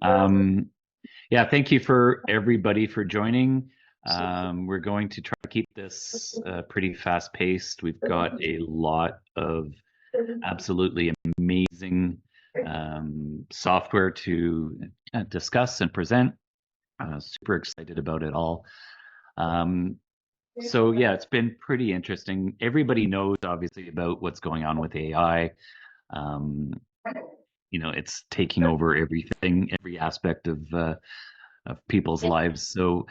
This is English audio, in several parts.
Um, yeah, thank you for everybody for joining. We're going to try to keep this pretty fast paced. We've got a lot of absolutely amazing software to discuss and present. Super excited about it all. So yeah, it's been pretty interesting. Everybody knows obviously about what's going on with AI. Um, it's taking over everything, every aspect of people's lives. So,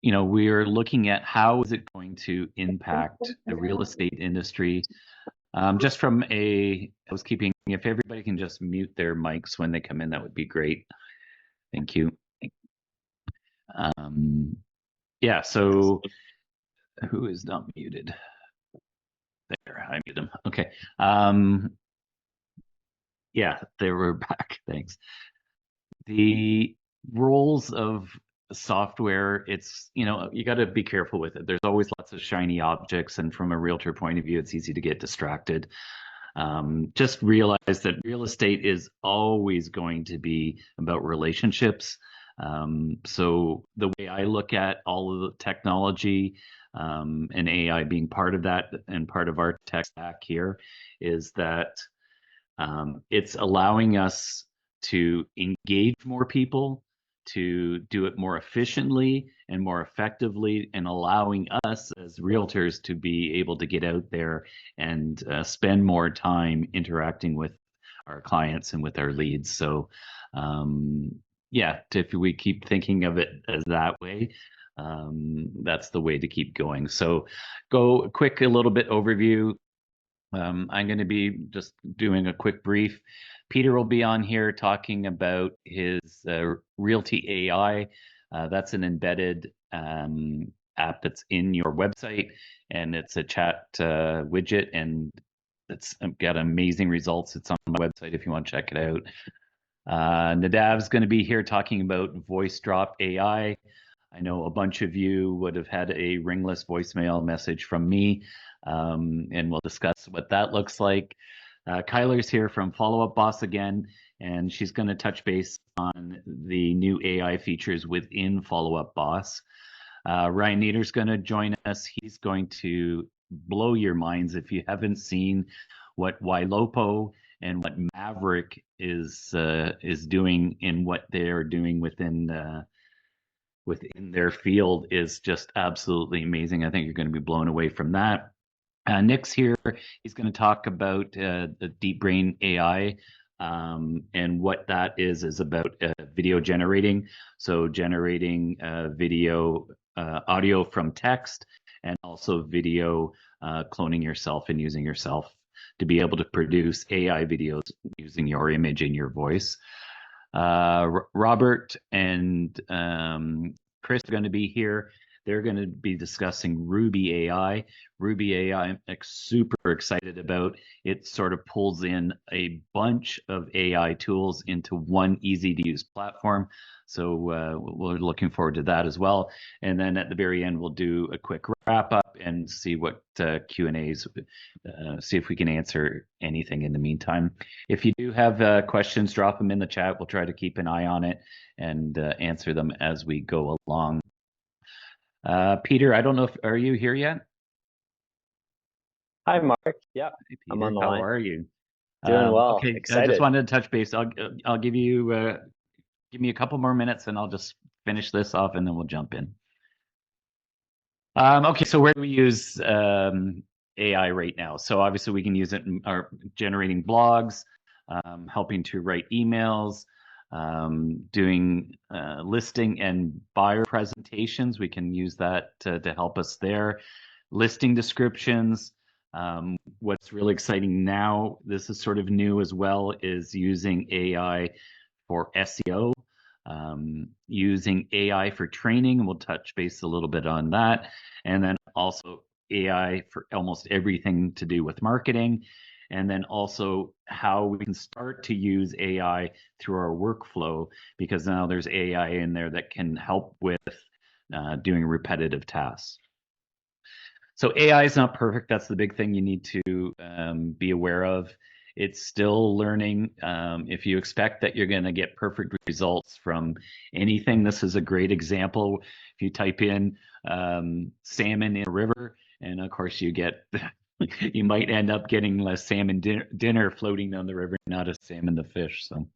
we're looking at how is it going to impact the real estate industry. Just from a housekeeping, if everybody can just mute their mics when they come in, that would be great. Thank you. Um, yeah, so who is not muted? There, I muted him. Okay. Yeah, there we're back. Thanks. The roles of software, it's, you got to be careful with it. There's always lots of shiny objects, and from a realtor point of view, it's easy to get distracted. Just realize that real estate is always going to be about relationships. So the way I look at all of the technology, and AI being part of that and part of our tech stack here, is that it's allowing us to engage more people, to do it more efficiently and more effectively, and allowing us as realtors to be able to get out there and spend more time interacting with our clients and with our leads. So, yeah, if we keep thinking of it as that way, that's the way to keep going. So, go quick, a little bit overview. I'm going to be just doing a quick brief. Peter will be on here talking about his Realty AI. That's an embedded app that's in your website, and it's a chat widget, and it's got amazing results. It's on my website if you want to check it out. Nadav's going to be here talking about voice drop AI. I know a bunch of you would have had a ringless voicemail message from me, and we'll discuss what that looks like. Kyler's here from Follow Up Boss again, and she's going to touch base on the new AI features within Follow Up Boss. Ryan Nieder's going to join us. He's going to blow your minds if you haven't seen what Ylopo and what Maverick is doing, and what they're doing within their field is just absolutely amazing. I think you're going to be blown away from that. Nick's here. He's going to talk about the Deep Brain AI, and what that is about video generating. So generating video, audio from text, and also video, cloning yourself and using yourself to be able to produce AI videos using your image and your voice. Robert and Chris are going to be here. They're going to be discussing Ruby AI. Ruby AI, I'm super excited about. It sort of pulls in a bunch of AI tools into one easy to use platform. So we're looking forward to that as well. And then at the very end, we'll do a quick wrap up and see what Q&As, see if we can answer anything in the meantime. If you do have questions, drop them in the chat. We'll try to keep an eye on it and answer them as we go along. Peter, I don't know if, are you here yet? Hi, Mark. Yeah, Hey, Peter, I'm on the how line. are you? Doing well. Okay, Excited. I just wanted to touch base. I'll give you give me a couple more minutes, and I'll just finish this off, and then we'll jump in. Okay, so where do we use AI right now? So obviously we can use it in our generating blogs, helping to write emails, doing listing and buyer presentations. We can use that to help us there. Listing descriptions. What's really exciting now, this is sort of new as well, is using AI for SEO, using AI for training. We'll touch base a little bit on that. And then also AI for almost everything to do with marketing. And then also how we can start to use AI through our workflow, because now there's AI in there that can help with doing repetitive tasks. So AI is not perfect. That's the big thing you need to be aware of. It's still learning. If you expect that you're going to get perfect results from anything, this is a great example. If you type in salmon in a river, and of course you get, you might end up getting a salmon dinner floating down the river, not a salmon the fish. So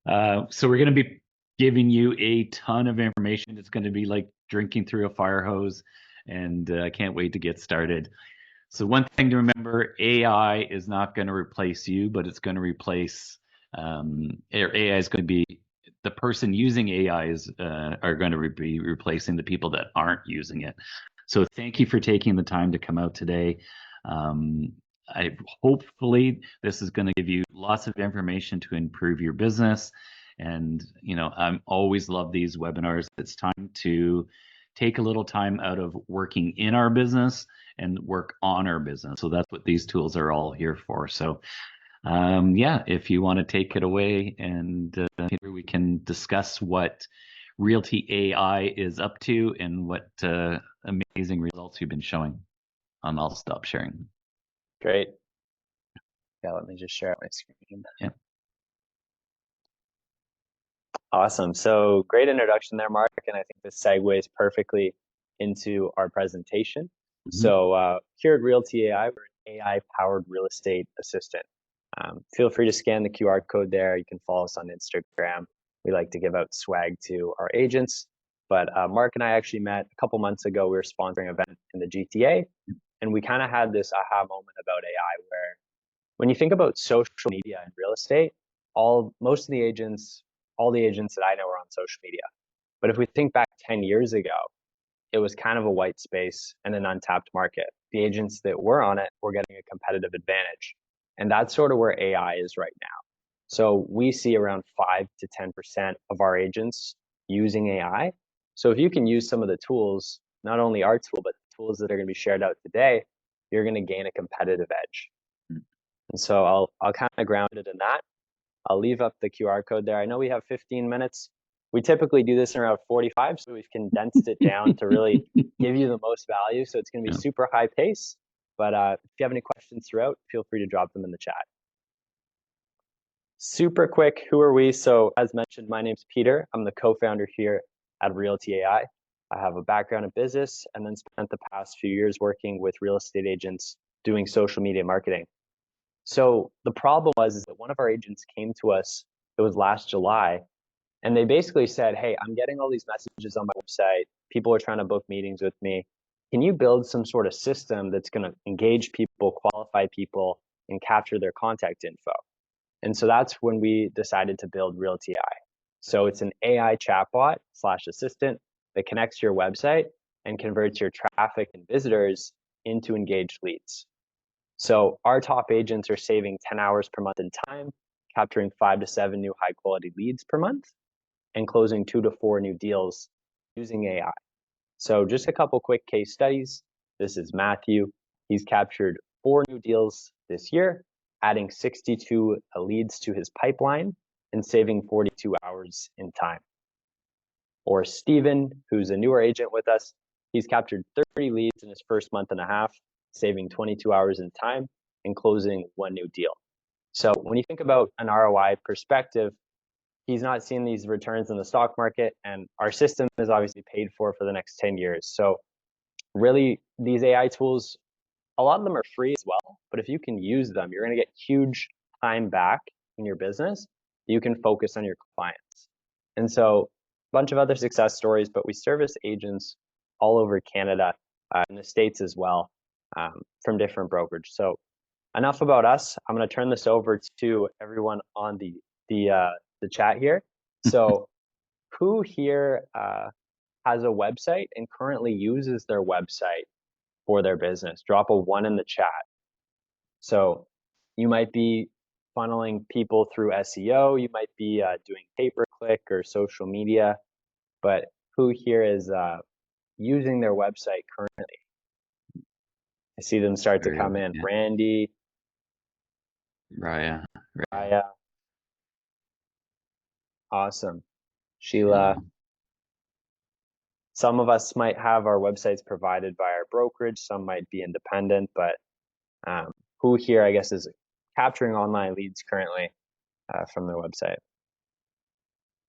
we're going to be giving you a ton of information. It's going to be like drinking through a fire hose, and I can't wait to get started. So one thing to remember, AI is not going to replace you, but it's going to replace, AI is going to be, the person using AI are going to be replacing the people that aren't using it. So thank you for taking the time to come out today. Hopefully this is going to give you lots of information to improve your business. And, I'm always love these webinars. It's time to take a little time out of working in our business and work on our business. So that's what these tools are all here for. So yeah, if you want to take it away, and Peter, we can discuss what Realty AI is up to and what amazing results you've been showing. I'll stop sharing. Great. Yeah, let me just share out my screen. Yeah. Awesome. So great introduction there, Mark. And I think this segues perfectly into our presentation. Mm-hmm. So here at Realty AI, we're an AI-powered real estate assistant. Feel free to scan the QR code there. You can follow us on Instagram. We like to give out swag to our agents. But Mark and I actually met a couple months ago. We were sponsoring an event in the GTA, and we kind of had this aha moment about AI where when you think about social media and real estate, most of the agents, all the agents that I know are on social media. But if we think back 10 years ago, it was kind of a white space and an untapped market. The agents that were on it were getting a competitive advantage. And that's sort of where AI is right now. So we see around 5 to 10% of our agents using AI. So if you can use some of the tools, not only our tool, but the tools that are going to be shared out today, you're going to gain a competitive edge. And so I'll kind of ground it in that. I'll leave up the QR code there. I know we have 15 minutes. We typically do this in around 45, so we've condensed it down to really give you the most value. So it's going to be super high pace. But if you have any questions throughout, feel free to drop them in the chat. Super quick, who are we? So as mentioned, my name's Peter. I'm the co-founder here at Realty AI. I have a background in business and then spent the past few years working with real estate agents doing social media marketing. So the problem is that one of our agents came to us, it was last July, and they basically said, hey, I'm getting all these messages on my website. People are trying to book meetings with me. Can you build some sort of system that's going to engage people, qualify people, and capture their contact info? And so that's when we decided to build Realty AI. So it's an AI chatbot / assistant that connects to your website and converts your traffic and visitors into engaged leads. So our top agents are saving 10 hours per month in time, capturing 5 to 7 new high quality leads per month, and closing 2 to 4 new deals using AI. So just a couple quick case studies. This is Matthew. He's captured 4 new deals this year, adding 62 leads to his pipeline and saving 42 hours in time. Or Steven, who's a newer agent with us. He's captured 30 leads in his first month and a half, saving 22 hours in time and closing 1 new deal. So when you think about an ROI perspective, he's not seeing these returns in the stock market, and our system is obviously paid for the next 10 years. So really, these AI tools, a lot of them are free as well, but if you can use them, you're going to get huge time back in your business. You can focus on your clients. And so a bunch of other success stories, but we service agents all over Canada, in the States as well, from different brokerage. So enough about us. I'm going to turn this over to everyone on the chat here. So who here has a website and currently uses their website for their business? Drop a 1 in the chat. So you might be funneling people through SEO. You might be doing pay-per-click or social media, but who here is using their website currently? I see them start to come in. Yeah. Randy. Raya. Awesome. Sheila. Yeah. Some of us might have our websites provided by our brokerage. Some might be independent, but who here, I guess, is capturing online leads currently from their website?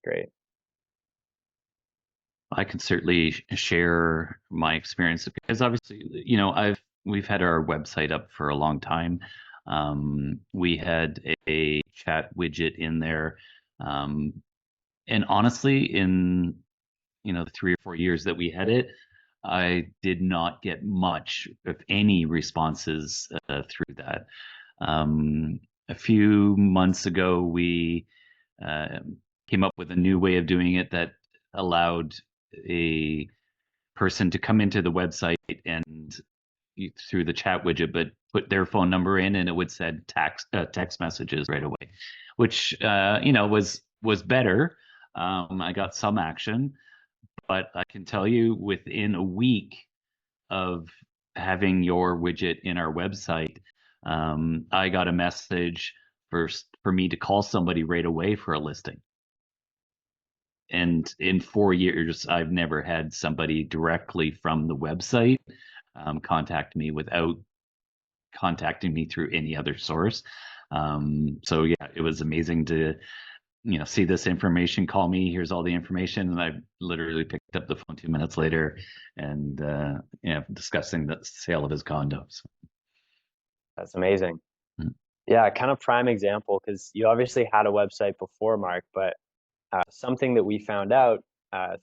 Great. I can certainly share my experience because obviously, we've had our website up for a long time. We had a chat widget in there, and honestly, in the 3 or 4 years that we had it, I did not get much, if any, responses through that. A few months ago, we uh, came up with a new way of doing it that allowed a person to come into the website and through the chat widget, but put their phone number in, and it would send text messages right away, which was better. I got some action, but I can tell you within a week of having your widget in our website, I got a message for me to call somebody right away for a listing. And in 4 years, I've never had somebody directly from the website contact me without contacting me through any other source. So yeah, it was amazing to see this information, call me, here's all the information. And I literally picked up the phone 2 minutes later and discussing the sale of his condo. So, That's amazing. mm. Yeah, kind of prime example, because you obviously had a website before, Mark, but something that we found out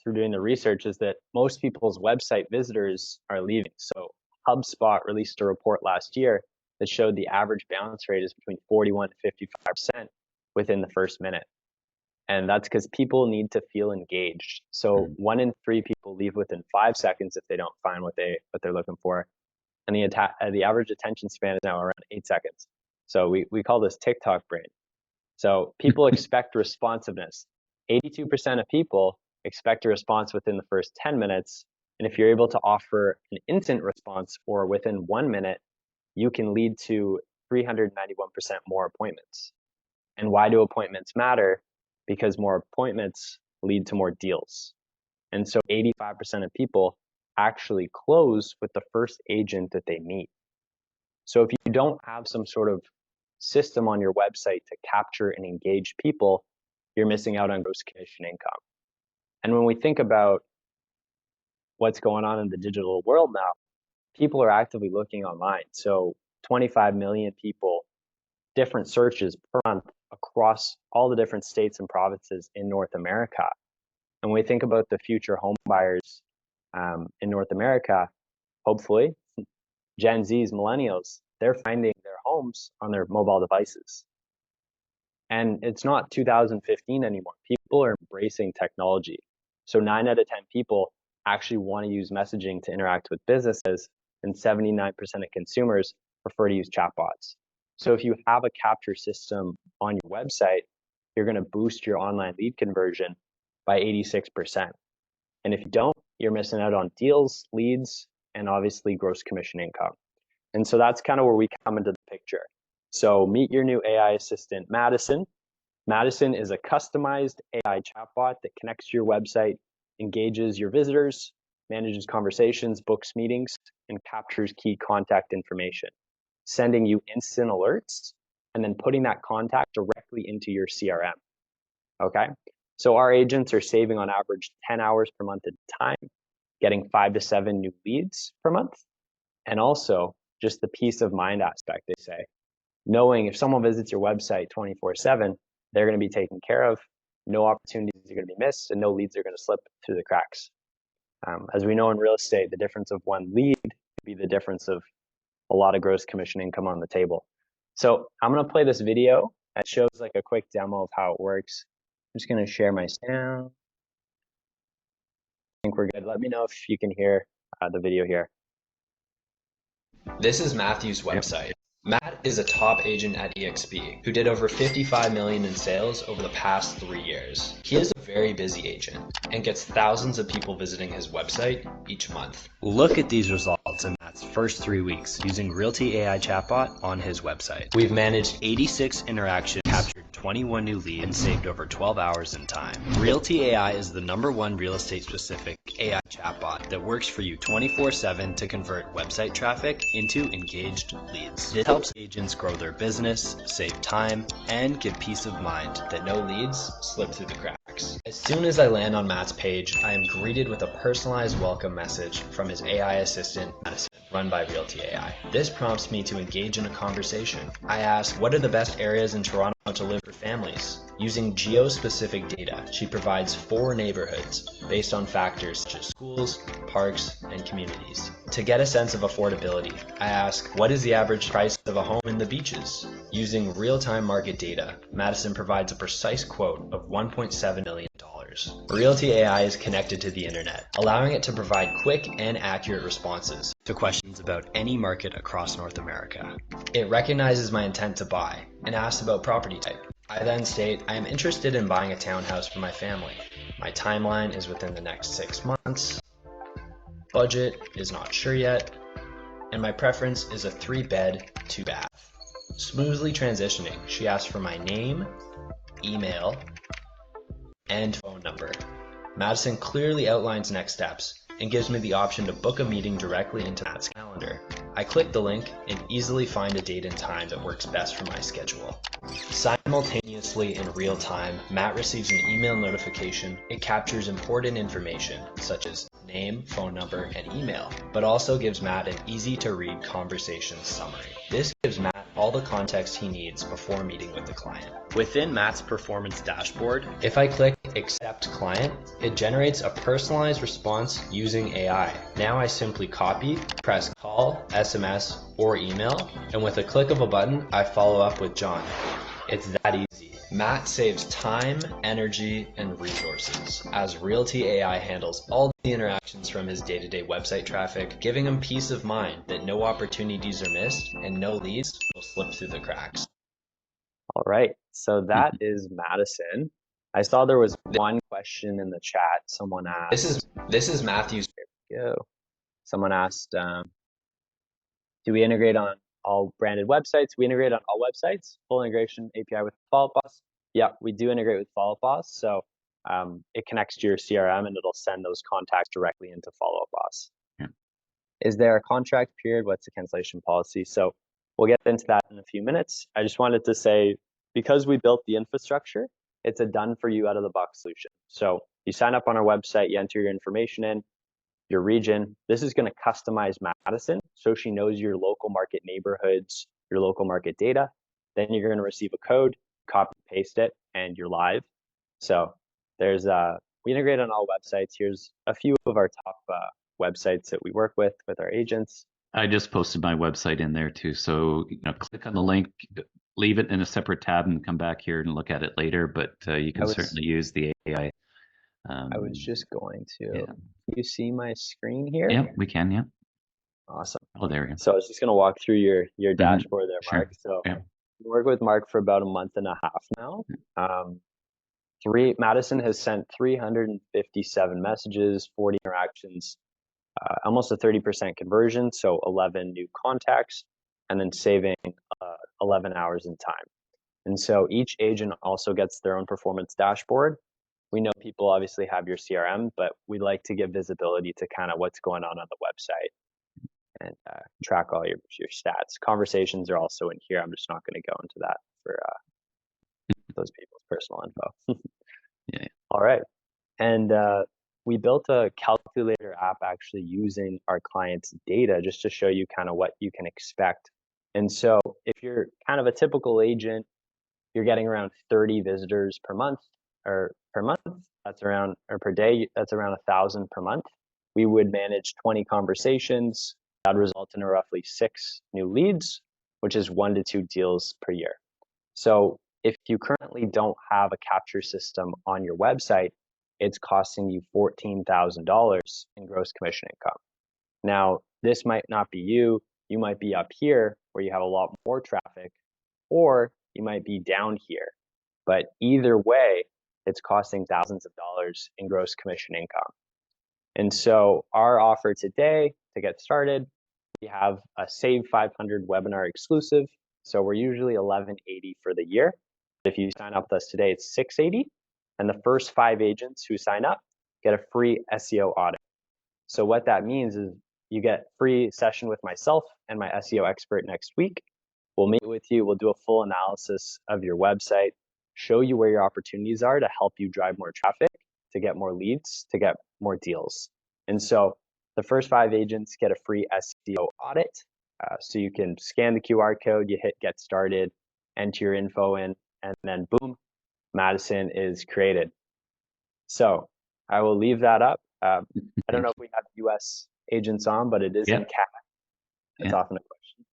through doing the research is that most people's website visitors are leaving. So HubSpot released a report last year that showed the average bounce rate is between 41 to 55% within the first minute. And that's because people need to feel engaged. So 1 in 3 people leave within 5 seconds if they don't find what they're looking for. And the average attention span is now around 8 seconds. So we call this TikTok brain. So people expect responsiveness. 82% of people expect a response within the first 10 minutes. And if you're able to offer an instant response or within 1 minute, you can lead to 391% more appointments. And why do appointments matter? Because more appointments lead to more deals. And so 85% of people actually close with the first agent that they meet. So if you don't have some sort of system on your website to capture and engage people, you're missing out on gross commission income. And when we think about what's going on in the digital world now, people are actively looking online. So 25 million people, different searches per month across all the different states and provinces in North America. And when we think about the future home buyers in North America, hopefully, Gen Zs, millennials, they're finding their homes on their mobile devices. And it's not 2015 anymore. People are embracing technology. So 9 out of 10 people actually want to use messaging to interact with businesses, and 79% of consumers prefer to use chatbots. So if you have a capture system on your website, you're going to boost your online lead conversion by 86%. And if you don't, you're missing out on deals, leads, and obviously gross commission income. And so that's kind of where we come into the picture. So meet your new AI assistant, Madison. Madison is a customized AI chatbot that connects to your website, engages your visitors, manages conversations, books meetings, and captures key contact information, sending you instant alerts and then putting that contact directly into your CRM. Okay? So our agents are saving on average 10 hours per month at a time, getting 5 to 7 new leads per month, and also just the peace of mind aspect, they say. Knowing if someone visits your website 24/7, they're going to be taken care of, no opportunities are going to be missed, and no leads are going to slip through the cracks. As we know in real estate, the difference of one lead could be the difference of a lot of gross commission income on the table. So I'm going to play this video. It shows like a quick demo of how it works. I'm just going to share my sound. I think we're good. Let me know if you can hear the video here. This is Matthew's website. Matt is a top agent at eXp who did over 55 million in sales over the past 3 years. He is a very busy agent and gets thousands of people visiting his website each month. Look at these results in Matt's first 3 weeks using Realty AI chatbot on his website. We've managed 86 interactions, captured 21 new leads, and saved over 12 hours in time. Realty AI is the #1 real estate specific AI chatbot that works for you 24/7 to convert website traffic into engaged leads. This helps agents grow their business, save time, and give peace of mind that no leads slip through the cracks. As soon as I land on Matt's page, I am greeted with a personalized welcome message from his AI assistant, Madison, run by Realty AI. This prompts me to engage in a conversation. I ask, what are the best areas in Toronto to live for families? Using geo-specific data, she provides 4 neighborhoods based on factors such as schools, parks, and communities. To get a sense of affordability, I ask, what is the average price of a home in the beaches? Using real-time market data, Madison provides a precise quote of $1.7 million. Realty AI is connected to the internet, allowing it to provide quick and accurate responses to questions about any market across North America. It recognizes my intent to buy and asks about property type. I then state I am interested in buying a townhouse for my family. My timeline is within the next 6 months. Budget is not sure yet. And my preference is a 3-bed, 2-bath. Smoothly transitioning, she asks for my name, email, and phone number. Madison clearly outlines next steps and gives me the option to book a meeting directly into Matt's calendar. I click the link and easily find a date and time that works best for my schedule. Simultaneously in real time, Matt receives an email notification. It captures important information such as name, phone number, and email, but also gives Matt an easy-to-read conversation summary. This gives Matt all the context he needs before meeting with the client. Within Matt's performance dashboard, if I click Accept Client, it generates a personalized response using AI. Now I simply copy, press call, SMS, or email, and with a click of a button, I follow up with John. It's that easy. Matt saves time, energy, and resources as Realty AI handles all the interactions from his day-to-day website traffic, giving him peace of mind that no opportunities are missed and no leads will slip through the cracks. All right, so that is Madison. I saw there was one question in the chat. Someone asked. This is Matthew's. Go. Someone asked, do we integrate on all branded websites? We integrate on all websites. Full integration API with Follow Boss. Yeah, we do integrate with Follow Boss. So it connects to your CRM and it'll send those contacts directly into Follow Boss. Yeah. Is there a contract period? What's the cancellation policy? So we'll get into that in a few minutes. I just wanted to say, because we built the infrastructure, it's a done for you out of the box solution. So you sign up on our website, you enter your information in, your region. This is going to customize Madison so she knows your local market neighborhoods, your local market data. Then you're going to receive a code, copy paste it, and you're live. So there's we integrate on all websites. Here's a few of our top websites that we work with our agents. I just posted my website in there too. So click on the link, leave it in a separate tab, and come back here and look at it later. But you can certainly use the AI. I was just going to. Yeah. You see my screen here? Yeah, we can. Yeah. Awesome. Oh, there we go. So I was just going to walk through your dashboard there, Mark. Sure. So yeah. we work with Mark for about a month and a half now. Madison has sent 357 messages, 40 interactions, almost a 30% conversion, so 11 new contacts, and then saving 11 hours in time. And so each agent also gets their own performance dashboard. We know people obviously have your CRM, but we like to give visibility to kind of what's going on the website and track all your stats. Conversations are also in here. I'm just not going to go into that for those people's personal info. Yeah. All right. And we built a calculator app actually using our clients' data just to show you kind of what you can expect. And so if you're kind of a typical agent, you're getting around 30 visitors per month, that's around, or per day, that's around 1,000 per month. We would manage 20 conversations. That would result in roughly 6 new leads, which is 1 to 2 deals per year. So if you currently don't have a capture system on your website, it's costing you $14,000 in gross commission income. Now, this might not be you. You might be up here where you have a lot more traffic, or you might be down here. But either way, it's costing thousands of dollars in gross commission income. And so our offer today to get started, we have a Save 500 webinar exclusive. So we're usually $1,180 for the year. If you sign up with us today, it's $680. And the first 5 agents who sign up get a free SEO audit. So what that means is you get free session with myself and my SEO expert next week. We'll meet with you. We'll do a full analysis of your website, show you where your opportunities are to help you drive more traffic, to get more leads, to get more deals. And so the first 5 agents get a free SEO audit. So you can scan the QR code, you hit get started, enter your info in, and then boom, Madison is created. So I will leave that up. I don't know if we have US agents on, but it is in CAD. It's often a question.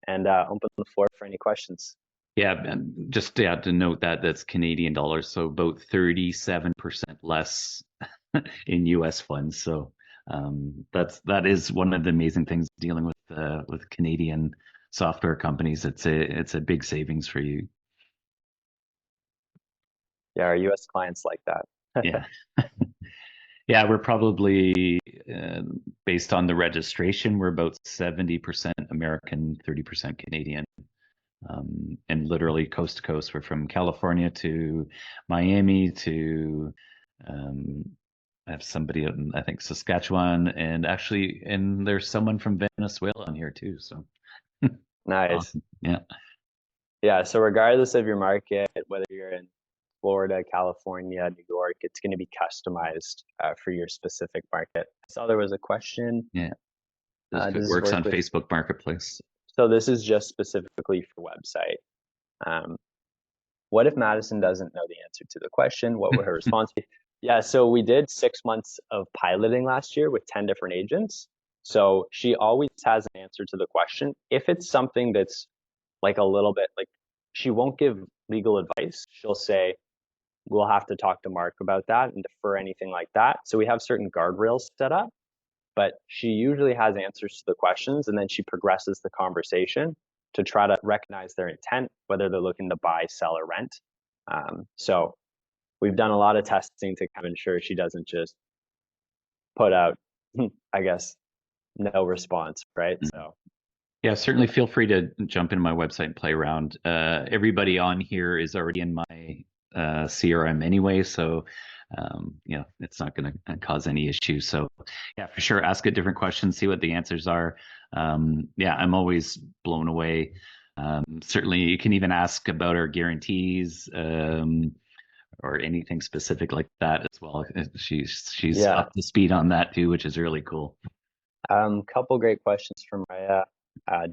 And open the floor for any questions. Yeah, and just to note that that's Canadian dollars, so about 37% less in US funds. So that is one of the amazing things dealing with Canadian software companies. It's a big savings for you. Yeah, our US clients like that. Yeah. Yeah, we're probably, based on the registration, we're about 70% American, 30% Canadian. And literally coast to coast. We're from California to Miami to, I have somebody out in, I think, Saskatchewan, and there's someone from Venezuela on here too. So Nice. awesome. Yeah. Yeah, so regardless of your market, whether you're in Florida, California, New York, it's going to be customized for your specific market. I saw there was a question. Yeah. If Does it this works work on with- Facebook Marketplace. So this is just specifically for website. What if Madison doesn't know the answer to the question? What would her response be? Yeah, so we did 6 months of piloting last year with 10 different agents. So she always has an answer to the question. If it's something that's like a little bit like, she won't give legal advice. She'll say, we'll have to talk to Mark about that and defer anything like that. So we have certain guardrails set up, but she usually has answers to the questions, and then she progresses the conversation to try to recognize their intent, whether they're looking to buy, sell, or rent. So we've done a lot of testing to kind of ensure she doesn't just put out, I guess, no response, right? So yeah, certainly feel free to jump in my website and play around. Everybody on here is already in my CRM anyway, so it's not going to cause any issues. So yeah, for sure, ask it different questions, see what the answers are. Yeah, I'm always blown away. Certainly, you can even ask about our guarantees or anything specific like that as well. She's up to speed on that too, which is really cool. Couple great questions from Maya.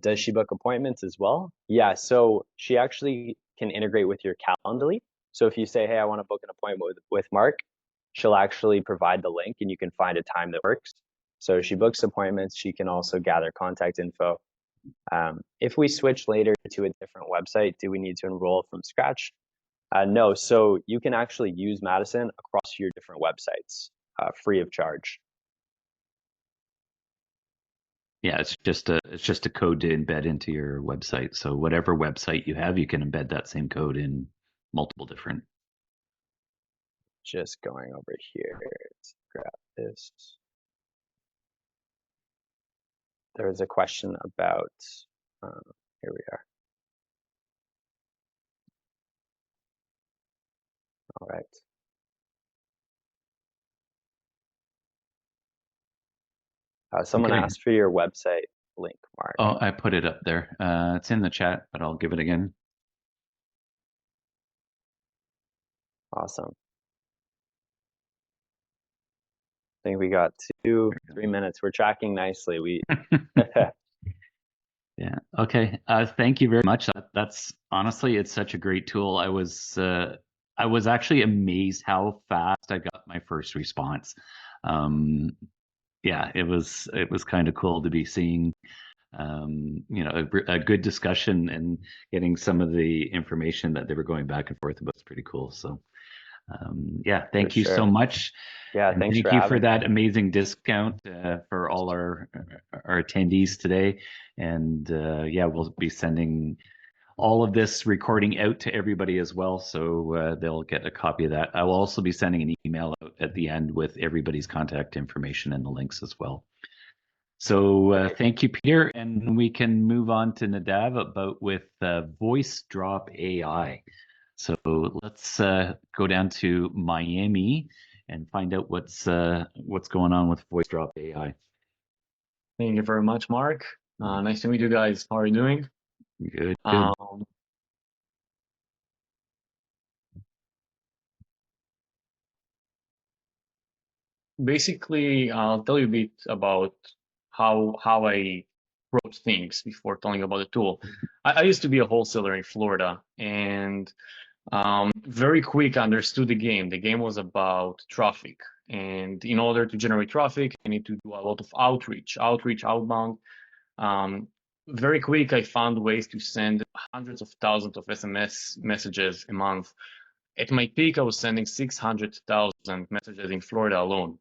Does she book appointments as well? Yeah, so she actually can integrate with your Calendly. So if you say, hey, I want to book an appointment with Mark, she'll actually provide the link and you can find a time that works. So she books appointments. She can also gather contact info. If we switch later to a different website, do we need to enroll from scratch? No, so you can actually use Madison across your different websites free of charge. Yeah, it's just a code to embed into your website. So whatever website you have, you can embed that same code in multiple different. Just going over here to grab this. There was a question about, here we are. All right. Someone asked for your website link, Mark. Oh, I put it up there. It's in the chat, but I'll give it again. Awesome. I think we got 2-3 minutes. We're tracking nicely. Yeah. Okay. Thank you very much. That's honestly, it's such a great tool. I was actually amazed how fast I got my first response. Yeah, it was kind of cool to be seeing, a good discussion and getting some of the information that they were going back and forth about. It's pretty cool. So, yeah, thank you so much. Yeah, and thanks thank for you having for me. that amazing discount for all our attendees today. And yeah, we'll be sending all of this recording out to everybody as well, so they'll get a copy of that. I will also be sending an email out at the end with everybody's contact information and the links as well. So thank you, Peter, and we can move on to Nadav with Voice Drop AI. So let's go down to Miami and find out what's going on with voice drop AI. Thank you very much, Mark. Nice to meet you guys. How are you doing? Good, good. Basically, I'll tell you a bit about how I approach things before telling you about the tool. I used to be a wholesaler in Florida, and very quick understood the game. The game was about traffic, and in order to generate traffic, you need to do a lot of outreach, outbound. Very quick, I found ways to send hundreds of thousands of SMS messages a month. At my peak, I was sending 600,000 messages in Florida alone.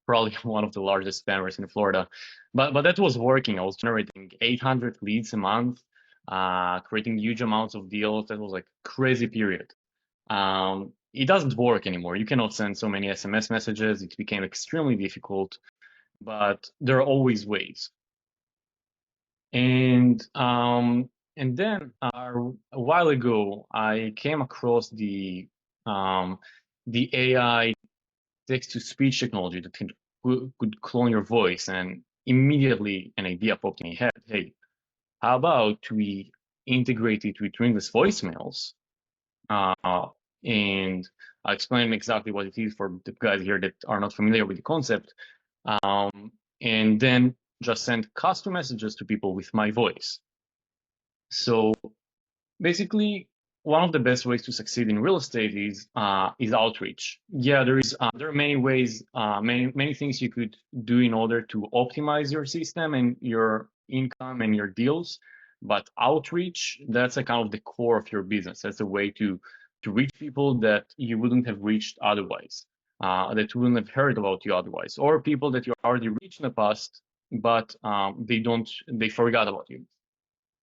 Probably one of the largest spammers in Florida, but that was working. I was generating 800 leads a month, creating huge amounts of deals. That was like crazy period. It doesn't work anymore. You cannot send so many SMS messages. It became extremely difficult, but there are always ways. And then a while ago, I came across the AI text-to-speech technology that could clone your voice, and immediately an idea popped in my head. Hey, how about we integrate it with ringless voicemails? And I'll explain exactly what it is for the guys here that are not familiar with the concept. And then just send custom messages to people with my voice. So basically, one of the best ways to succeed in real estate is outreach. Yeah, there are many ways, many things you could do in order to optimize your system and your income and your deals. But outreach, that's a kind of the core of your business. That's a way to reach people that you wouldn't have reached otherwise, that wouldn't have heard about you otherwise, or people that you already reached in the past, but they forgot about you.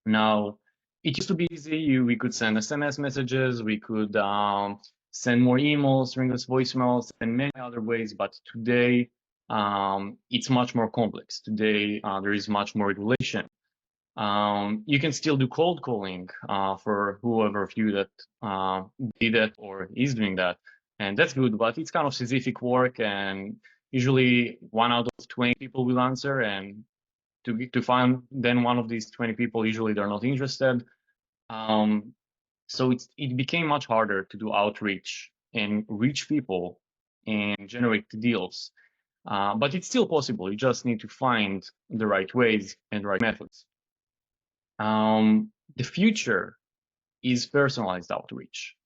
Now, it used to be easy. We could send SMS messages, we could send more emails, ringless voicemails, and many other ways. But today, it's much more complex. Today, there is much more regulation. You can still do cold calling for whoever of you that did that or is doing that, and that's good. But it's kind of Sisyphic work, and usually 1 out of 20 people will answer, and to find then one of these 20 people, usually they're not interested. So it became much harder to do outreach and reach people and generate deals. But it's still possible. You just need to find the right ways and the right methods. The future is personalized outreach.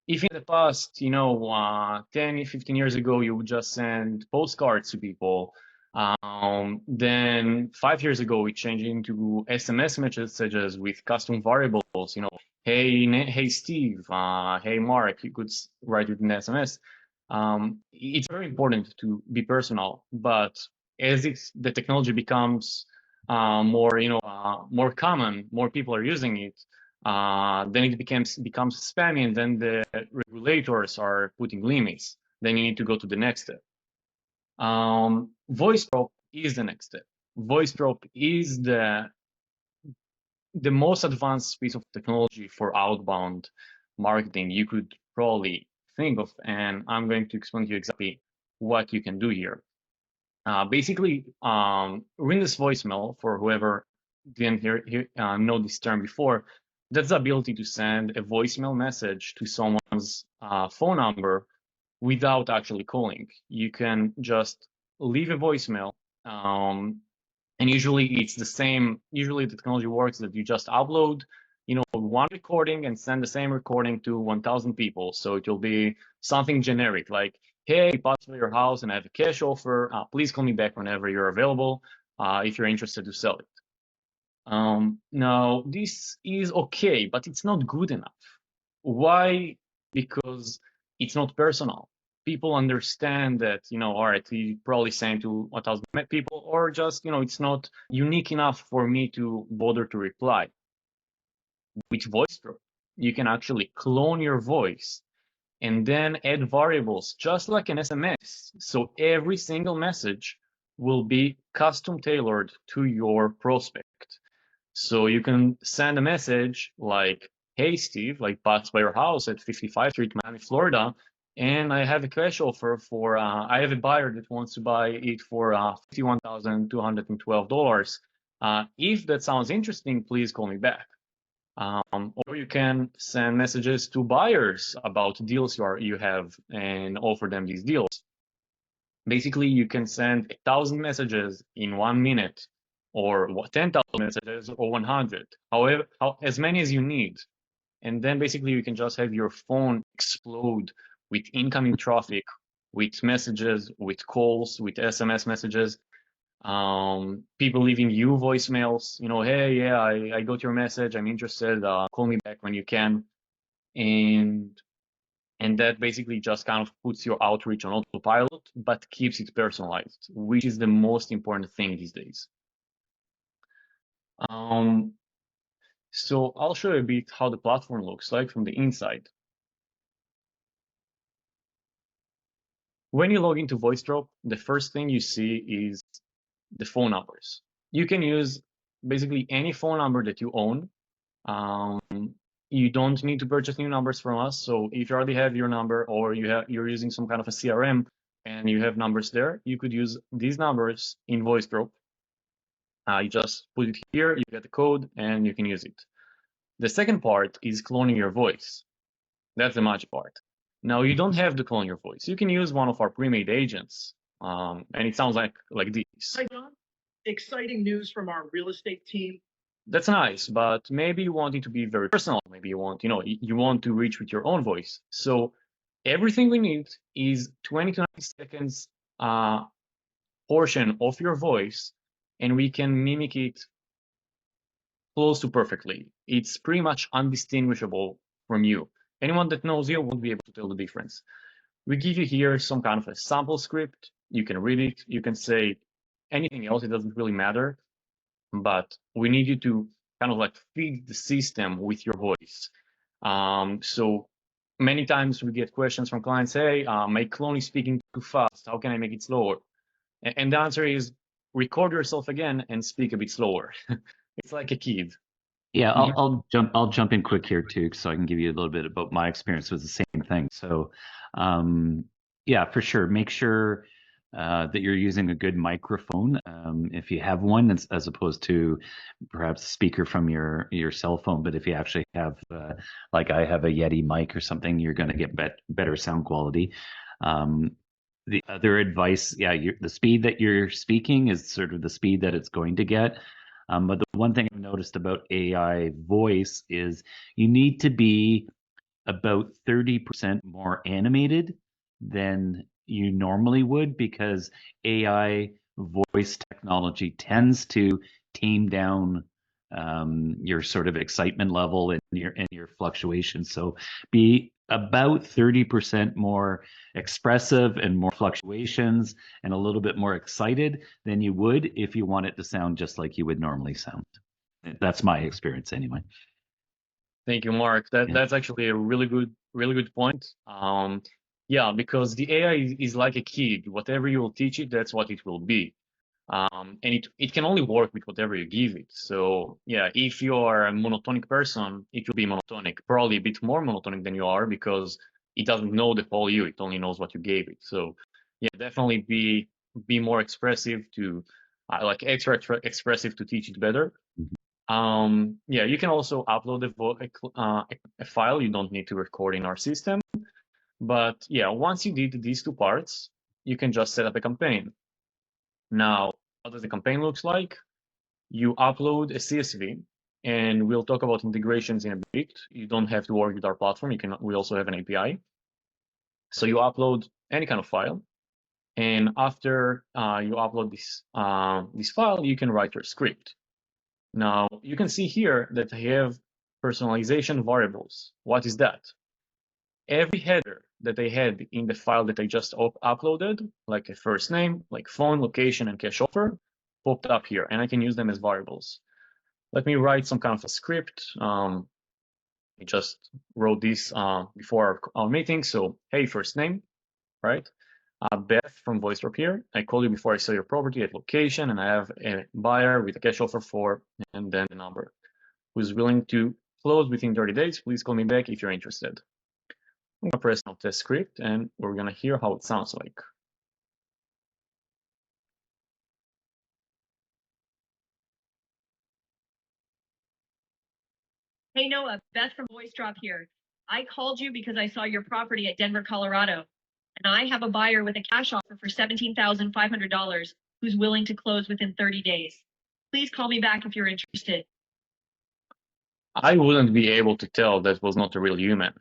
If in the past, 10, 15 years ago, you would just send postcards to people, then 5 years ago, we changed into SMS messages with custom variables, hey Steve, hey Mark, you could write it in SMS. It's very important to be personal, but as the technology becomes more common, more people are using it, then it becomes spammy, and then the regulators are putting limits. Then you need to go to the next step. Voice drop is the next step. Voice drop is the most advanced piece of technology for outbound marketing you could probably think of, and I'm going to explain to you exactly what you can do here. Basically, ringless voicemail, for whoever didn't know this term before, that's the ability to send a voicemail message to someone's phone number without actually calling. You can just leave a voicemail, and usually it's the same. Usually the technology works that you just upload, one recording and send the same recording to 1,000 people. So it will be something generic like, hey, pass by your house and I have a cash offer. Please call me back whenever you're available if you're interested to sell it. Now, this is okay, but it's not good enough. Why? Because it's not personal. People understand that, all right, he probably sent to 1,000 people, or just, it's not unique enough for me to bother to reply. With voice drop, you can actually clone your voice and then add variables, just like an SMS. So every single message will be custom tailored to your prospect. So you can send a message like, hey, Steve, like pass by your house at 55th Street, Miami, Florida. and I have a cash offer for, I have a buyer that wants to buy it for $51,212. If that sounds interesting, please call me back. Or you can send messages to buyers about deals you have and offer them these deals. Basically, you can send 1,000 messages in 1 minute, or 10,000 messages, or 100, however, as many as you need. And then basically you can just have your phone explode with incoming traffic, with messages, with calls, with SMS messages, people leaving you voicemails, hey, yeah, I got your message, I'm interested, call me back when you can. And that basically just kind of puts your outreach on autopilot, but keeps it personalized, which is the most important thing these days. So I'll show you a bit how the platform looks like from the inside. When you log into VoiceDrop, the first thing you see is the phone numbers. You can use basically any phone number that you own. You don't need to purchase new numbers from us. So if you already have your number, or you're using some kind of a CRM and you have numbers there, you could use these numbers in VoiceDrop. You just put it here, you get the code, and you can use it. The second part is cloning your voice. That's the magic part. Now, you don't have to clone your voice. You can use one of our pre-made agents, and it sounds like this. Hi, John. Exciting news from our real estate team. That's nice, but maybe you want it to be very personal. Maybe you want, you want to reach with your own voice. So everything we need is 20 to 90 seconds portion of your voice, and we can mimic it close to perfectly. It's pretty much undistinguishable from you. Anyone that knows you won't be able to tell the difference. We give you here some kind of a sample script. You can read it. You can say anything else. It doesn't really matter. But we need you to kind of like feed the system with your voice. So many times we get questions from clients, hey, my clone is speaking too fast. How can I make it slower? And the answer is record yourself again and speak a bit slower. It's like a kid. Yeah, I'll jump in quick here too, so I can give you a little bit about my experience with the same thing. So, yeah, for sure, make sure that you're using a good microphone, if you have one, as opposed to perhaps a speaker from your cell phone. But if you actually have, like I have a Yeti mic or something, you're going to get better sound quality. The other advice, yeah, the speed that you're speaking is sort of the speed that it's going to get. But the one thing I've noticed about AI voice is you need to be about 30% more animated than you normally would, because AI voice technology tends to tame down your sort of excitement level and your fluctuations. So be about 30% more expressive and more fluctuations and a little bit more excited than you would if you want it to sound just like you would normally sound. That's my experience anyway. Thank you, Mark. That's actually a really good point. Yeah, because the AI is like a kid. Whatever you will teach it, that's what it will be. And it can only work with whatever you give it. So yeah, if you are a monotonic person, it will be monotonic, probably a bit more monotonic than you are, because it doesn't know the whole you, it only knows what you gave it. So yeah, definitely be more expressive to like extra expressive to teach it better. Yeah, you can also upload a file. You don't need to record in our system. But yeah, once you did these two parts, you can just set up a campaign. Now, what does the campaign looks like? You upload a CSV, and we'll talk about integrations in a bit. You don't have to work with our platform. We also have an API. So you upload any kind of file, and after you upload this file, you can write your script. Now, you can see here that I have personalization variables. What is that? Every header that I had in the file that I just uploaded, like a first name, like phone, location, and cash offer, popped up here, and I can use them as variables. Let me write some kind of a script. I just wrote this before our meeting. So, hey, first name, right? Beth from VoiceDrop here. I call you before I sell your property at location, and I have a buyer with a cash offer for, and then the number, who's willing to close within 30 days. Please call me back if you're interested. I'm gonna press on test script and we're gonna hear how it sounds like. Hey Noah, Beth from Voice Drop here. I called you because I saw your property at Denver, Colorado, and I have a buyer with a cash offer for $17,500 who's willing to close within 30 days. Please call me back if you're interested. I wouldn't be able to tell that was not a real human.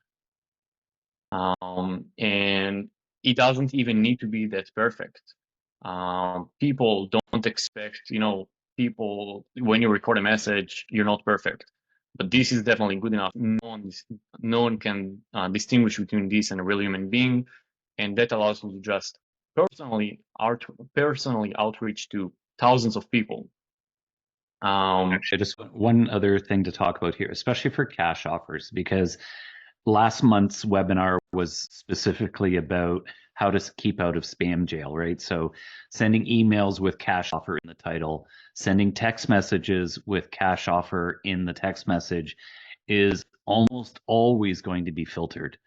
And it doesn't even need to be that perfect. People don't expect, people, when you record a message, you're not perfect. But this is definitely good enough. No one can distinguish between this and a real human being. And that allows you to just personally outreach to thousands of people. Actually, just one other thing to talk about here, especially for cash offers, because last month's webinar was specifically about how to keep out of spam jail, right? So sending emails with cash offer in the title, sending text messages with cash offer in the text message is almost always going to be filtered.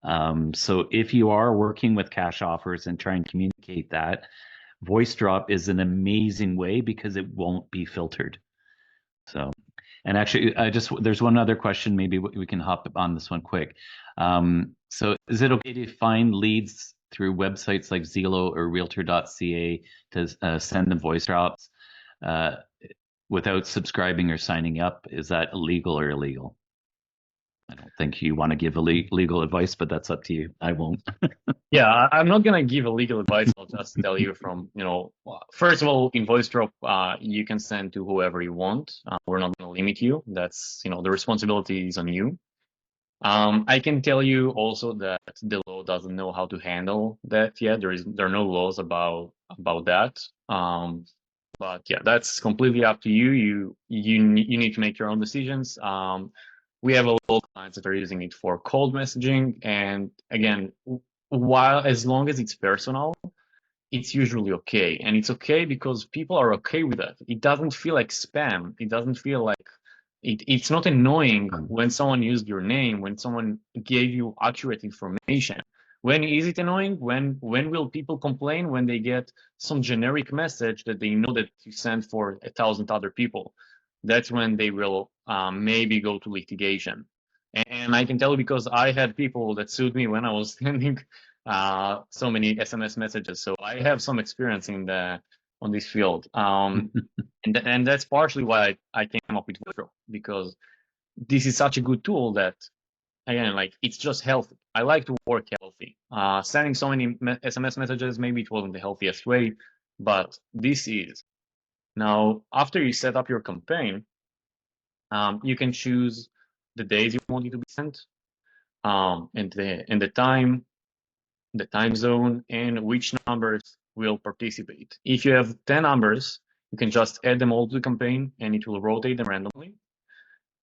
So if you are working with cash offers and trying to communicate that, voice drop is an amazing way because it won't be filtered. So, and actually, there's one other question. Maybe we can hop on this one quick. So, is it okay to find leads through websites like Zillow or Realtor.ca to send them voice drops without subscribing or signing up? Is that illegal or illegal? I don't think you want to give legal advice, but that's up to you. I won't. Yeah, I'm not gonna give a legal advice. I'll just tell you from, first of all, in voice drop, you can send to whoever you want. We're not gonna limit you. That's, the responsibility is on you. I can tell you also that the law doesn't know how to handle that yet. There are no laws about that. But yeah, that's completely up to you. You need to make your own decisions. We have a lot of clients that are using it for cold messaging, and again, as long as it's personal, it's usually okay. And it's okay because people are okay with that. It doesn't feel like spam. It doesn't feel like it's not annoying when someone used your name, when someone gave you accurate information. When is it annoying? When will people complain? When they get some generic message that they know that you sent for 1,000 other people. That's when they will maybe go to litigation. And I can tell you because I had people that sued me when I was sending so many SMS messages. So I have some experience on this field. And that's partially why I came up with Voicro, because this is such a good tool that, again, like, it's just healthy. I like to work healthy. Sending so many SMS messages, maybe it wasn't the healthiest way, but this is. Now, after you set up your campaign, you can choose the days you want it to be sent, and the time zone, and which numbers will participate. If you have 10 numbers, you can just add them all to the campaign and it will rotate them randomly.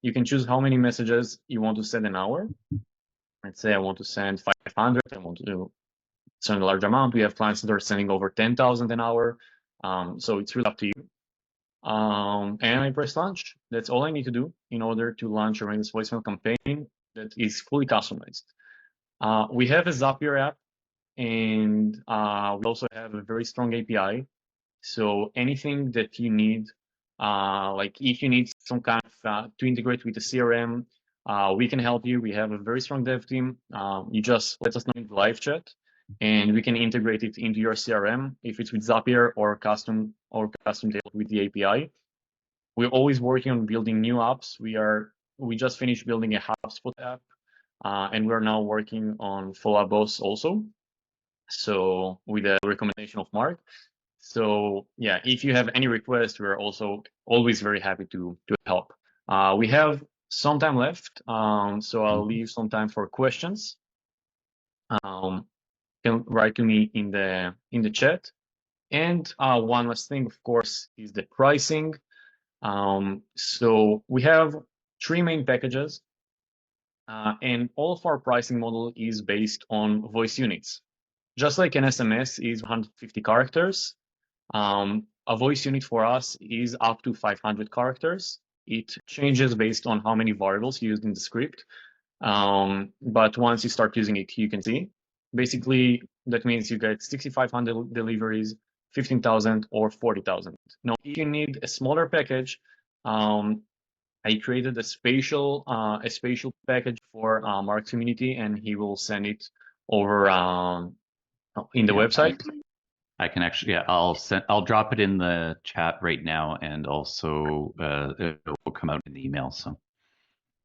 You can choose how many messages you want to send an hour. Let's say I want to send 500, I want to send a large amount. We have clients that are sending over 10,000 an hour. So it's really up to you. And I press launch. That's all I need to do in order to launch a Rainless voicemail campaign that is fully customized. We have a Zapier app, and we also have a very strong API. So anything that you need, like if you need some kind of to integrate with the CRM, we can help you. We have a very strong dev team. You just let us know in the live chat, and we can integrate it into your CRM if it's with Zapier or custom tailored with the API. We're always working on building new apps. We just finished building a HubSpot app, and we're now working on Follow Boss also. So with the recommendation of Mark. So yeah, if you have any requests, we're also always very happy to help. We have some time left, so I'll leave some time for questions. You can write to me in the chat. And one last thing, of course, is the pricing. So we have 3 main packages, and all of our pricing model is based on voice units. Just like an SMS is 150 characters, a voice unit for us is up to 500 characters. It changes based on how many variables you used in the script. But once you start using it, you can see. Basically, that means you get 6,500 deliveries, 15,000 or 40,000. Now, if you need a smaller package, I created a spatial package for Mark's community, and he will send it over in the Yeah, website. I can actually, yeah, I'll drop it in the chat right now, and also it will come out in the email. So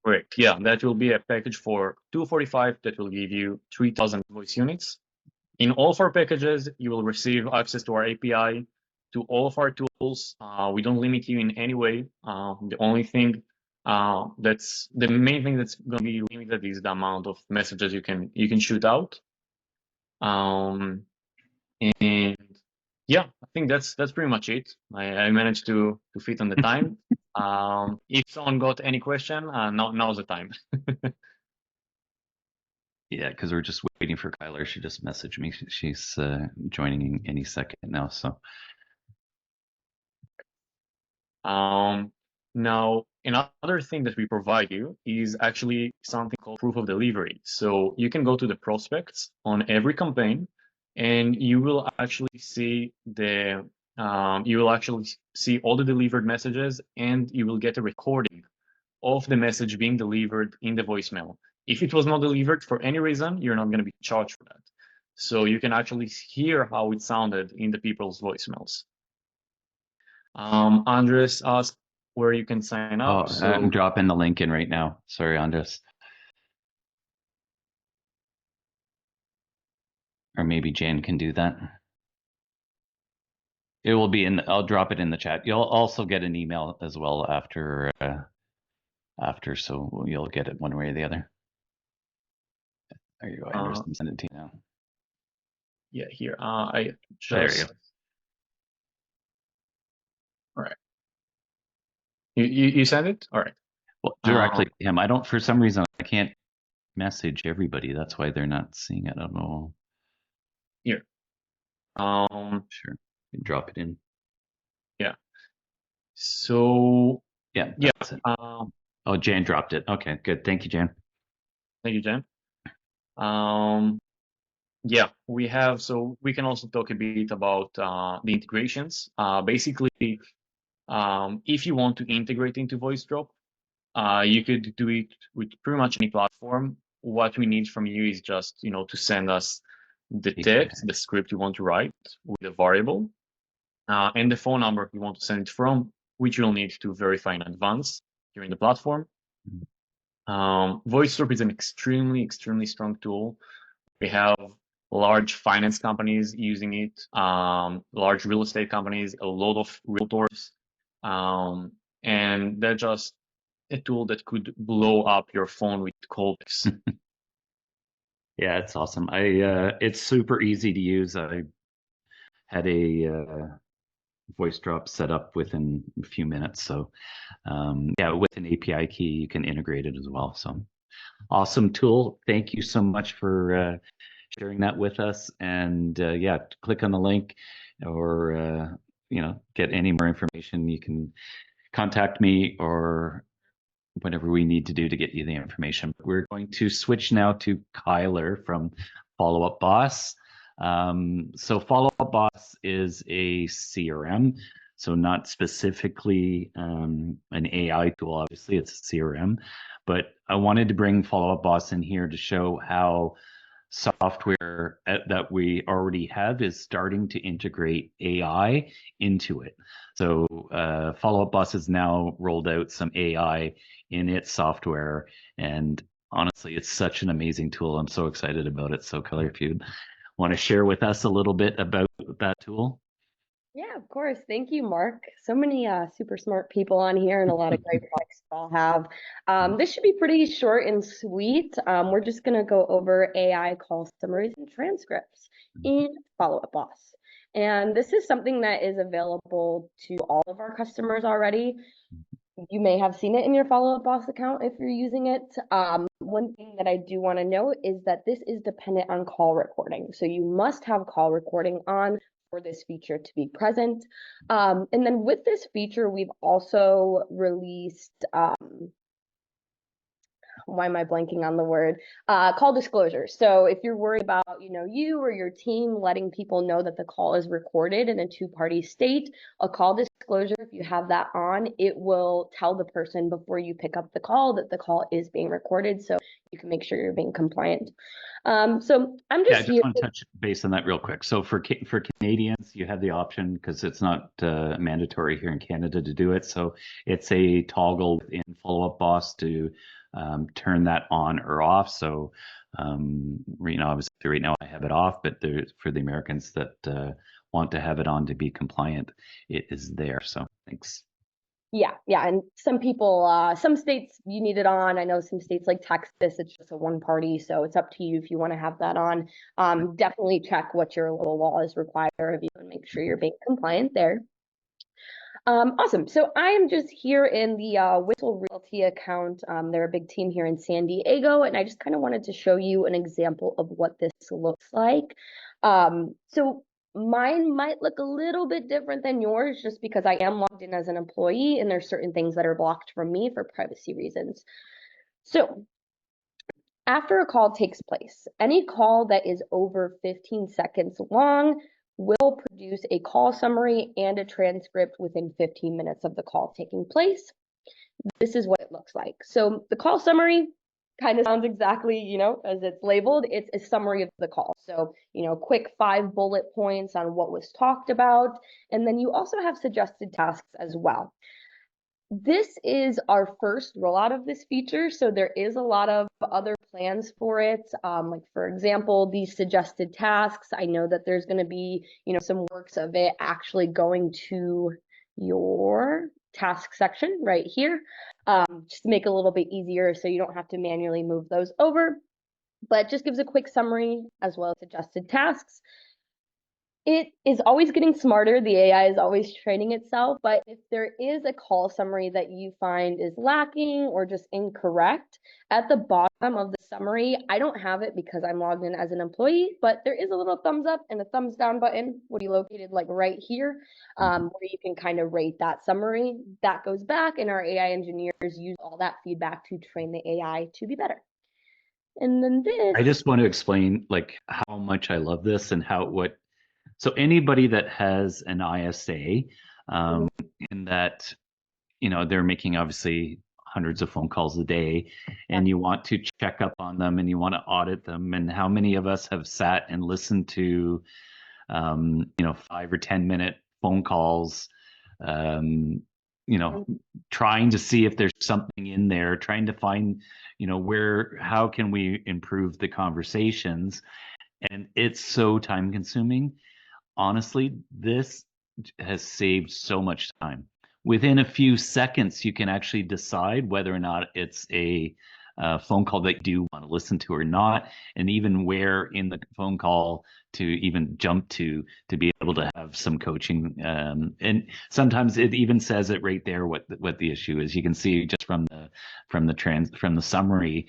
Correct. Yeah, that will be a package for 245 that will give you 3,000 voice units. In all of our packages, you will receive access to our API, to all of our tools. We don't limit you in any way. The only thing that's the main thing that's going to be limited is the amount of messages you can shoot out. And yeah, I think that's pretty much it. I managed to fit on the time. If someone got any question, now's the time. yeah, because we're just waiting for Kyler. She just messaged me. She's joining any second now. So now, another thing that we provide you is actually something called proof of delivery. So you can go to the prospects on every campaign, and you will actually see all the delivered messages, and you will get a recording of the message being delivered in the voicemail. If it was not delivered for any reason, you're not going to be charged for that. So you can actually hear how it sounded in the people's voicemails. Andres asked where you can sign up. I'm dropping the link in right now. Sorry, Andres. Or maybe Jan can do that. It will be in. I'll drop it in the chat. You'll also get an email as well after. So you'll get it one way or the other. There you go, Andres. I'm sending it to you now. Yeah, here. I just. There you go. All right. You sent it? All right. Well, directly to him. I don't. For some reason, I can't message everybody. That's why they're not seeing it. I don't know. Here. Sure. You can drop it in. Yeah. So. Yeah. Yeah. Oh, Jan dropped it. Okay, good. Thank you, Jan. Thank you, Jan. Yeah, we have. So we can also talk a bit about the integrations. Basically, if you want to integrate into VoiceDrop, you could do it with pretty much any platform. What we need from you is just, to send us the text, the script you want to write with a variable, and the phone number you want to send it from, which you'll need to verify in advance during the platform. VoiceDrop is an extremely, extremely strong tool. We have large finance companies using it, large real estate companies, a lot of realtors, and they're just a tool that could blow up your phone with callbacks. Yeah, it's awesome. It's super easy to use. I had a voice drop set up within a few minutes. So yeah, with an API key, you can integrate it as well. So awesome tool. Thank you so much for sharing that with us. And yeah, click on the link or get any more information. You can contact me or whatever we need to do to get you the information. We're going to switch now to Kyler from Follow Up Boss. So Follow Up Boss is a CRM, so not specifically an AI tool. Obviously, it's a CRM, but I wanted to bring Follow Up Boss in here to show how software that we already have is starting to integrate AI into it. So Follow Up Boss has now rolled out some AI in its software, and honestly, it's such an amazing tool. I'm so excited about it. So Kyler, if you'd want to share with us a little bit about that tool. Yeah, of course. Thank you, Mark. So many super smart people on here and a lot of great products to all have. This should be pretty short and sweet. We're just going to go over AI call summaries and transcripts in Follow Up Boss. And this is something that is available to all of our customers already. You may have seen it in your Follow Up Boss account if you're using it. One thing that I do want to note is that this is dependent on call recording. So you must have call recording on for this feature to be present. And then with this feature, we've also released why am I blanking on the word? Call disclosure. So if you're worried about, you or your team letting people know that the call is recorded in a two-party state, a call disclosure, if you have that on, it will tell the person before you pick up the call that the call is being recorded, so you can make sure you're being compliant. So I'm Yeah, I just just here. want to touch base on that real quick. So for Canadians, you have the option because it's not mandatory here in Canada to do it. So it's a toggle within Follow Up Boss to turn that on or off. So obviously right now I have it off, but for the Americans that want to have it on to be compliant, it is there. So thanks. Yeah, and some people, some states you need it on. I know some states like Texas, it's just a one party, so it's up to you if you want to have that on. Definitely check what your local laws require of you and make sure you're being compliant there. Awesome. So I am just here in the Whistle Realty account. They're a big team here in San Diego, and I just kind of wanted to show you an example of what this looks like. So mine might look a little bit different than yours just because I am logged in as an employee and there's certain things that are blocked from me for privacy reasons. So after a call takes place, any call that is over 15 seconds long will produce a call summary and a transcript within 15 minutes of the call taking place. This is what it looks like. So the call summary kind of sounds exactly, as it's labeled. It's a summary of the call. So, quick 5 bullet points on what was talked about. And then you also have suggested tasks as well. This is our first rollout of this feature, so there is a lot of other plans for it. Like for example, these suggested tasks. I know that there's going to be, some works of it actually going to your task section right here, just to make it a little bit easier so you don't have to manually move those over. But it just gives a quick summary as well as suggested tasks. It is always getting smarter. The AI is always training itself. But if there is a call summary that you find is lacking or just incorrect, at the bottom of the summary, I don't have it because I'm logged in as an employee, but there is a little thumbs up and a thumbs down button. Would be located like right here, where you can kind of rate that summary. That goes back, and our AI engineers use all that feedback to train the AI to be better. And then this. I just want to explain like how much I love this and so anybody that has an ISA, in that, they're making obviously hundreds of phone calls a day, and you want to check up on them and you want to audit them. And how many of us have sat and listened to, 5 or 10-minute phone calls, trying to see if there's something in there, trying to find, how can we improve the conversations? And it's so time consuming. Honestly, this has saved so much time. Within a few seconds, you can actually decide whether or not it's a phone call that you do want to listen to or not, and even where in the phone call to even jump to be able to have some coaching. And sometimes it even says it right there what the issue is. You can see just from the summary,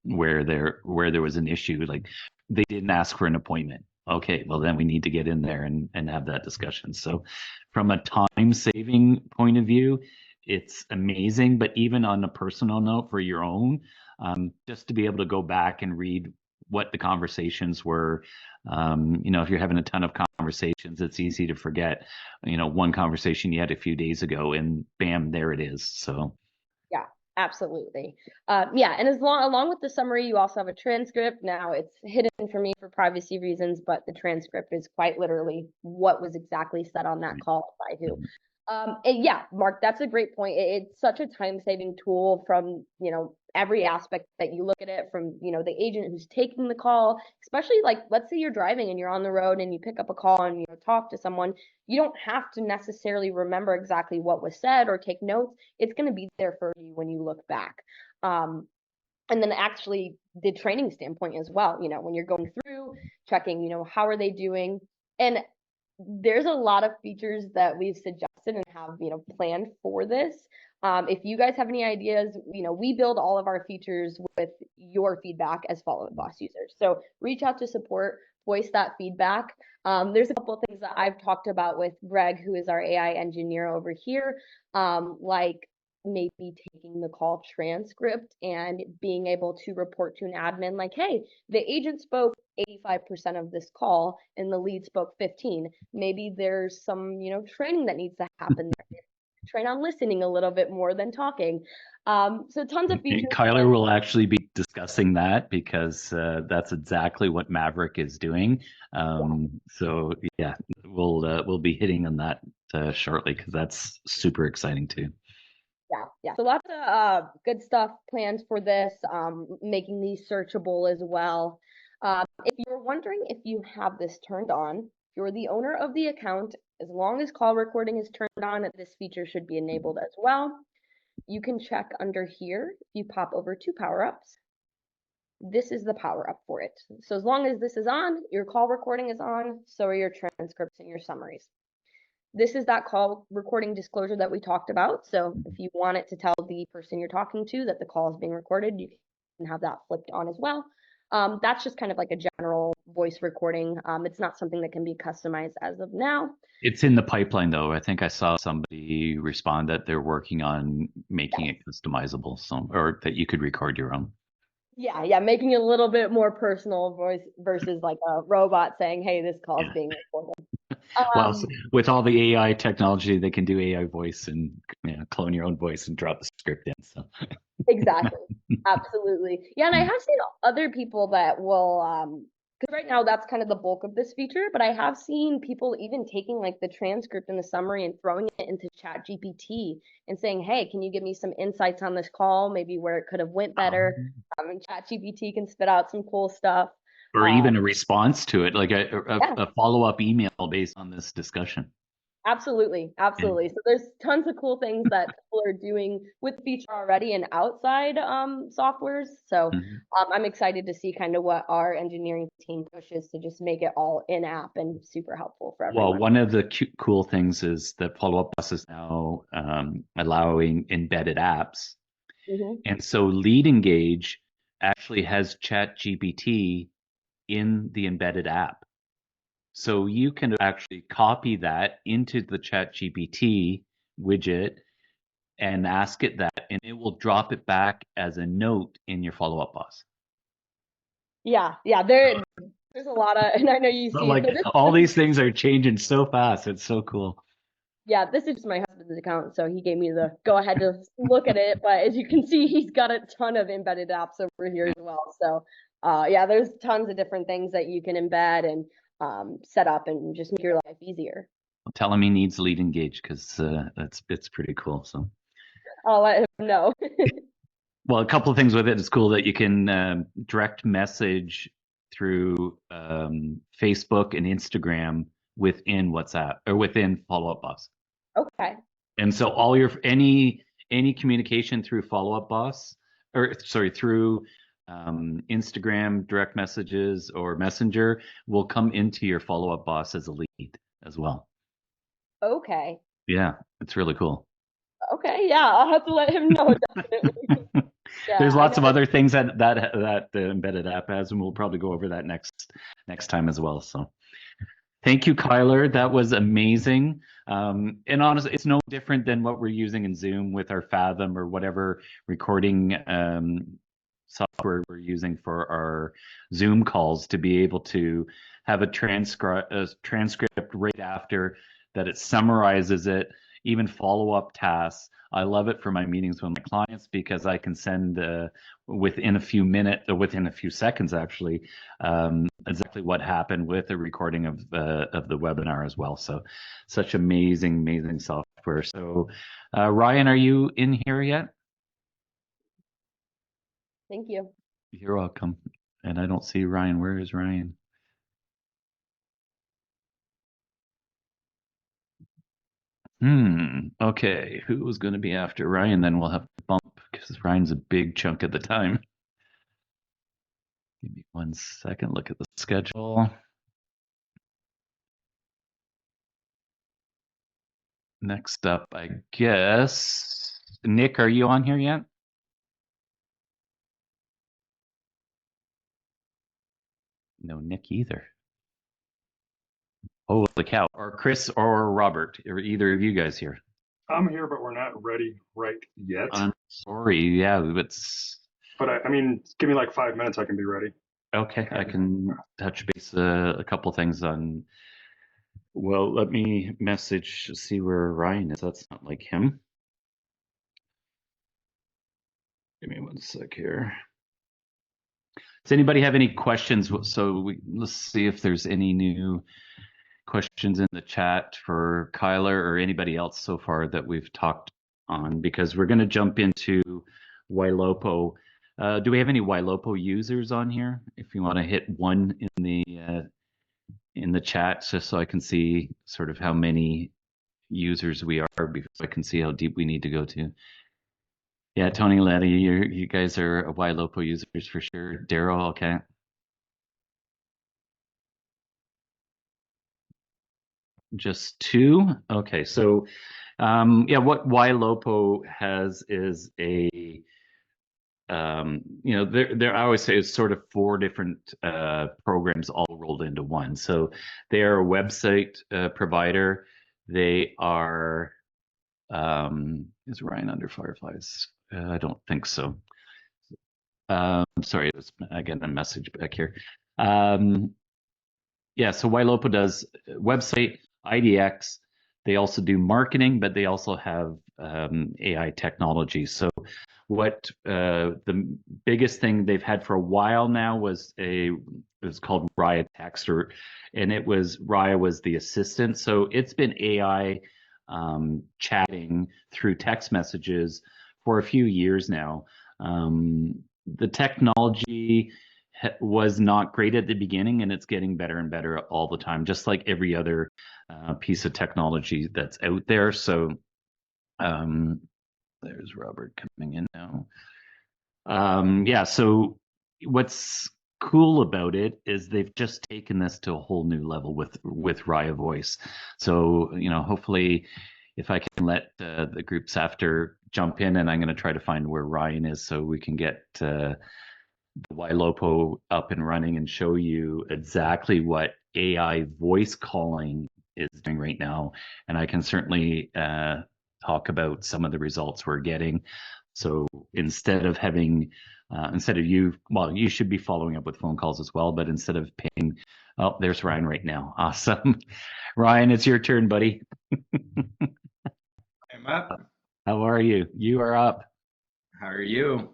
where there was an issue, like they didn't ask for an appointment. Okay, well then we need to get in there and have that discussion. So from a time saving point of view, it's amazing. But even on a personal note for your own, just to be able to go back and read what the conversations were. If you're having a ton of conversations, it's easy to forget, one conversation you had a few days ago and bam, there it is. So yeah, absolutely. And along with the summary, you also have a transcript. Now it's hidden for me for privacy reasons, but the transcript is quite literally what was exactly said on that call by who. And yeah, Mark, that's a great point. It's such a time-saving tool from, every aspect that you look at it, from, the agent who's taking the call, especially like, let's say you're driving and you're on the road and you pick up a call and, talk to someone. You don't have to necessarily remember exactly what was said or take notes. It's going to be there for you when you look back. And then actually the training standpoint as well, when you're going through checking, how are they doing? And there's a lot of features that we've suggested and have, planned for this. If you guys have any ideas, we build all of our features with your feedback as Follow Up Boss users. So reach out to support, voice that feedback. There's a couple of things that I've talked about with Greg, who is our AI engineer over here, like maybe taking the call transcript and being able to report to an admin like, hey, the agent spoke 85% of this call and the lead spoke 15. Maybe there's some, training that needs to happen there. Train on listening a little bit more than talking. So tons of features. Kyler will actually be discussing that because that's exactly what Maverick is doing. So yeah, we'll be hitting on that shortly because that's super exciting too. Yeah. So lots of good stuff planned for this, making these searchable as well. If you're wondering if you have this turned on, if you're the owner of the account, as long as call recording is turned on, this feature should be enabled as well. You can check under here. If you pop over to power ups, this is the power up for it. So as long as this is on, your call recording is on, so are your transcripts and your summaries. This is that call recording disclosure that we talked about. So if you want it to tell the person you're talking to that the call is being recorded, you can have that flipped on as well. That's just kind of like a general voice recording. It's not something that can be customized as of now. It's in the pipeline though. I think I saw somebody respond that they're working on making it customizable, or that you could record your own. Yeah, making it a little bit more personal voice versus like a robot saying, hey, this call is being recorded. Well, with all the AI technology, they can do AI voice and clone your own voice and drop the script in. So Exactly. Absolutely. Yeah, and I have seen other people that will because right now that's kind of the bulk of this feature, but I have seen people even taking like the transcript and the summary and throwing it into Chat GPT and saying, hey, can you give me some insights on this call, maybe where it could have went better? And Chat GPT can spit out some cool stuff. Or even a response to it, like a follow-up email based on this discussion. Absolutely. So there's tons of cool things that people are doing with the feature already and outside softwares. So I'm excited to see kind of what our engineering team pushes to just make it all in-app and super helpful for everyone. Well, one of the cool things is that Follow-Up Bus is now allowing embedded apps. And so Lead Engage actually has Chat GPT in the embedded app. So you can actually copy that into the Chat GPT widget and ask it that, and it will drop it back as a note in your Follow-Up Bus. Yeah, there's a lot of, and I know you see like all these things are changing so fast. It's so cool. Yeah, this is my husband's account, so he gave me the go ahead to look at it. But as you can see, he's got a ton of embedded apps over here as well. So yeah, there's tons of different things that you can embed and set up and just make your life easier. Tell him he needs Lead Engage because it's pretty cool. So I'll let him know. Well, a couple of things with it. It's cool that you can direct message through Facebook and Instagram within WhatsApp or within Follow-Up Bus. Okay. And so all your any communication through Follow-Up Bus, or sorry, through Instagram direct messages or Messenger will come into your Follow-Up Bus as a lead as well. Okay. Yeah, it's really cool. Okay, yeah, I'll have to let him know. Definitely. There's lots of other things that the embedded app has, and we'll probably go over that next time as well. So thank you, Kyler. That was amazing. And honestly, it's no different than what we're using in Zoom with our Fathom or whatever recording software we're using for our Zoom calls to be able to have a transcript right after that. It summarizes it, even follow-up tasks. I love it for my meetings with my clients because I can send within a few minutes, or within a few seconds actually, exactly what happened with the recording of the webinar as well. So such amazing software. So Ryan, are you in here yet? Thank you. You're welcome. And I don't see Ryan. Where is Ryan? Okay, who was going to be after Ryan? Then we'll have to bump because Ryan's a big chunk of the time. Give me 1 second. Look at the schedule. Next up, I guess. Nick, are you on here yet? No, Nick either. Holy cow. Or Chris or Robert, or either of you guys here. I'm here, but we're not ready right yet. I'm sorry. Yeah, it's But I mean, give me like 5 minutes, I can be ready. okay. I can touch base a couple things on. Well, let me message see where Ryan is. That's not like him. Give me one sec here. Does anybody have any questions? So let's see if there's any new questions in the chat for Kyler or anybody else so far that we've talked on, because we're going to jump into Ylopo. Do we have any Ylopo users on here? If you want to hit one in the chat, just so I can see sort of how many users we are, because I can see how deep we need to go to. Yeah, Tony, Letty, you guys are Ylopo users for sure. Daryl, okay. Just two? Okay, so yeah, what Ylopo has is a there I always say it's sort of four different programs all rolled into one. So they are a website provider. They are is Ryan under Fireflies? I don't think so. Sorry, it was again a message back here. Yeah, so Ylopo does website, IDX. They also do marketing, but they also have AI technology. So what the biggest thing they've had for a while now was it was called Raya Text, and Raya was the assistant. So it's been AI chatting through text messages for a few years now. The technology was not great at the beginning, and it's getting better and better all the time, just like every other piece of technology that's out there. So there's Robert coming in now. Yeah, so what's cool about it is they've just taken this to a whole new level with Raya Voice. So hopefully if I can let the groups after jump in, and I'm going to try to find where Ryan is so we can get the Ylopo up and running and show you exactly what AI voice calling is doing right now. And I can certainly talk about some of the results we're getting. So instead of you, well, you should be following up with phone calls as well, but instead of paying, oh, there's Ryan right now. Awesome. Ryan, it's your turn, buddy. I'm up. How are you? You are up. How are you?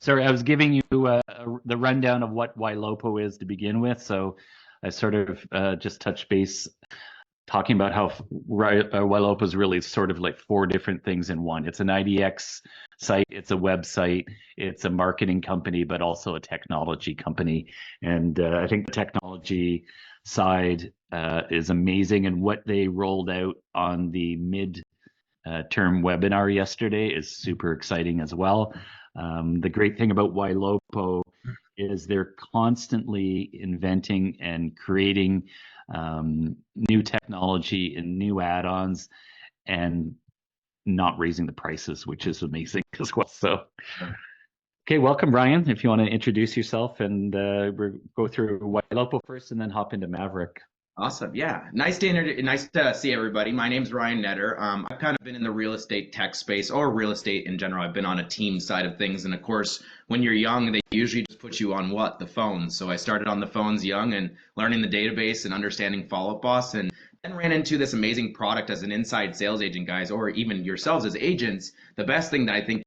Sorry, I was giving you the rundown of what Ylopo is to begin with. So I sort of just touched base talking about how Ylopo is really sort of like four different things in one. It's an IDX site, it's a website, it's a marketing company, but also a technology company. And I think the technology side is amazing. And what they rolled out on the mid-term webinar yesterday is super exciting as well. The great thing about Ylopo is they're constantly inventing and creating new technology and new add-ons, and not raising the prices, which is amazing as well. So, okay, welcome, Ryan. If you want to introduce yourself and we'll go through Ylopo first, and then hop into Maverick. Awesome. Yeah. Nice to see everybody. My name's Ryan Netter. I've kind of been in the real estate tech space, or real estate in general. I've been on a team side of things. And of course, when you're young, they usually just put you on the phones. So I started on the phones young and learning the database and understanding Follow Up Boss, and then ran into this amazing product as an inside sales agent, guys, or even yourselves as agents. The best thing that I think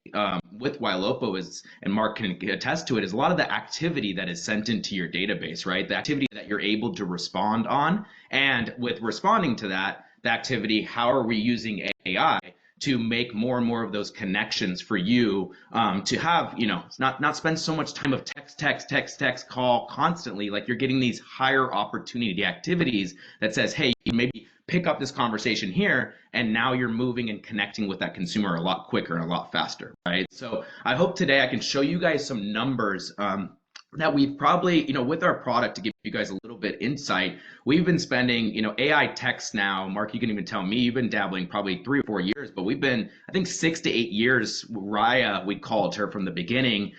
with Ylopo is, and Mark can attest to it, is a lot of the activity that is sent into your database, right? The activity that you're able to respond on. And with responding to that, the activity, how are we using AI to make more and more of those connections for you to have, not spend so much time of text, call constantly. Like you're getting these higher opportunity activities that says, hey, you maybe pick up this conversation here, and now you're moving and connecting with that consumer a lot quicker and a lot faster, right? So I hope today I can show you guys some numbers that we've probably, with our product, to give you guys a little bit insight, we've been spending, AI text now. Mark, you can even tell me, you've been dabbling probably 3 or 4 years, but we've been, I think, 6 to 8 years. Raya, we called her from the beginning,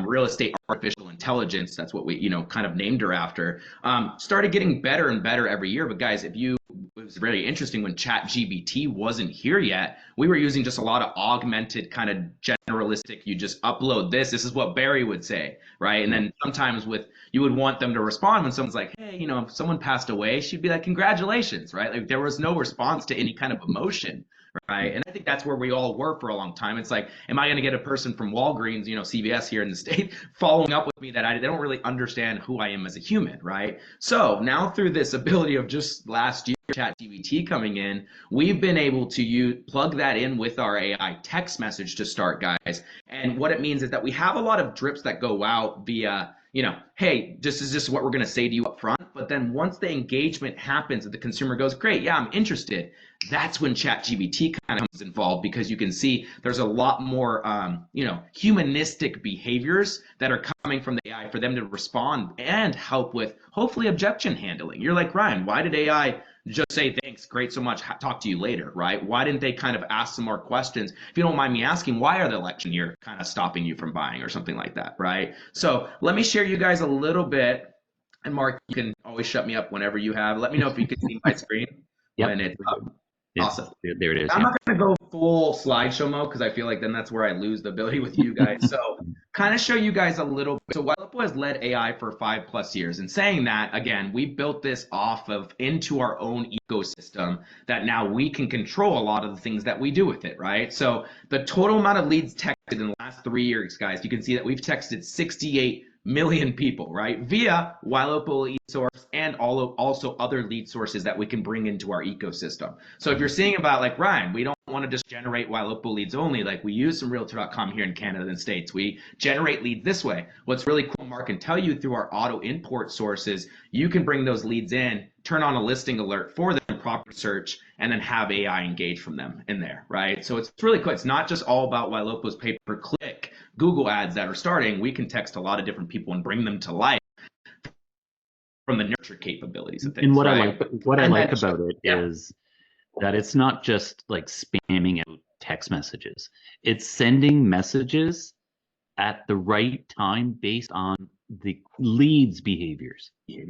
real estate artificial intelligence. That's what we, kind of named her after. Started getting better and better every year. But guys, if you was very interesting when ChatGPT wasn't here yet. We were using just a lot of augmented kind of generalistic, you just upload this is what Barry would say, right? And then sometimes you would want them to respond when someone's like, hey, if someone passed away, she'd be like, congratulations, right? Like there was no response to any kind of emotion, right? And I think that's where we all were for a long time. It's like, am I going to get a person from Walgreens, CVS here in the state, following up with me that they don't really understand who I am as a human, right? So now through this ability of just last year, ChatGPT coming in, we've been able to plug that in with our AI text message to start, guys. And what it means is that we have a lot of drips that go out via, hey, this is just what we're going to say to you up front. But then once the engagement happens and the consumer goes, great, yeah, I'm interested, that's when ChatGPT kind of comes involved, because you can see there's a lot more, humanistic behaviors that are coming from the AI for them to respond and help with hopefully objection handling. You're like, Ryan, why did AI just say, thanks, great so much, talk to you later, right? Why didn't they kind of ask some more questions? If you don't mind me asking, why are the election year kind of stopping you from buying or something like that, right? So let me share you guys a little bit. And Mark, you can always shut me up whenever you have. Let me know if you can see my screen when it's up. Awesome. There it is. I'm not going to go full slideshow mode because I feel like then that's where I lose the ability with you guys. So kind of show you guys a little bit. So Wailopo has led AI for 5+ years. And saying that, again, we built this off of into our own ecosystem that now we can control a lot of the things that we do with it, right? So the total amount of leads texted in the last 3 years, guys, you can see that we've texted 68 million people, right? Via Wailopo lead source and also other lead sources that we can bring into our ecosystem. So if you're seeing about like, Ryan, we don't want to just generate Wailopo leads only, like we use some Realtor.com here in Canada and States. We generate leads this way. What's really cool, Mark, can tell you through our auto import sources, you can bring those leads in, turn on a listing alert for them, proper search, and then have AI engage from them in there, right? So it's really cool. It's not just all about Wailopo's pay-per-click Google ads that are starting. We can text a lot of different people and bring them to life from the nurture capabilities of things. And what right? I like about it is that it's not just like spamming out text messages. It's sending messages at the right time based on the lead's behaviors. Yeah,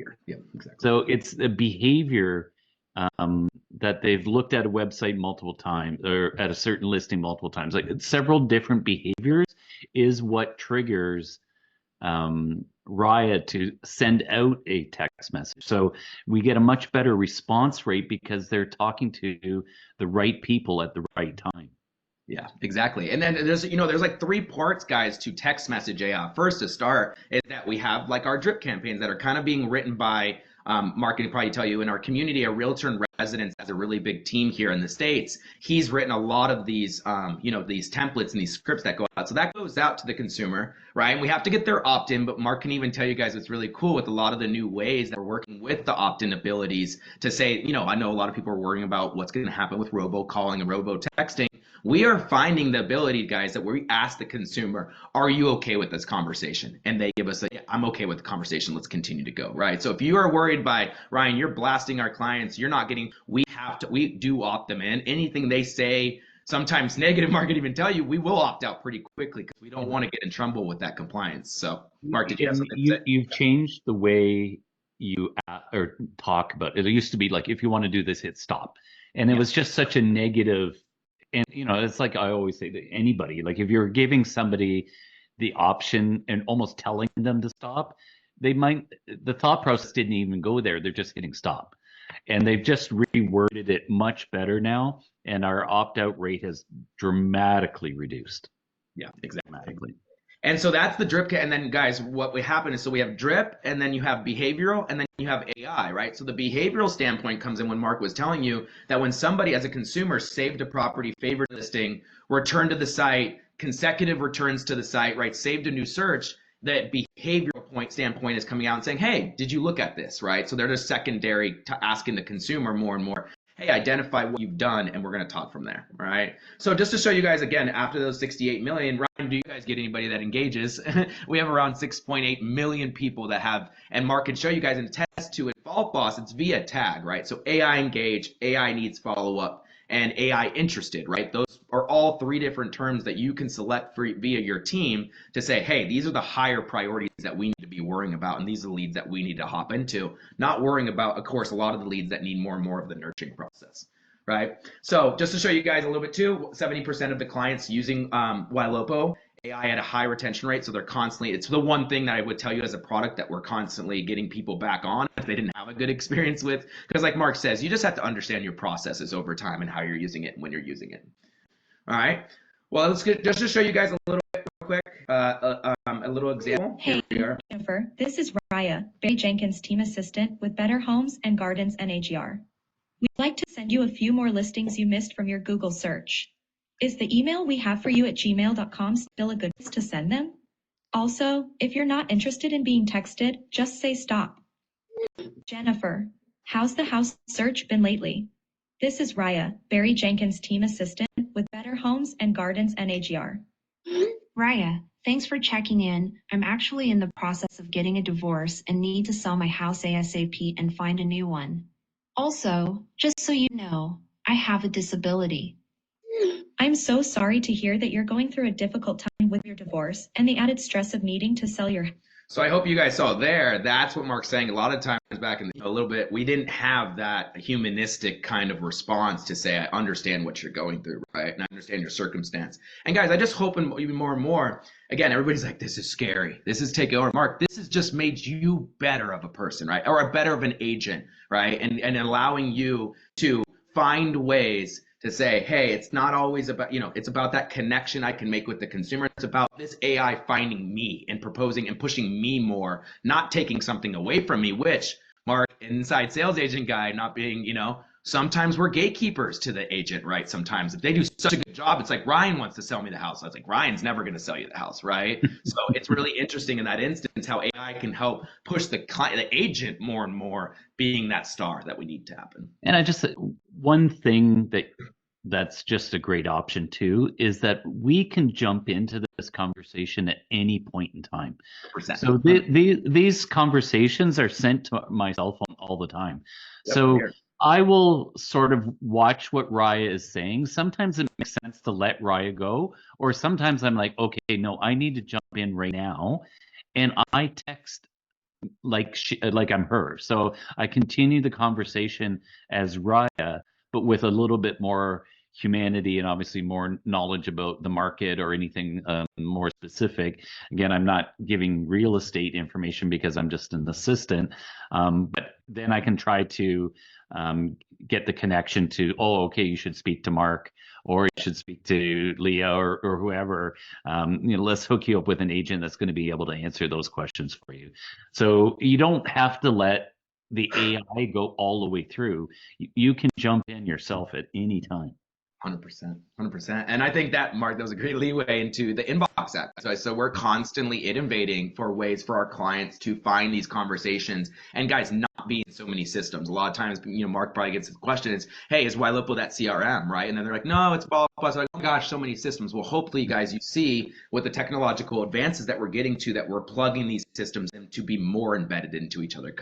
exactly. So it's a behavior that they've looked at a website multiple times or at a certain listing multiple times. Like several different behaviors is what triggers Raya to send out a text message. So we get a much better response rate because they're talking to the right people at the right time. Yeah, exactly. And then there's like 3 parts, guys, to text message AI. First, to start, is that we have like our drip campaigns that are kind of being written by Mark can probably tell you in our community, a realtor in residence has a really big team here in the States. He's written a lot of these, these templates and these scripts that go out. So that goes out to the consumer, right? And we have to get their opt-in, but Mark can even tell you guys what's really cool with a lot of the new ways that we're working with the opt-in abilities to say, I know a lot of people are worrying about what's going to happen with robocalling and robo-texting. We are finding the ability, guys, that we ask the consumer, are you okay with this conversation? And they give us a, yeah, I'm okay with the conversation. Let's continue to go, right? So if you are worried by, Ryan, you're blasting our clients, you're not getting, we do opt them in. Anything they say, sometimes negative, Mark can even tell you, we will opt out pretty quickly because we don't want to get in trouble with that compliance. So Mark, did you have something to say? You've changed the way you or talk about it. It used to be like, if you want to do this, hit stop. And it was just such a negative. And, it's like I always say to anybody, like if you're giving somebody the option and almost telling them to stop, the thought process didn't even go there. They're just hitting stop. And they've just reworded it much better now. And our opt-out rate has dramatically reduced. Yeah, exactly. And so that's the drip. And then guys, what we happen is, so we have drip and then you have behavioral and then you have AI, right? So the behavioral standpoint comes in when Mark was telling you that when somebody as a consumer saved a property, favored listing, returned to the site, consecutive returns to the site, right? Saved a new search, that behavioral standpoint is coming out and saying, hey, did you look at this, right? So they're just secondary to asking the consumer more and more, hey, identify what you've done, and we're going to talk from there, all right? So just to show you guys, again, after those 68 million, Ryan, do you guys get anybody that engages? We have around 6.8 million people that have, and Mark can show you guys in test to it, Vault Boss, it's via tag, right? So AI engage, AI needs follow-up, and AI interested, right? Those or all 3 different terms that you can select via your team to say, hey, these are the higher priorities that we need to be worrying about, and these are the leads that we need to hop into, not worrying about, of course, a lot of the leads that need more and more of the nurturing process, right? So just to show you guys a little bit too, 70% of the clients using Ylopo AI at a high retention rate, so they're constantly, it's the one thing that I would tell you as a product that we're constantly getting people back on if they didn't have a good experience with, because like Mark says, you just have to understand your processes over time and how you're using it and when you're using it. All right, well, let's get, just to show you guys a little bit real quick, a little example. Hey, Jennifer, this is Raya, Barry Jenkins' team assistant with Better Homes and Gardens and AGR. We'd like to send you a few more listings you missed from your Google search. Is the email we have for you at gmail.com still a good place to send them? Also, if you're not interested in being texted, just say stop. Jennifer, how's the house search been lately? This is Raya, Barry Jenkins' team assistant with Better Homes and Gardens and AGR. Raya, thanks for checking in. I'm actually in the process of getting a divorce and need to sell my house ASAP and find a new one. Also, just so you know, I have a disability. I'm so sorry to hear that you're going through a difficult time with your divorce and the added stress of needing to sell your. So I hope you guys saw there, that's what Mark's saying. A lot of times back in a little bit, we didn't have that humanistic kind of response to say, I understand what you're going through, right? And I understand your circumstance. And guys, I just hope even more and more, again, everybody's like, this is scary. This is taking over. Mark, this has just made you better of a person, right? Or a better of an agent, right? And allowing you to find ways to say, hey, it's not always about, it's about that connection I can make with the consumer. It's about this AI finding me and proposing and pushing me more, not taking something away from me, which, Mark, inside sales agent guy, not being, sometimes we're gatekeepers to the agent, right? Sometimes if they do such a good job, it's like Ryan wants to sell me the house. I was like, Ryan's never going to sell you the house, right? So it's really interesting in that instance how AI can help push the client, the agent more and more being that star that we need to happen. And one thing that's just a great option too is that we can jump into this conversation at any point in time. 100%. So these conversations are sent to my cell phone all the time. Yep, so I will sort of watch what Raya is saying. Sometimes it makes sense to let Raya go, or sometimes I'm like, okay, no, I need to jump in right now, and I text like I'm her. So I continue the conversation as Raya, but with a little bit more humanity and obviously more knowledge about the market or anything more specific. Again, I'm not giving real estate information because I'm just an assistant, but then I can try to get the connection to, oh, okay, you should speak to Mark, or you should speak to Leah or whoever. Let's hook you up with an agent that's going to be able to answer those questions for you. So you don't have to let the AI go all the way through. You can jump in yourself at any time. 100%, 100%. And I think that, Mark, that was a great leeway into the inbox app. So we're constantly innovating for ways for our clients to find these conversations. And guys, not be in so many systems. A lot of times, Mark probably gets the question, it's, hey, is Ylopo that CRM, right? And then they're like, no, it's blah, blah, blah. Like, oh gosh, so many systems. Well, hopefully, guys, you see with the technological advances that we're getting to, that we're plugging these systems in to be more embedded into each other.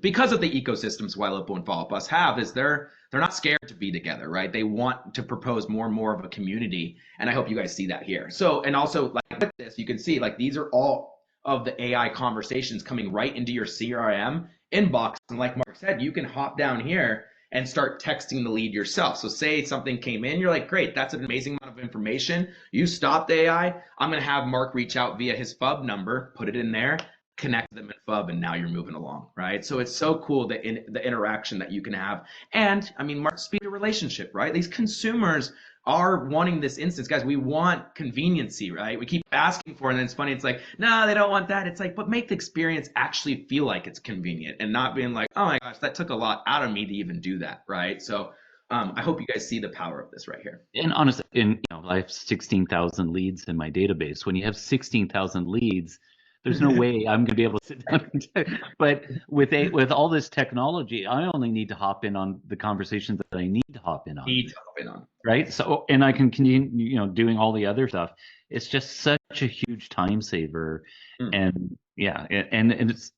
Because of the ecosystems Ylopo and Follow Up Us have, is they're not scared to be together, right? They want to propose more and more of a community. And I hope you guys see that here. So, and also like with this, you can see like these are all of the AI conversations coming right into your CRM inbox. And like Mark said, you can hop down here and start texting the lead yourself. So say something came in, you're like, great, that's an amazing amount of information. You stopped the AI. I'm going to have Mark reach out via his FUB number, put it in there, connect them in FUB, and now you're moving along, right? So it's so cool the interaction that you can have. And I mean, Mark, speed of relationship, right? These consumers are wanting this instance. Guys, we want conveniency, right? We keep asking for it, and then it's funny, it's like, no, they don't want that. It's like, but make the experience actually feel like it's convenient and not being like, oh my gosh, that took a lot out of me to even do that, right? So I hope you guys see the power of this right here. And honestly, I have 16,000 leads in my database. When you have 16,000 leads, there's no way I'm going to be able to sit down. But with all this technology, I only need to hop in on the conversations that I need to hop in on. Right. So, and I can continue, doing all the other stuff. It's just such a huge time saver. And yeah, and it's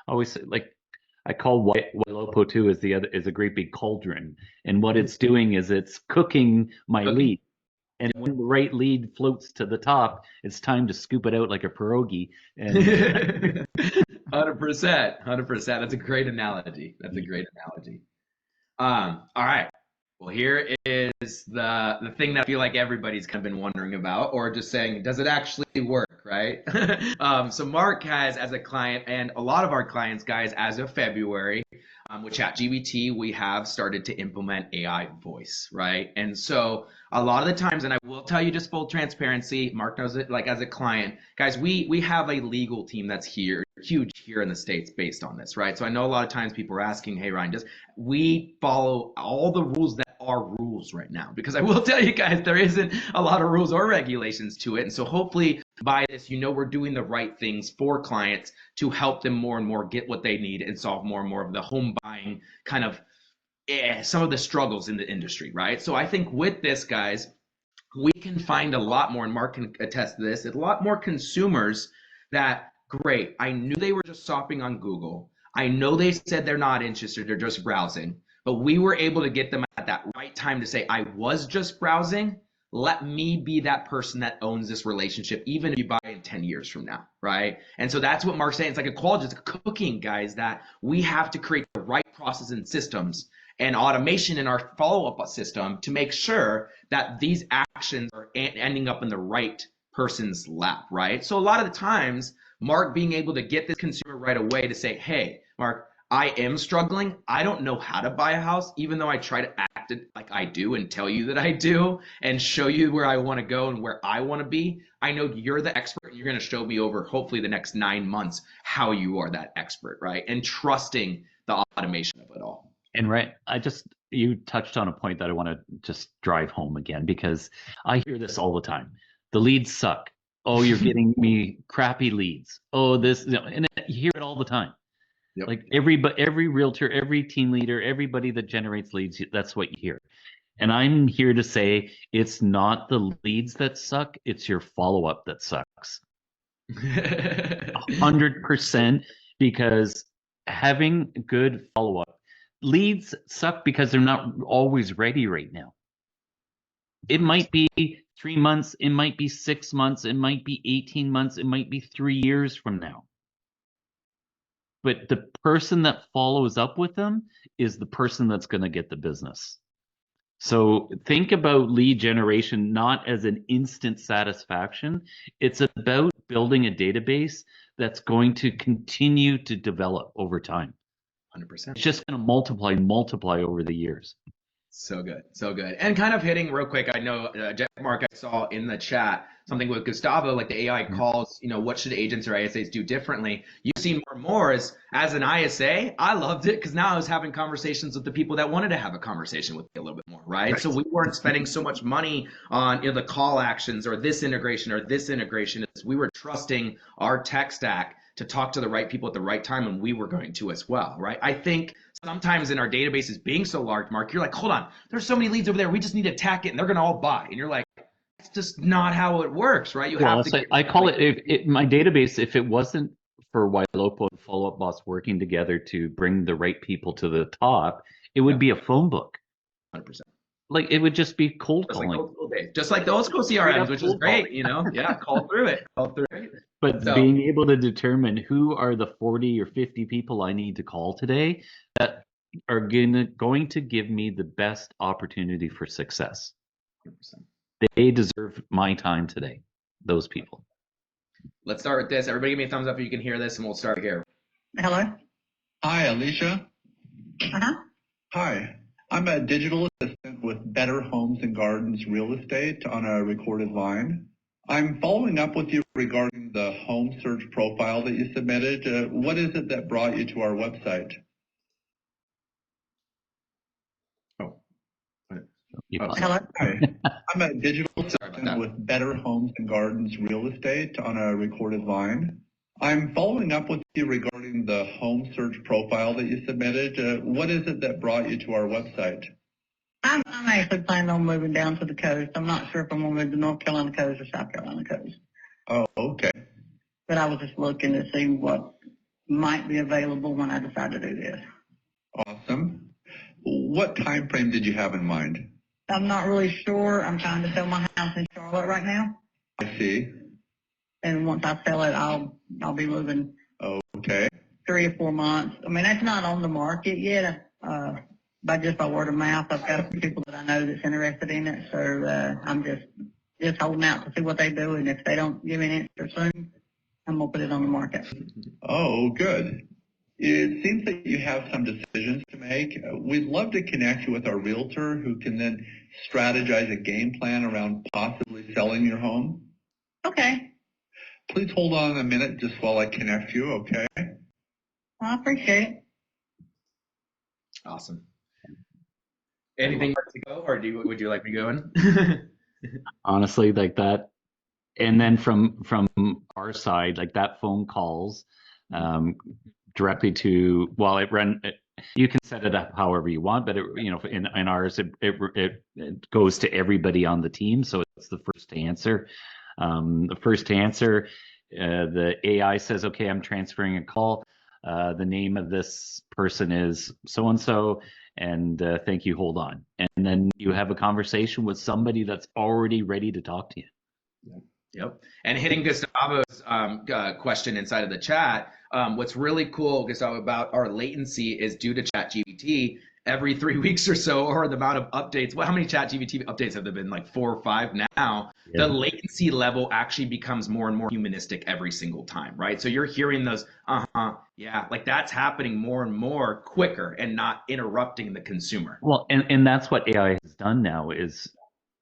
always like, I call Ylopo too is a great big cauldron. And what it's doing is it's cooking my lead. And when the right lead floats to the top, it's time to scoop it out like a pierogi. And 100%, 100%. That's a great analogy. That's a great analogy. All right. Well, here is the thing that I feel like everybody's kind of been wondering about, or just saying, does it actually work, right? So Mark has, as a client, and a lot of our clients, guys, as of February, with ChatGPT, we have started to implement AI voice, right? And so a lot of the times, and I will tell you just full transparency, Mark knows it, like as a client, guys, we have a legal team that's huge here in the States based on this, right? So I know a lot of times people are asking, hey, Ryan, we follow all the rules that are rules right now? Because I will tell you guys, there isn't a lot of rules or regulations to it. And so hopefully by this, we're doing the right things for clients to help them more and more get what they need and solve more and more of the home buying kind of some of the struggles in the industry, right? So I think with this, guys, we can find a lot more, and Mark can attest to this, a lot more consumers that, great, I knew they were just shopping on Google. I know they said they're not interested, they're just browsing, but we were able to get them at that right time to say, I was just browsing. Let me be that person that owns this relationship, even if you buy in 10 years from now, right? And so that's what Mark's saying. It's like a college, it's cooking, guys, that we have to create the right process and systems and automation in our follow-up system to make sure that these actions are ending up in the right person's lap, right? So a lot of the times, Mark being able to get this consumer right away to say, hey, Mark, I am struggling. I don't know how to buy a house, even though I try to act it like I do and tell you that I do and show you where I want to go and where I want to be. I know you're the expert. You're going to show me over hopefully the next 9 months how you are that expert, right? And trusting the automation of it all. And right, you touched on a point that I want to just drive home again, because I hear this all the time. The leads suck. Oh, you're getting me crappy leads. Oh, this, and you hear it all the time. Yep. Like every realtor, every team leader, everybody that generates leads, that's what you hear. And I'm here to say it's not the leads that suck, it's your follow-up that sucks. 100%, because having good follow-up, leads suck because they're not always ready right now. It might be 3 months, it might be 6 months, it might be 18 months, it might be 3 years from now. But the person that follows up with them is the person that's going to get the business. So think about lead generation not as an instant satisfaction. It's about building a database that's going to continue to develop over time. 100%. It's just going to multiply over the years. So good, so good. And kind of hitting real quick, I know, Mark, I saw in the chat something with Gustavo, like the AI calls, what should agents or ISAs do differently? You've seen more and more as an ISA. I loved it because now I was having conversations with the people that wanted to have a conversation with me a little bit more, right? So we weren't spending so much money on the call actions or this integration or this integration. We were trusting our tech stack to talk to the right people at the right time, and we were going to as well, right? I think sometimes in our databases being so large, Mark, you're like, hold on, there's so many leads over there, we just need to attack it and they're gonna all buy. And you're like, that's just not how it works, right? You have to. I call it my database, if it wasn't for Wailopo and Follow Up Boss working together to bring the right people to the top, it would be a phone book. 100%. Like it would just be cold calling. Just like the old school CRMs, which is great, yeah, call through it. But being able to determine who are the 40 or 50 people I need to call today that are going to give me the best opportunity for success. 100%. They deserve my time today, those people. Let's start with this. Everybody give me a thumbs up if you can hear this, and we'll start here. Hello. Hi, Alicia. Hi. I'm a digital assistant with Better Homes and Gardens Real Estate on a recorded line. I'm following up with you regarding the home search profile that you submitted. What is it that brought you to our website? Hello. Hi. I'm a digital assistant with Better Homes and Gardens Real Estate on a recorded line. I'm following up with you regarding the home search profile that you submitted. What is it that brought you to our website? I'm actually planning on moving down to the coast. I'm not sure if I'm going to move to North Carolina coast or South Carolina coast. Oh, okay. But I was just looking to see what might be available when I decide to do this. Awesome. What time frame did you have in mind? I'm not really sure. I'm trying to sell my house in Charlotte right now. I see. And once I sell it, I'll be moving Okay. 3 or 4 months. I mean, that's not on the market yet. By word of mouth, I've got a few people that I know that's interested in it. So I'm just holding out to see what they do. And if they don't give me an answer soon, I'm gonna put it on the market. Oh, good. It seems that you have some decisions to make. We'd love to connect you with our realtor who can then strategize a game plan around possibly selling your home. Okay. Please hold on a minute just while I connect you, okay? I appreciate it. Awesome. Anything more to go, or would you like me going? Honestly, like that. And then from our side, like that phone calls directly to, well, you can set it up however you want, but in ours, it goes to everybody on the team. So it's the first to answer. The first to answer, the AI says, okay, I'm transferring a call. The name of this person is so-and-so, and thank you, hold on. And then you have a conversation with somebody that's already ready to talk to you. Yep. And hitting Gustavo's question inside of the chat, what's really cool, Gustavo, about our latency is due to ChatGPT. Every 3 weeks or so, or the amount of updates. Well, how many ChatGPT updates have there been? Like 4 or 5 now. Yeah. The latency level actually becomes more and more humanistic every single time, right? So you're hearing those, yeah, like that's happening more and more quicker and not interrupting the consumer. Well, and that's what AI has done now is,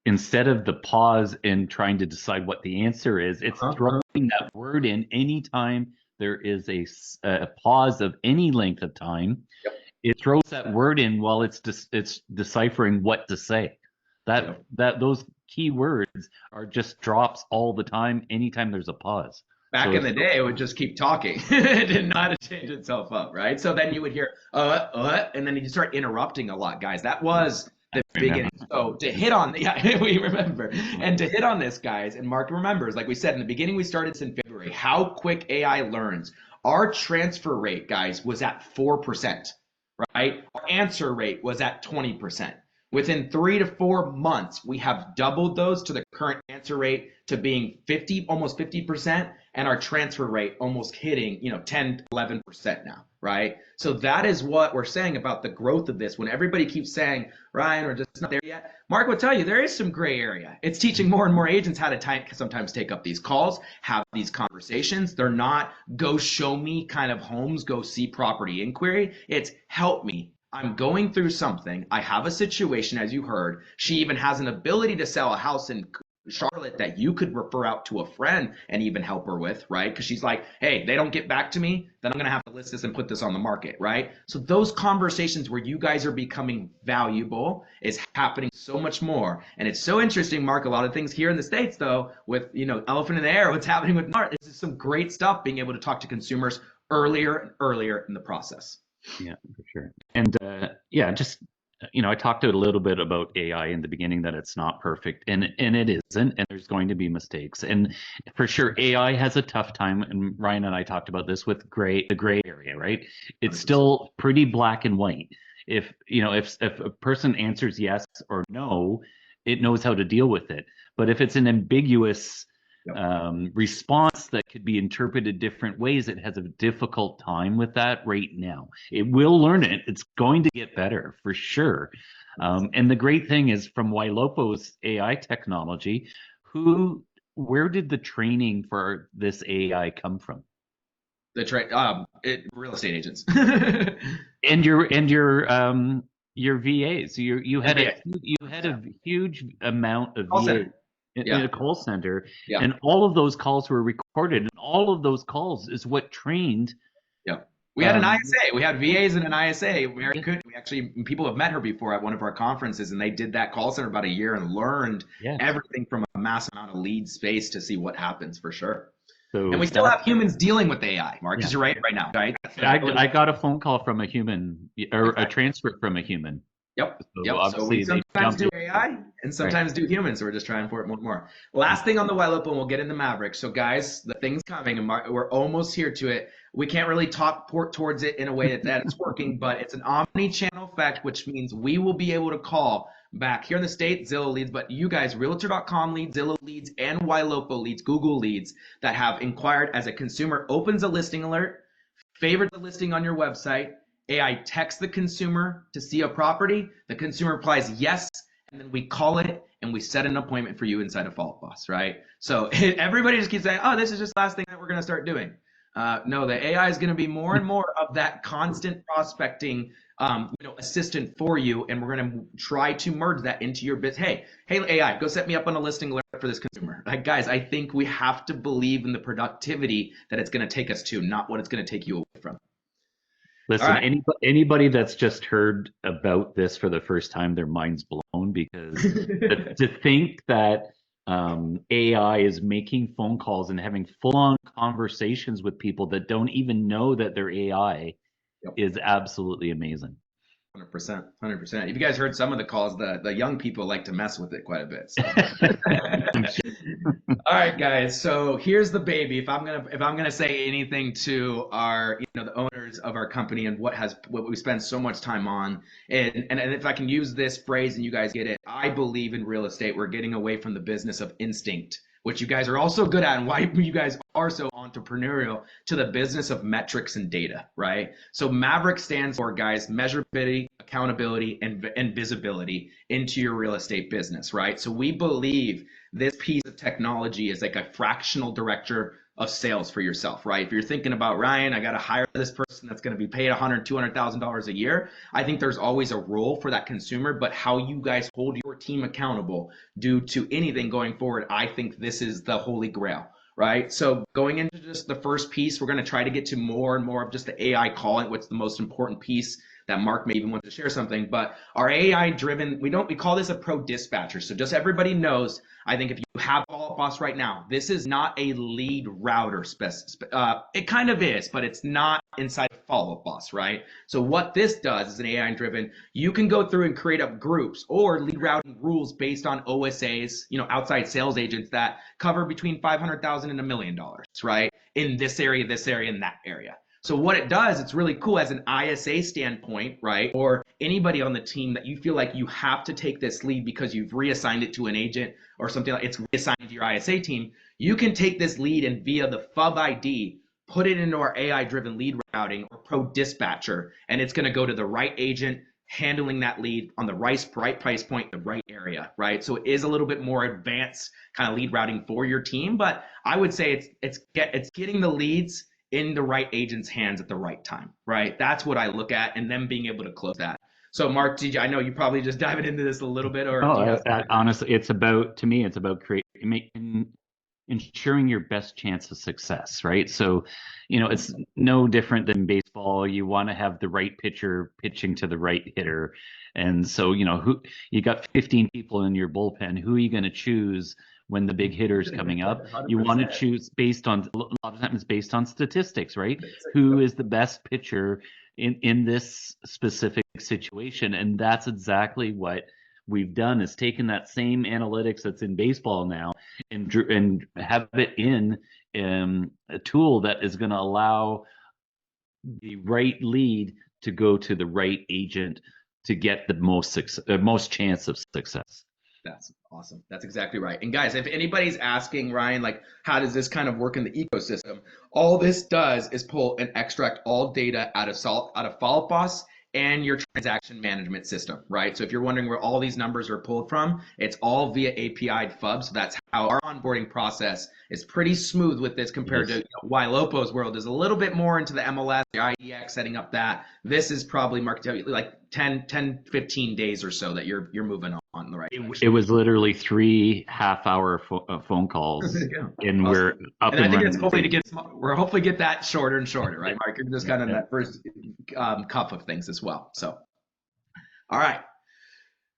instead of the pause in trying to decide what the answer is, it's throwing that word in anytime there is a pause of any length of time. Yep. It throws that word in while it's deciphering what to say. That those key words are just drops all the time anytime there's a pause. Back in the day, it would just keep talking. It didn't know how to change itself up, right? So then you would hear, and then you start interrupting a lot, guys. That was the beginning. So to hit on, we remember. And to hit on this, guys, and Mark remembers, like we said, in the beginning, we started this in February, how quick AI learns. Our transfer rate, guys, was at 4%, right? Our answer rate was at 20%. Within 3 to 4 months, we have doubled those to the current answer rate to being almost 50%, and our transfer rate almost hitting, 10, 11% now, right? So that is what we're saying about the growth of this. When everybody keeps saying, Ryan, we're just not there yet, Mark will tell you there is some gray area. It's teaching more and more agents how to sometimes take up these calls, have these conversations. They're not go show me kind of homes, go see property inquiry. It's help me. I'm going through something. I have a situation, as you heard. She even has an ability to sell a house in Charlotte that you could refer out to a friend and even help her with, right? Because she's like, hey, they don't get back to me, then I'm going to have to list this and put this on the market, right? So those conversations where you guys are becoming valuable is happening so much more. And it's so interesting, Mark, a lot of things here in the States, though, with, elephant in the air, what's happening with NART, this is some great stuff, being able to talk to consumers earlier and earlier in the process. Yeah, for sure. And just, I talked a little bit about AI in the beginning, that it's not perfect, and it isn't, and there's going to be mistakes. And for sure, AI has a tough time, and Ryan and I talked about this with the gray area, right? It's 100%. Still pretty black and white. If a person answers yes or no, it knows how to deal with it. But if it's an ambiguous response that could be interpreted different ways, it has a difficult time with that right now. It will learn it. It's going to get better for sure. And the great thing is, from Wailopo's AI technology, where did the training for this AI come from? Real estate agents. and your VAs. You had a huge amount of VAs. In a call center, and all of those calls were recorded, and all of those calls is what trained. We had an ISA. We had VAs and an ISA. Mary Coon, people have met her before at one of our conferences, and they did that call center about a year and learned everything from a massive amount of lead space to see what happens for sure. So and we still have humans dealing with AI, Mark, because you're right now, right? I got a phone call from a human, or a transcript from a human. So we sometimes do AI and sometimes do humans. So we're just trying for it more and more. Last thing on the Wailopo, and we'll get into Maverick. So guys, the thing's coming, and we're almost here to it. We can't really talk towards it in a way that it's working, but it's an omni-channel prospect, which means we will be able to call back here in the state, Zillow leads, but you guys, Realtor.com leads, Zillow leads, and YLopo leads, Google leads that have inquired as a consumer opens a listing alert, favorite the listing on your website, AI texts the consumer to see a property, the consumer replies yes, and then we call it and we set an appointment for you inside of Follow Up Boss, right? So everybody just keeps saying, oh, this is just the last thing that we're going to start doing. No, the AI is going to be more and more of that constant prospecting assistant for you, and we're going to try to merge that into your business. Hey, AI, go set me up on a listing alert for this consumer. Like, guys, I think we have to believe in the productivity that it's going to take us to, not what it's going to take you away from. Listen, right. anybody that's just heard about this for the first time, their mind's blown, because to think that AI is making phone calls and having full-on conversations with people that don't even know that they're AI is absolutely amazing. 100%. If you guys heard some of the calls, the young people like to mess with it quite a bit. So. All right, guys. So here's the baby. If I'm gonna say anything to our, the owners of our company and what we spend so much time on, and if I can use this phrase and you guys get it, I believe in real estate, we're getting away from the business of instinct, which you guys are also good at, and why you guys are so entrepreneurial, to the business of metrics and data, right? So Maverick stands for, guys, measurability, accountability, and visibility into your real estate business, right? So we believe this piece of technology is like a fractional director of sales for yourself, right? If you're thinking about, Ryan, I got to hire this person that's going to be paid $100,000, $200,000 a year, I think there's always a role for that consumer, but how you guys hold your team accountable due to anything going forward, I think this is the holy grail, right? So going into just the first piece, we're going to try to get to more and more of just the AI calling, what's the most important piece that Mark may even want to share something, but our AI driven, we call this a pro dispatcher. So just everybody knows, I think if you have Follow Up Boss right now, this is not a lead router. It kind of is, but it's not inside of Follow Up Boss, right? So what this does is an AI driven, you can go through and create up groups or lead routing rules based on OSAs, outside sales agents that cover between $500,000 and $1 million, right? In this area, and that area. So what it does, it's really cool as an ISA standpoint, right? Or anybody on the team that you feel like you have to take this lead because you've reassigned it to an agent or something like it's reassigned to your ISA team, you can take this lead and via the FUB ID, put it into our AI-driven lead routing or pro dispatcher, and it's going to go to the right agent handling that lead on the right price point, the right area, right? So it is a little bit more advanced kind of lead routing for your team, but I would say it's getting the leads in the right agent's hands at the right time, right? That's what I look at, and then being able to close that. So Mark, I know you probably just diving into this a little bit, or honestly, it's about ensuring your best chance of success, right? So, it's no different than baseball. You want to have the right pitcher pitching to the right hitter, and so you got 15 people in your bullpen. Who are you going to choose when the big hitter is coming up? 100%. You want to choose a lot of times based on statistics, right? Who is the best pitcher in this specific situation? And that's exactly what we've done, is taken that same analytics that's in baseball now and have it in a tool that is going to allow the right lead to go to the right agent to get the most chance of success. That's awesome. That's exactly right. And guys, if anybody's asking, Ryan, like, how does this kind of work in the ecosystem? All this does is pull and extract all data out of Follow Up Boss and your transaction management system, right? So if you're wondering where all these numbers are pulled from, it's all via API FUB. So that's how our onboarding process is pretty smooth with this compared to YLopo's world is a little bit more into the MLS, the IEX, setting up that. This is probably, Mark, like 10, 15 days or so that you're moving on the right direction. It was literally 3 half-hour phone calls, and we're up and I think running. We're hopefully get that shorter and shorter, right, Mark? You're just kind of in that first cup of things as well. So, all right.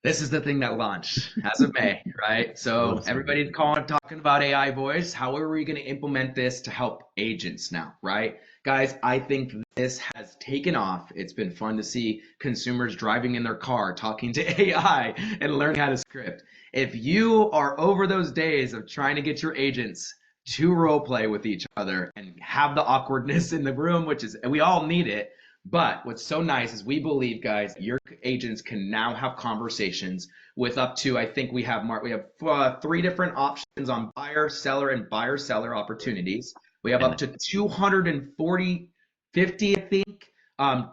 This is the thing that launched as of May, right? So everybody's talking about AI voice. How are we going to implement this to help agents now, right? Guys, I think this has taken off. It's been fun to see consumers driving in their car, talking to AI and learning how to script. If you are over those days of trying to get your agents to role play with each other and have the awkwardness in the room, which is, we all need it, But what's so nice is we believe, guys, your agents can now have conversations with up to, I think we have, Mark, we have 3 different options on buyer, seller, and buyer-seller opportunities. We have up to 240, 50, I think,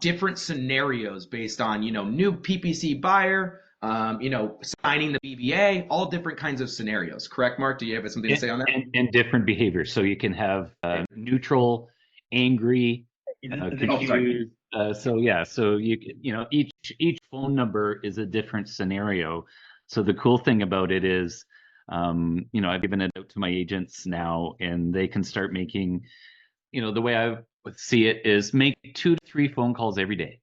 different scenarios based on, new PPC buyer, signing the BVA, all different kinds of scenarios. Correct, Mark? Do you have something to say on that? And different behaviors. So you can have neutral, angry, confused. So each phone number is a different scenario. So the cool thing about it is, I've given it out to my agents now, and they can start making, the way I would see it is make 2 to 3 phone calls every day.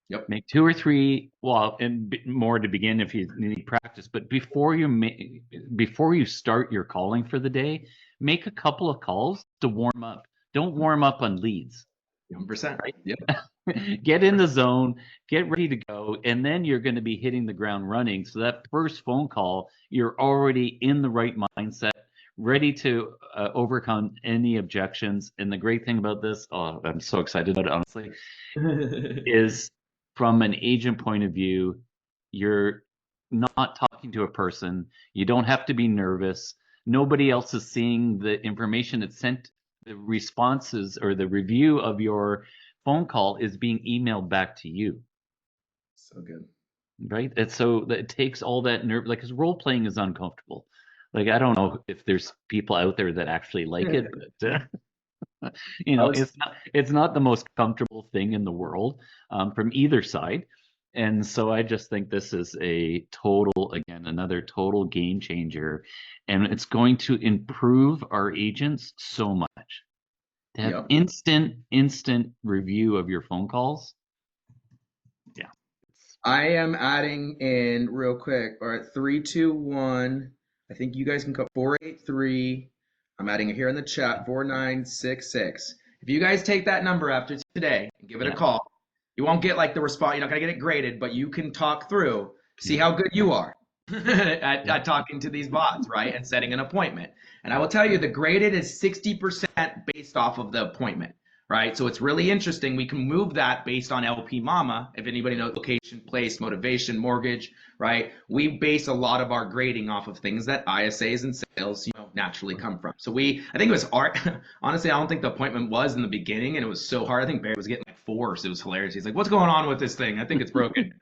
Yep. Make 2 or 3, well, and more to begin if you need practice. But before you start your calling for the day, make a couple of calls to warm up. Don't warm up on leads. 100%. Right? Yep. Get in the zone, get ready to go, and then you're going to be hitting the ground running. So that first phone call, you're already in the right mindset, ready to overcome any objections. And the great thing about this, I'm so excited about it, honestly, is from an agent point of view, you're not talking to a person. You don't have to be nervous. Nobody else is seeing the information that's sent. The responses or the review of your phone call is being emailed back to you. So good. Right? And so it takes all that nerve, like, because role playing is uncomfortable. Like, I don't know if there's people out there that actually like it, but it's not the most comfortable thing in the world from either side. And so I just think this is another total game changer, and it's going to improve our agents so much. To have instant review of your phone calls. Yeah. I am adding in real quick. All right, 321. I think you guys can call 483. I'm adding it here in the chat, 4966. If you guys take that number after today and give it a call, you won't get like the response. You're not gonna get it graded, but you can talk through, see how good you are at talking to these bots, right? And setting an appointment. And I will tell you, the graded is 60% based off of the appointment, right? So it's really interesting. We can move that based on LP Mama. If anybody knows location, place, motivation, mortgage, right? We base a lot of our grading off of things that ISAs and sales, naturally come from. So I think it was art. Honestly, I don't think the appointment was in the beginning, and it was so hard. I think Barry was getting like 4s. It was hilarious. He's like, "What's going on with this thing? I think it's broken."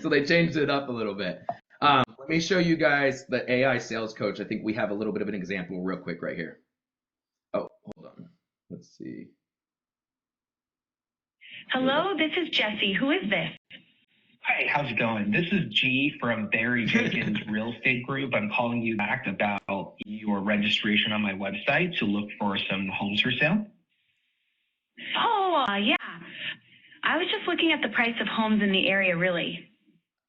So they changed it up a little bit. Let me show you guys the AI sales coach. I think we have a little bit of an example real quick right here. Oh, hold on. Let's see. Hello, this is Jesse. Who is this? Hi, how's it going? This is G from Barry Jenkins Real Estate Group. I'm calling you back about your registration on my website to look for some homes for sale. Oh, yeah. I was just looking at the price of homes in the area, really.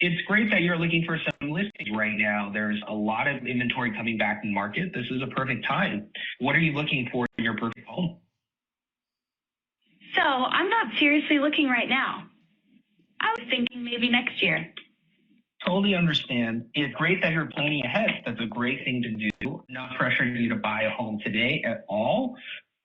It's great that you're looking for some listings right now. There's a lot of inventory coming back in the market. This is a perfect time. What are you looking for in your perfect home? So, I'm not seriously looking right now. I was thinking maybe next year. Totally understand. It's great that you're planning ahead. That's a great thing to do. Not pressuring you to buy a home today at all.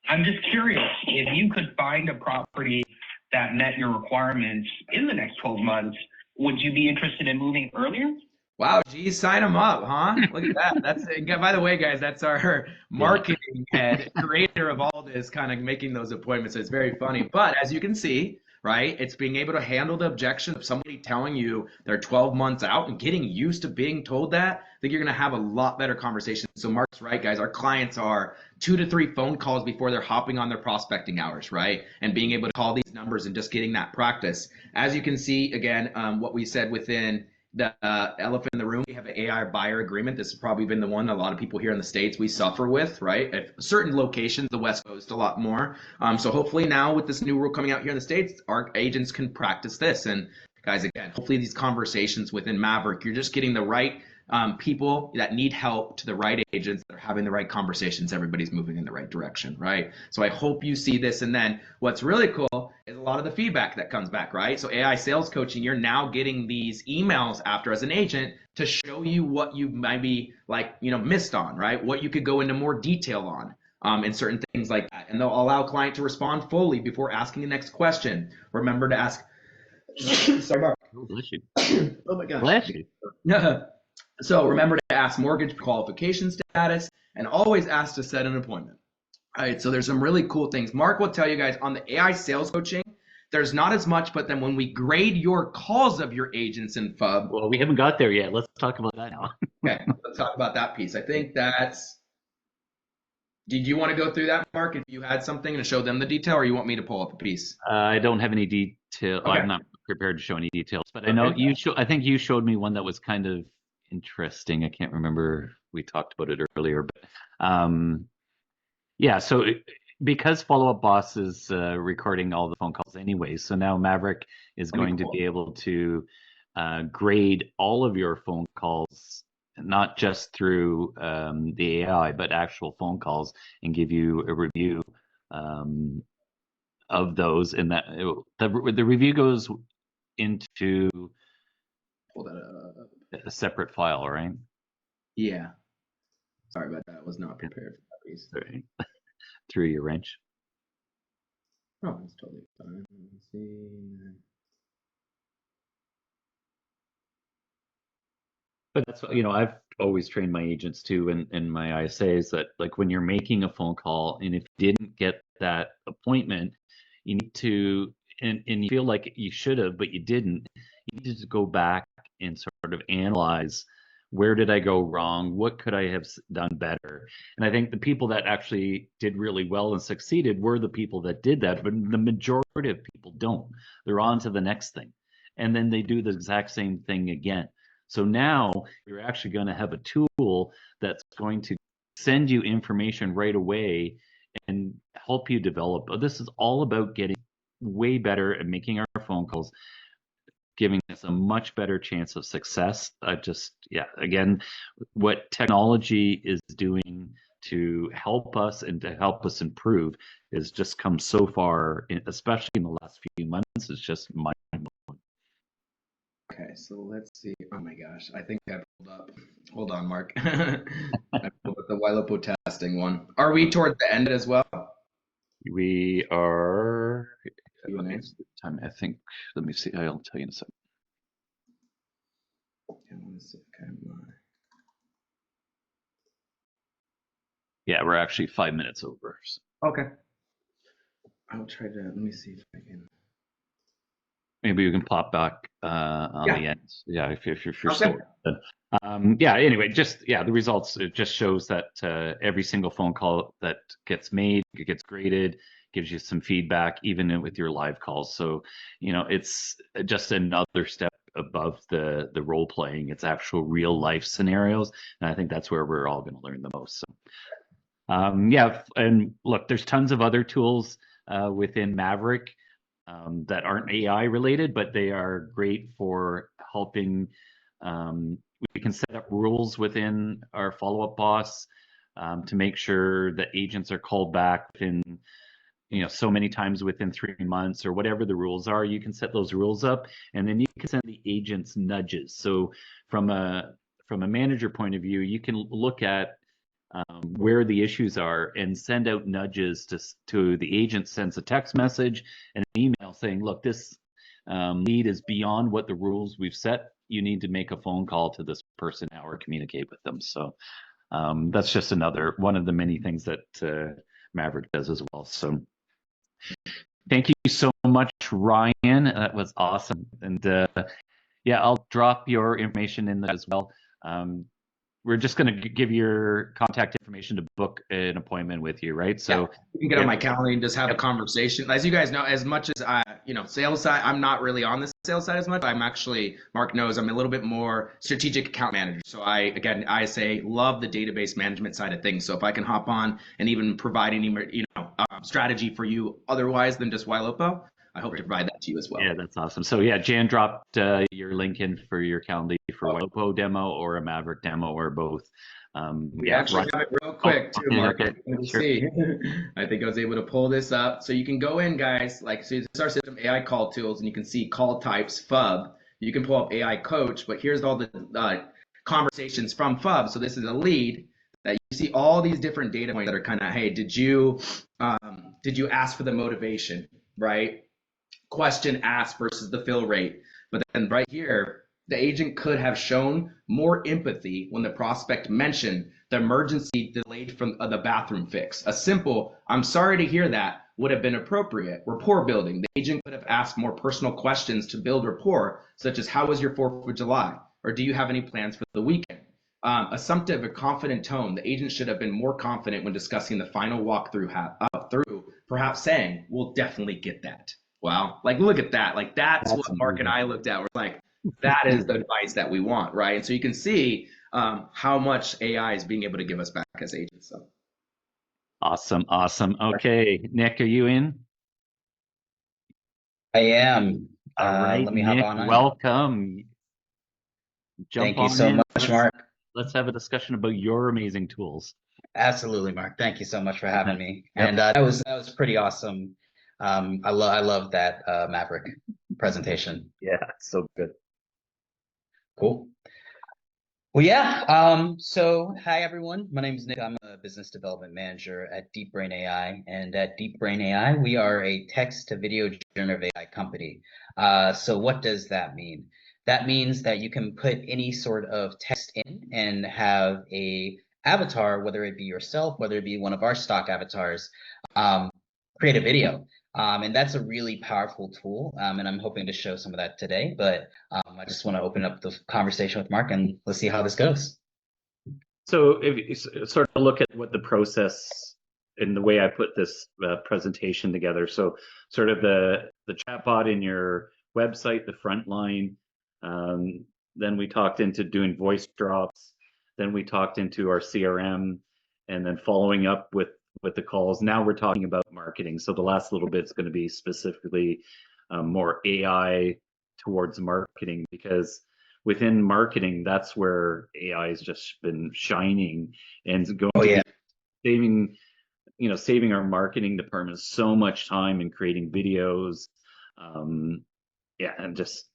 I'm just curious, if you could find a property that met your requirements in the next 12 months, would you be interested in moving earlier? Wow, geez, sign them up, huh? Look at that. That's, by the way, guys, that's our marketing head, creator of all this, kind of making those appointments. It's very funny. But as you can see, right, it's being able to handle the objection of somebody telling you they're 12 months out and getting used to being told that. I think you're going to have a lot better conversations. So Mark's right, guys. Our clients are 2 to 3 phone calls before they're hopping on their prospecting hours, right? And being able to call these numbers and just getting that practice. As you can see, again, what we said within the elephant in the room, we have an AI buyer agreement. This has probably been the one a lot of people here in the States we suffer with, right? At certain locations, the West Coast a lot more. So hopefully now with this new rule coming out here in the States, our agents can practice this. And guys, again, hopefully these conversations within Maverick, you're just getting the right people that need help to the right agents that are having the right conversations. Everybody's moving in the right direction, right? So I hope you see this. And then what's really cool is a lot of the feedback that comes back, right? So AI sales coaching, you're now getting these emails after as an agent to show you what you might be missed on, right? What you could go into more detail on. and certain things like that. And they'll allow client to respond fully before asking the next question. Remember to ask. Sorry, Mark. Oh, bless you. Oh my gosh. Bless you. So remember to ask mortgage qualification status and always ask to set an appointment. All right, so there's some really cool things. Mark will tell you guys on the AI sales coaching, there's not as much, but then when we grade your calls of your agents in FUB. Well, we haven't got there yet. Let's talk about that now. Okay, let's talk about that piece. I think that's, did you want to go through that, Mark, if you had something to show them the detail, or you want me to pull up a piece? I don't have any detail. Okay. I'm not prepared to show any details, but I know I think you showed me one that was kind of interesting. I can't remember. We talked about it earlier, but yeah. So because Follow Up Boss is recording all the phone calls anyway, so now Maverick is going to be able to grade all of your phone calls, not just through the AI, but actual phone calls, and give you a review of those. And that the review goes into a separate file, right? Yeah. Sorry about that. I was not prepared for that piece. Sorry. Through your wrench. Oh, that's totally fine. Let me see. But that's what, I've always trained my agents too, in my ISAs, that like when you're making a phone call and if you didn't get that appointment, you need to, and you feel like you should have, but you didn't, you need to go back and sort of analyze, where did I go wrong? What could I have done better? And I think the people that actually did really well and succeeded were the people that did that, but the majority of people don't. They're on to the next thing. And then they do the exact same thing again. So now you're actually going to have a tool that's going to send you information right away and help you develop. This is all about getting way better at making our phone calls, giving us a much better chance of success. Again, what technology is doing to help us and to help us improve has just come so far, especially in the last few months. It's just mind-blowing. Okay, so let's see. Oh my gosh, I think I pulled up. Hold on, Mark. I pulled up the Wailopo testing one. Are we toward the end as well? We are. I think. Let me see. I'll tell you in a second. Yeah, we're actually 5 minutes over. So. Okay. I'll try to. Let me see if I can. Maybe you can pop back on the end. Yeah, if you're okay. Still. Yeah. Anyway, the results. It just shows that every single phone call that gets made, it gets graded, gives you some feedback, even with your live calls. So, it's just another step above the role playing. It's actual real life scenarios, and I think that's where we're all going to learn the most. So, yeah. And look, there's tons of other tools within Maverick that aren't AI related, but they are great for helping. We can set up rules within our follow-up boss to make sure that agents are called back within, so many times within 3 months or whatever the rules are. You can set those rules up, and then you can send the agents nudges. So from a manager point of view, you can look at where the issues are and send out nudges to the agent. Sends a text message and an email saying, look, this lead is beyond what the rules we've set. You need to make a phone call to this person now or communicate with them. So that's just another one of the many things that Maverick does as well. So thank you so much, Ryan. That was awesome. And yeah, I'll drop your information in there as well. We're just going to give your contact information to book an appointment with you, right? So yeah, you can get on my calendar and just have a conversation. As you guys know, as much as sales side, I'm not really on the sales side as much. I'm actually, Mark knows, I'm a little bit more strategic account manager. So I say love the database management side of things. So if I can hop on and even provide any, strategy for you otherwise than just Wailopo, I hope to provide that to you as well. Yeah, that's awesome. So yeah, Jan dropped your link in for your calendar for a Wailopo demo or a Maverick demo or both. We actually have it real quick too, Mark. Okay. Let me see. I think I was able to pull this up. So you can go in, guys, so this is our system AI call tools, and you can see call types, FUB. You can pull up AI coach, but here's all the conversations from FUB. So this is a lead. that you see all these different data points that are kind of, hey, did you ask for the motivation, right? Question asked versus the fill rate. But then right here, the agent could have shown more empathy when the prospect mentioned the emergency delayed from the bathroom fix. A simple, I'm sorry to hear that, would have been appropriate. Rapport building. The agent could have asked more personal questions to build rapport, such as, how was your 4th of July? Or do you have any plans for the weekend? Assumptive, a confident tone. The agent should have been more confident when discussing the final walkthrough, perhaps saying, we'll definitely get that. Wow. Like, look at that. Like, that's what Mark and I looked at. We're like, that is the advice that we want, right? And so you can see how much AI is being able to give us back as agents. So. Awesome. Okay, Nick, are you in? I am. All right, let me Nick, hop on. welcome. Thank you so much, Mark. Let's have a discussion about your amazing tools. Absolutely, Mark. Thank you so much for having me. Yep. And that was pretty awesome. I love that Maverick presentation. Yeah, so good. Cool. Well, yeah. So hi, everyone. My name is Nick. I'm a business development manager at DeepBrain AI. And at DeepBrain AI, we are a text to video generative AI company. So what does that mean? That means that you can put any sort of text in and have a avatar, whether it be yourself, whether it be one of our stock avatars, create a video. And that's a really powerful tool. And I'm hoping to show some of that today. But I just want to open up the conversation with Mark and let's see how this goes. So if you sort of look at what the process and the way I put this presentation together. So sort of the chatbot in your website, the front line. Then we talked into doing voice drops. Then we talked into our CRM, and then following up with the calls. Now we're talking about marketing. So the last little bit is going to be specifically more AI towards marketing, because within marketing, that's where AI has just been shining and going to be saving our marketing department so much time in creating videos. And just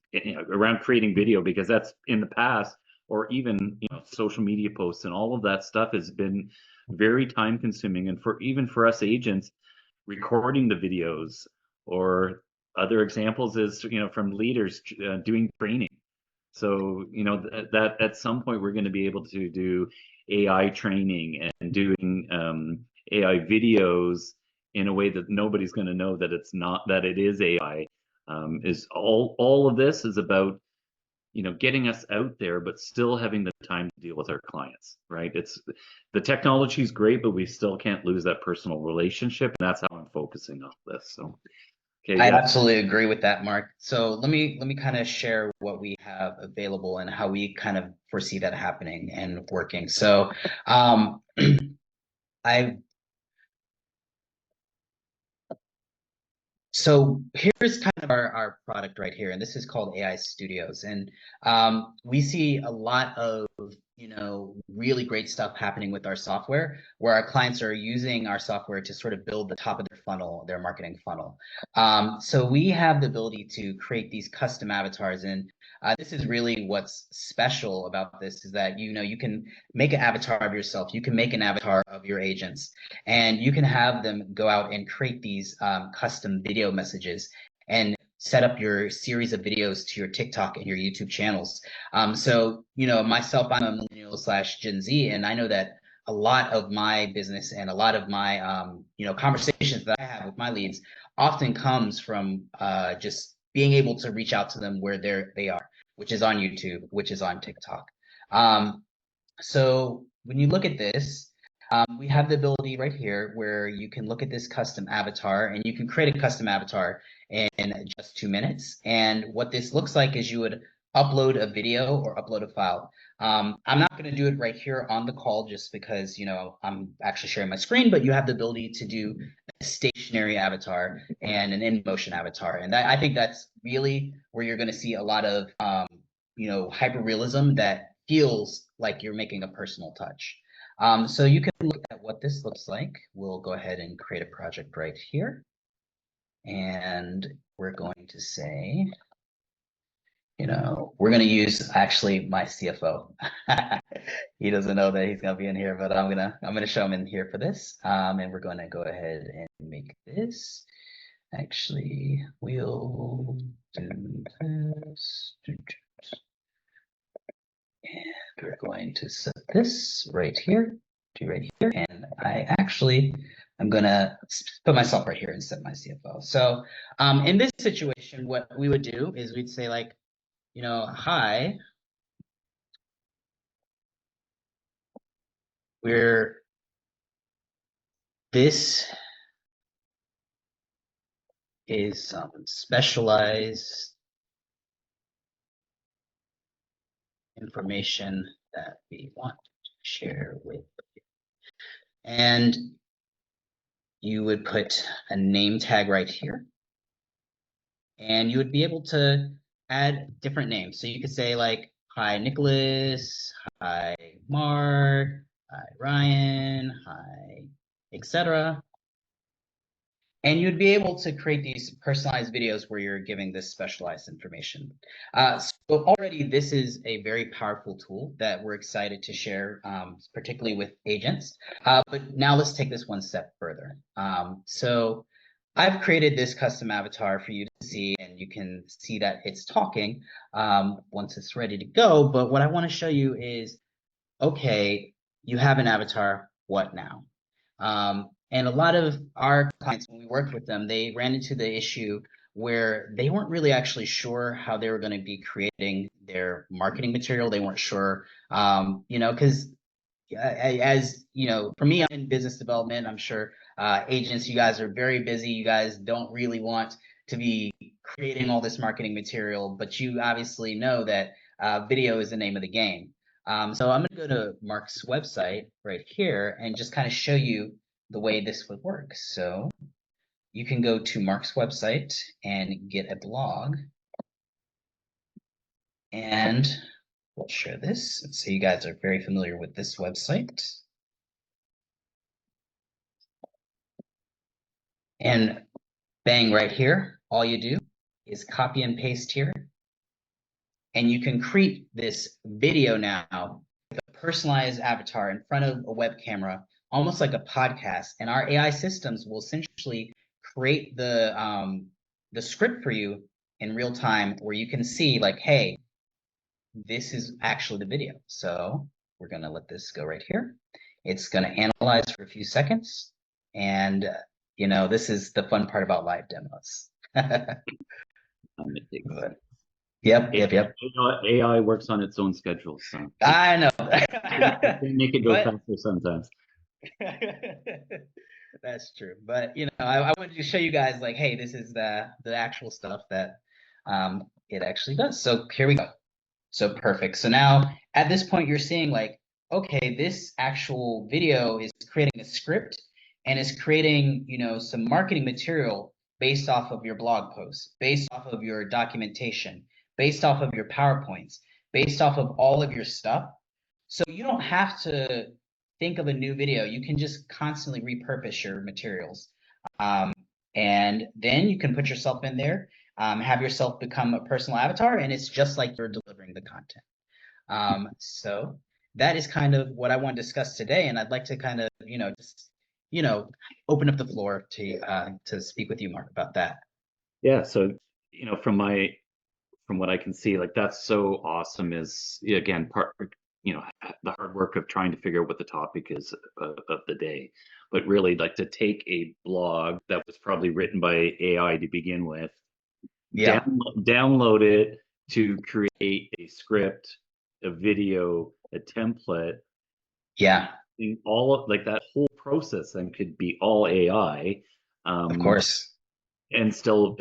around creating video, because that's in the past, or even social media posts and all of that stuff has been very time consuming. And even for us agents, recording the videos, or other examples is from leaders doing training. So that at some point we're going to be able to do AI training and doing AI videos in a way that nobody's going to know that it is AI. Is all of this is about getting us out there, but still having the time to deal with our clients, right? The technology is great, but we still can't lose that personal relationship, and that's how I'm focusing on this. So, okay, I absolutely agree with that, Mark. So let me kind of share what we have available and how we kind of foresee that happening and working. So, So here's kind of our product right here, and this is called AI Studios. And we see a lot of really great stuff happening with our software, where our clients are using our software to sort of build the top of their funnel, their marketing funnel. So we have the ability to create these custom avatars, and this is really what's special about this, is that you can make an avatar of yourself, you can make an avatar of your agents, and you can have them go out and create these custom video messages and set up your series of videos to your TikTok and your YouTube channels. So myself, I'm a millennial / Gen Z, and I know that a lot of my business and a lot of my conversations that I have with my leads often comes from just being able to reach out to them where they are, which is on YouTube, which is on TikTok. So when you look at this, we have the ability right here where you can look at this custom avatar, and you can create a custom avatar in just 2 minutes. And what this looks like is you would upload a video or upload a file. I'm not going to do it right here on the call just because I'm actually sharing my screen, but you have the ability to do a stationary avatar and an in-motion avatar. And I think that's really where you're going to see a lot of hyper-realism that feels like you're making a personal touch. So you can look at what this looks like. We'll go ahead and create a project right here. And we're going to say, we're going to use actually my CFO. He doesn't know that he's going to be in here, but I'm going to show him in here for this. And we're going to go ahead and make this. Actually, we'll do this. And we're going to set this right here, and I'm gonna put myself right here and set my CFO. So in this situation, what we would do is we'd say like, hi, this is some specialized information that we want to share with you. And you would put a name tag right here. And you would be able to add different names. So you could say like, hi, Nicholas, hi, Mark, hi, Ryan, hi, etc. And you'd be able to create these personalized videos where you're giving this specialized information. So already this is a very powerful tool that we're excited to share, particularly with agents. But now let's take this one step further. So I've created this custom avatar for you to see, and you can see that it's talking once it's ready to go. But what I want to show you is, okay, you have an avatar, what now? And a lot of our clients, when we worked with them, they ran into the issue where they weren't really actually sure how they were going to be creating their marketing material. They weren't sure, because as for me, I'm in business development. I'm sure agents, you guys are very busy. You guys don't really want to be creating all this marketing material, but you obviously know that video is the name of the game. So I'm going to go to Mark's website right here and just kind of show you the way this would work. So you can go to Mark's website and get a blog. And we'll share this. So you guys are very familiar with this website. And bang, right here, all you do is copy and paste here. And you can create this video now with a personalized avatar in front of a web camera, almost like a podcast. And our AI systems will essentially create the script for you in real time, where you can see like, hey, this is actually the video. So we're going to let this go right here. It's going to analyze for a few seconds. And, this is the fun part about live demos. Yep. AI works on its own schedule, so I know. Make it go faster sometimes. That's true, but I wanted to show you guys like, hey, this is the actual stuff that it actually does. So here we go. So perfect. So now at this point, you're seeing like, okay, this actual video is creating a script and is creating some marketing material based off of your blog posts, based off of your documentation, based off of your PowerPoints, based off of all of your stuff. So you don't have to think of a new video. You can just constantly repurpose your materials. And then you can put yourself in there, have yourself become a personal avatar, and it's just like you're delivering the content. So that is kind of what I want to discuss today. And I'd like to kind of, just, open up the floor to speak with you, Mark, about that. Yeah. So, from what I can see, like that's so awesome is again, part, the hard work of trying to figure out what the topic is of the day, but really like to take a blog that was probably written by AI to begin with, download it to create a script, a video, a template. Yeah. All of like that whole process then could be all AI. Of course. And still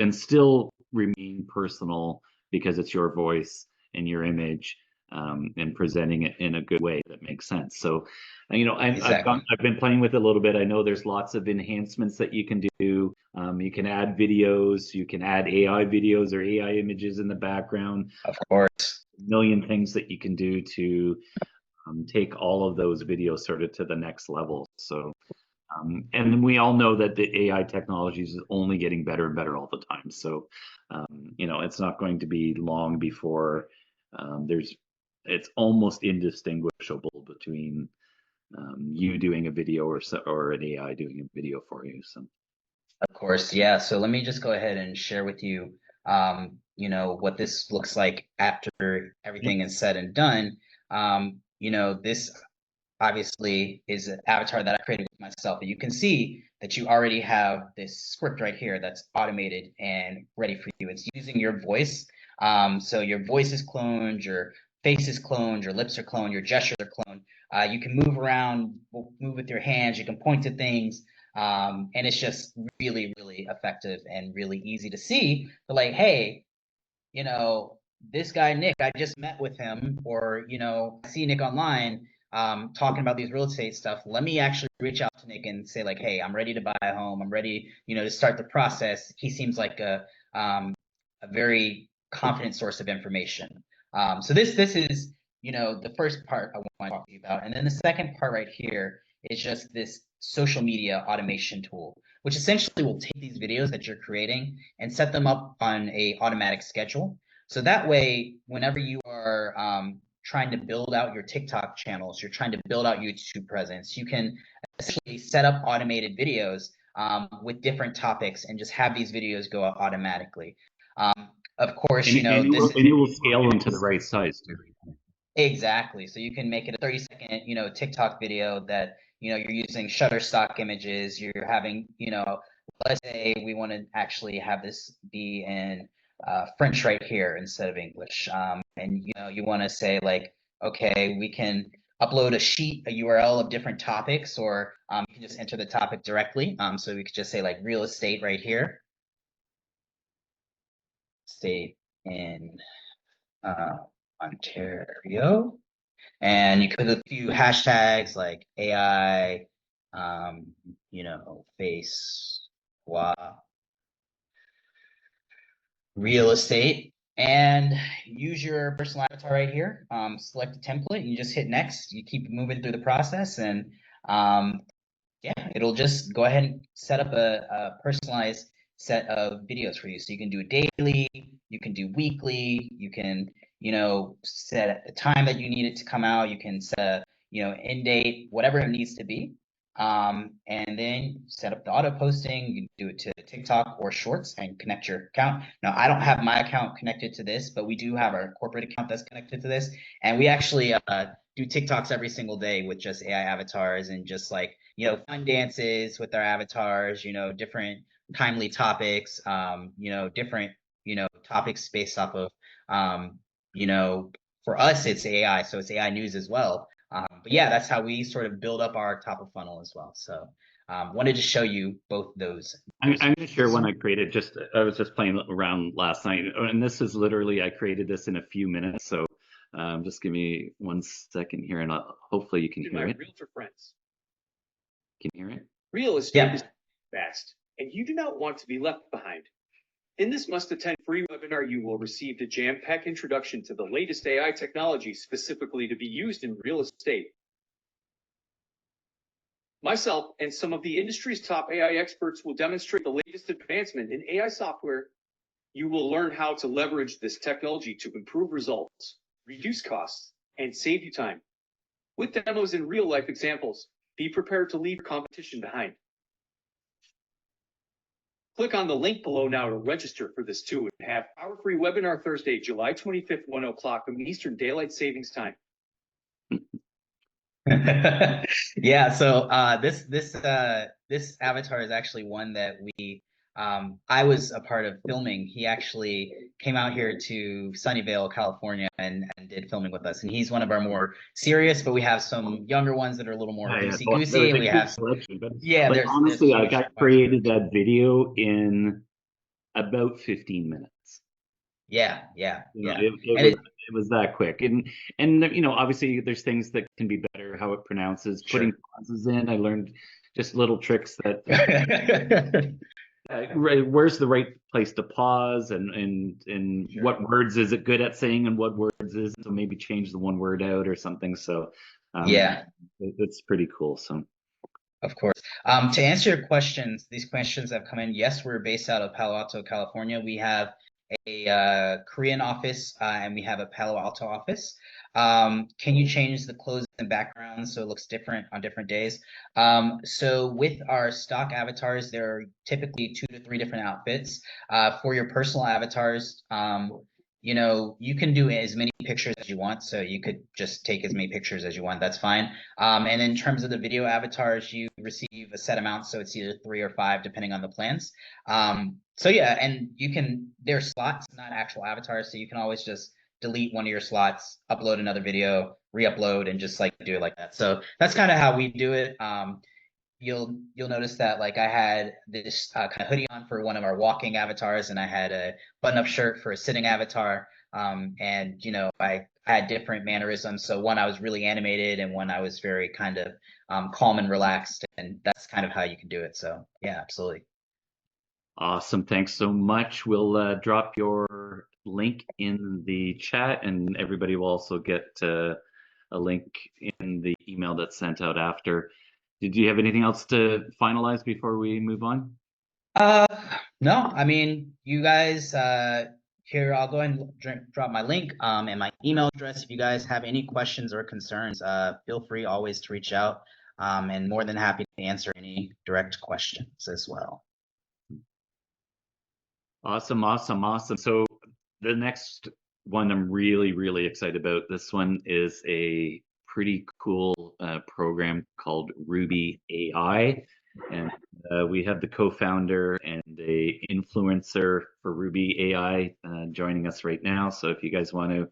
remain personal because it's your voice and your image, and presenting it in a good way that makes sense. So, I've been playing with it a little bit. I know there's lots of enhancements that you can do. You can add videos, you can add AI videos or AI images in the background. Of course. A million things that you can do to take all of those videos sort of to the next level. So And we all know that the AI technologies is only getting better and better all the time. So, it's not going to be long before it's almost indistinguishable between you doing a video or an AI doing a video for you. So, of course, yeah. So let me just go ahead and share with you, what this looks like after everything is said and done. This obviously is an avatar that I created with myself. And you can see that you already have this script right here that's automated and ready for you. It's using your voice. So your voice is cloned, your face is cloned, your lips are cloned, your gestures are cloned. You can move around, move with your hands, you can point to things. And it's just really, really effective and really easy to see. But like, hey, this guy, Nick, I just met with him, or, I see Nick online talking about these real estate stuff. Let me actually reach out to Nick and say like, hey, I'm ready to buy a home. I'm ready, to start the process. He seems like a very confident source of information. So this is, the first part I want to talk to you about. And then the second part right here is just this social media automation tool, which essentially will take these videos that you're creating and set them up on a automatic schedule. So that way, whenever you are trying to build out your TikTok channels, you're trying to build out YouTube presence, you can essentially set up automated videos with different topics and just have these videos go out automatically. Of course, and it will scale them to the right size too. Exactly. So you can make it a 30-second, TikTok video that, you're using Shutterstock images. You're having, let's say we want to actually have this be in French right here instead of English. And, you want to say like, okay, we can upload a sheet, a URL of different topics, or you can just enter the topic directly. So we could just say like real estate right here. State in Ontario. And you could put a few hashtags like AI, face, real estate, and use your personal avatar right here. Select a template, you just hit next. You keep moving through the process, and it'll just go ahead and set up a personalized set of videos for you. So you can do it daily, you can do weekly, you can, set a time that you need it to come out, you can set a, end date, whatever it needs to be. And then set up the auto posting. You can do it to TikTok or Shorts and connect your account. Now, I don't have my account connected to this, but we do have our corporate account that's connected to this. And we actually do TikToks every single day with just AI avatars and just like, fun dances with our avatars, different timely topics, different, topics based off of, for us, it's AI. So it's AI news as well. But yeah, that's how we sort of build up our top of funnel as well. So wanted to show you both those. I'm going to share one I created. I was just playing around last night, and this is literally, I created this in a few minutes. So just give me 1 second here, and hopefully you can hear it. Realtor friends. Can you hear it? Real estate is fast, and you do not want to be left behind. In this must-attend free webinar, you will receive the jam-packed introduction to the latest AI technology specifically to be used in real estate. Myself and some of the industry's top AI experts will demonstrate the latest advancement in AI software. You will learn how to leverage this technology to improve results, reduce costs, and save you time. With demos and real-life examples, be prepared to leave your competition behind. Click on the link below now to register for this 2.5 hour free webinar Thursday, July 25th, 1 o'clock Eastern Daylight Savings Time. Yeah, so this avatar is actually one that I was a part of filming. He actually came out here to Sunnyvale, California, and did filming with us. And he's one of our more serious, but we have some younger ones that are a little more loosey-goosey. And we have honestly, I created that video in about 15 minutes. Yeah. It was that quick, and obviously there's things that can be better. How it pronounces, putting pauses in. I learned just little tricks that. Where's the right place to pause, and what words is it good at saying, and what words is, so maybe change the one word out or something. So it's pretty cool. So Of course. To answer your questions, these questions have come in. Yes, we're based out of Palo Alto, California. We have a Korean office and we have a Palo Alto office. Can you change the clothes and backgrounds so it looks different on different days? So with our stock avatars, there are typically 2 to 3 different outfits. For your personal avatars, you know, you can do as many pictures as you want. So you could just take as many pictures as you want. That's fine. And in terms of the video avatars, you receive a set amount. So it's either 3 or 5, depending on the plans. So yeah, and you can, they're slots, not actual avatars. So you can always just delete one of your slots, upload another video, re-upload, and just like do it like that. So that's kind of how we do it. You'll notice that like I had this kind of hoodie on for one of our walking avatars, and I had a button-up shirt for a sitting avatar. And you know, I had different mannerisms. So one I was really animated, and one I was very kind of calm and relaxed, and that's kind of how you can do it. So yeah, absolutely. Awesome. Thanks so much. We'll drop your link in the chat, and everybody will also get a link in the email that's sent out after. Did you have anything else to finalize before we move on? No, I mean, you guys, here, I'll go ahead and drop my link and my email address. If you guys have any questions or concerns, feel free always to reach out, and more than happy to answer any direct questions as well. Awesome, awesome, awesome. So the next one I'm really, really excited about. This one is a pretty cool program called Ruby AI. And we have the co-founder and a influencer for Ruby AI joining us right now. So if you guys want to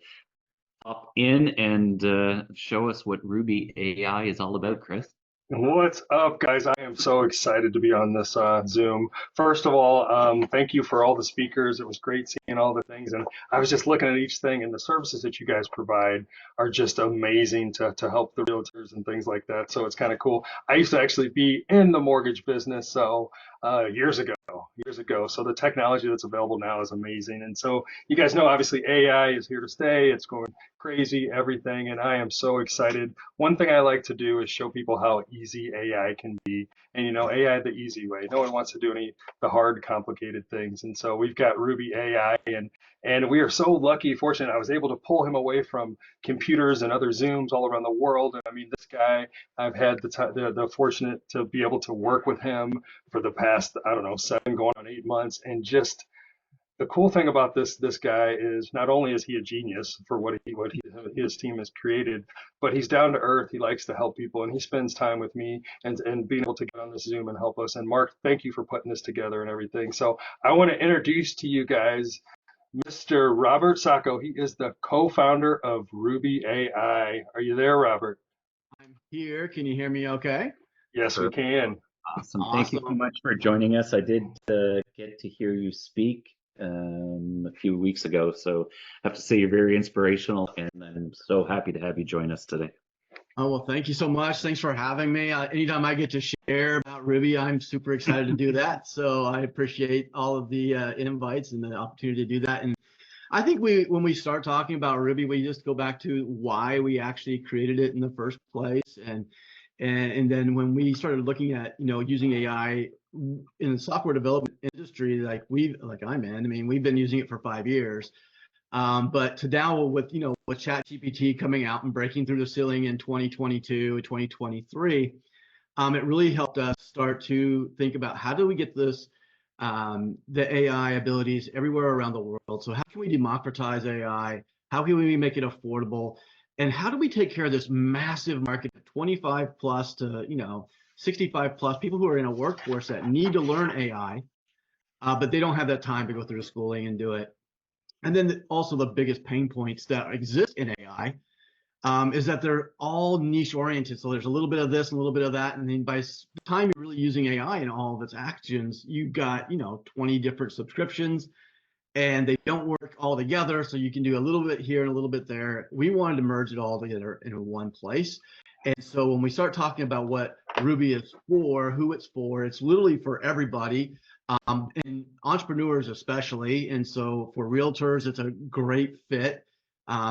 hop in and show us what Ruby AI is all about, Chris. What's up, guys? I am so excited to be on this Zoom. First of all, thank you for all the speakers. It was great seeing all the things. And I was just looking at each thing, and the services that you guys provide are just amazing to help the realtors and things like that. So it's kind of cool. I used to actually be in the mortgage business, so years ago. So the technology that's available now is amazing. And so you guys know, obviously, AI is here to stay. It's going crazy, everything. And I am so excited. One thing I like to do is show people how easy AI can be. And, you know, AI the easy way. No one wants to do the hard, complicated things. And so we've got Ruby AI, and we are so lucky, fortunate. I was able to pull him away from computers and other Zooms all around the world. And I mean, this guy, I've had the fortunate to be able to work with him for the past, I don't know, 7 going on 8 months. And just the cool thing about this guy is not only is he a genius for his team has created, but he's down to earth. He likes to help people, and he spends time with me and being able to get on this Zoom and help us. And Mark, thank you for putting this together and everything. So I want to introduce to you guys Mr. Robert Sacco. He is the co-founder of Ruby AI. Are you there, Robert? I'm here. Can you hear me okay? Yes, we can. Awesome. Thank you so much for joining us. I did get to hear you speak a few weeks ago, so I have to say you're very inspirational, and I'm so happy to have you join us today. Oh, well, thank you so much. Thanks for having me. Anytime I get to share about Ruby, I'm super excited to do that. So I appreciate all of the invites and the opportunity to do that. And I think when we start talking about Ruby, we just go back to why we actually created it in the first place. And then when we started looking at, you know, using AI in the software development industry, like I'm in, I mean, we've been using it for 5 years. But to now with ChatGPT coming out and breaking through the ceiling in 2022, 2023, it really helped us start to think about how do we get this, the AI abilities everywhere around the world. So how can we democratize AI? How can we make it affordable? And how do we take care of this massive market of 25 plus to 65 plus people who are in a workforce that need to learn AI, but they don't have that time to go through the schooling and do it. And then also the biggest pain points that exist in AI is that they're all niche oriented. So there's a little bit of this and a little bit of that. And then by the time you're really using AI in all of its actions, you've got, 20 different subscriptions and they don't work all together. So you can do a little bit here and a little bit there. We wanted to merge it all together in one place. And so when we start talking about what Ruby is for, who it's for, it's literally for everybody. And entrepreneurs especially. And so for realtors, it's a great fit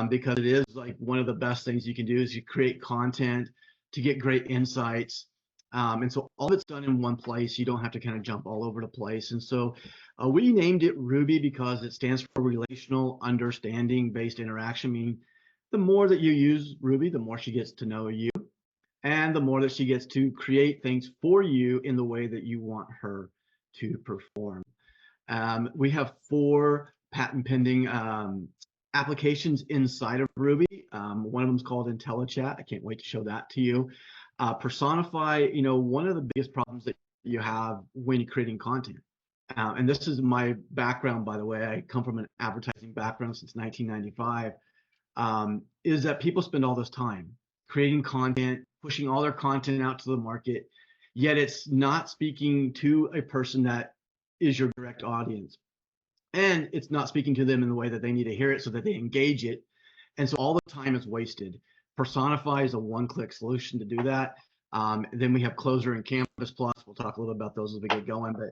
because it is like one of the best things you can do is you create content to get great insights. And so all of it's done in one place. You don't have to kind of jump all over the place. And so we named it Ruby because it stands for Relational Understanding Based Interaction, meaning the more that you use Ruby, the more she gets to know you, and the more that she gets to create things for you in the way that you want her to perform. We have 4 patent pending applications inside of Ruby. One of them is called IntelliChat. I can't wait to show that to you. Personify, one of the biggest problems that you have when you're creating content. And this is my background, by the way. I come from an advertising background since 1995. Is that people spend all this time creating content, pushing all their content out to the market, yet it's not speaking to a person that is your direct audience. And it's not speaking to them in the way that they need to hear it so that they engage it. And so all the time is wasted. Personify is a one-click solution to do that. Then we have Closer and Canvas Plus. We'll talk a little about those as we get going. But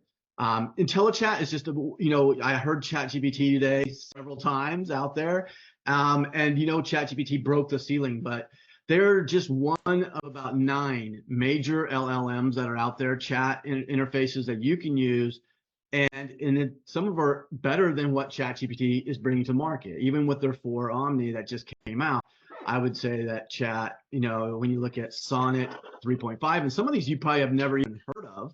IntelliChat is just, I heard ChatGPT today several times out there. And, ChatGPT broke the ceiling, but they're just one of about 9 major LLMs that are out there, chat interfaces that you can use. And some of them are better than what ChatGPT is bringing to market, even with their 4 Omni that just came out. I would say that Chat, when you look at Sonnet 3.5, and some of these you probably have never even heard of,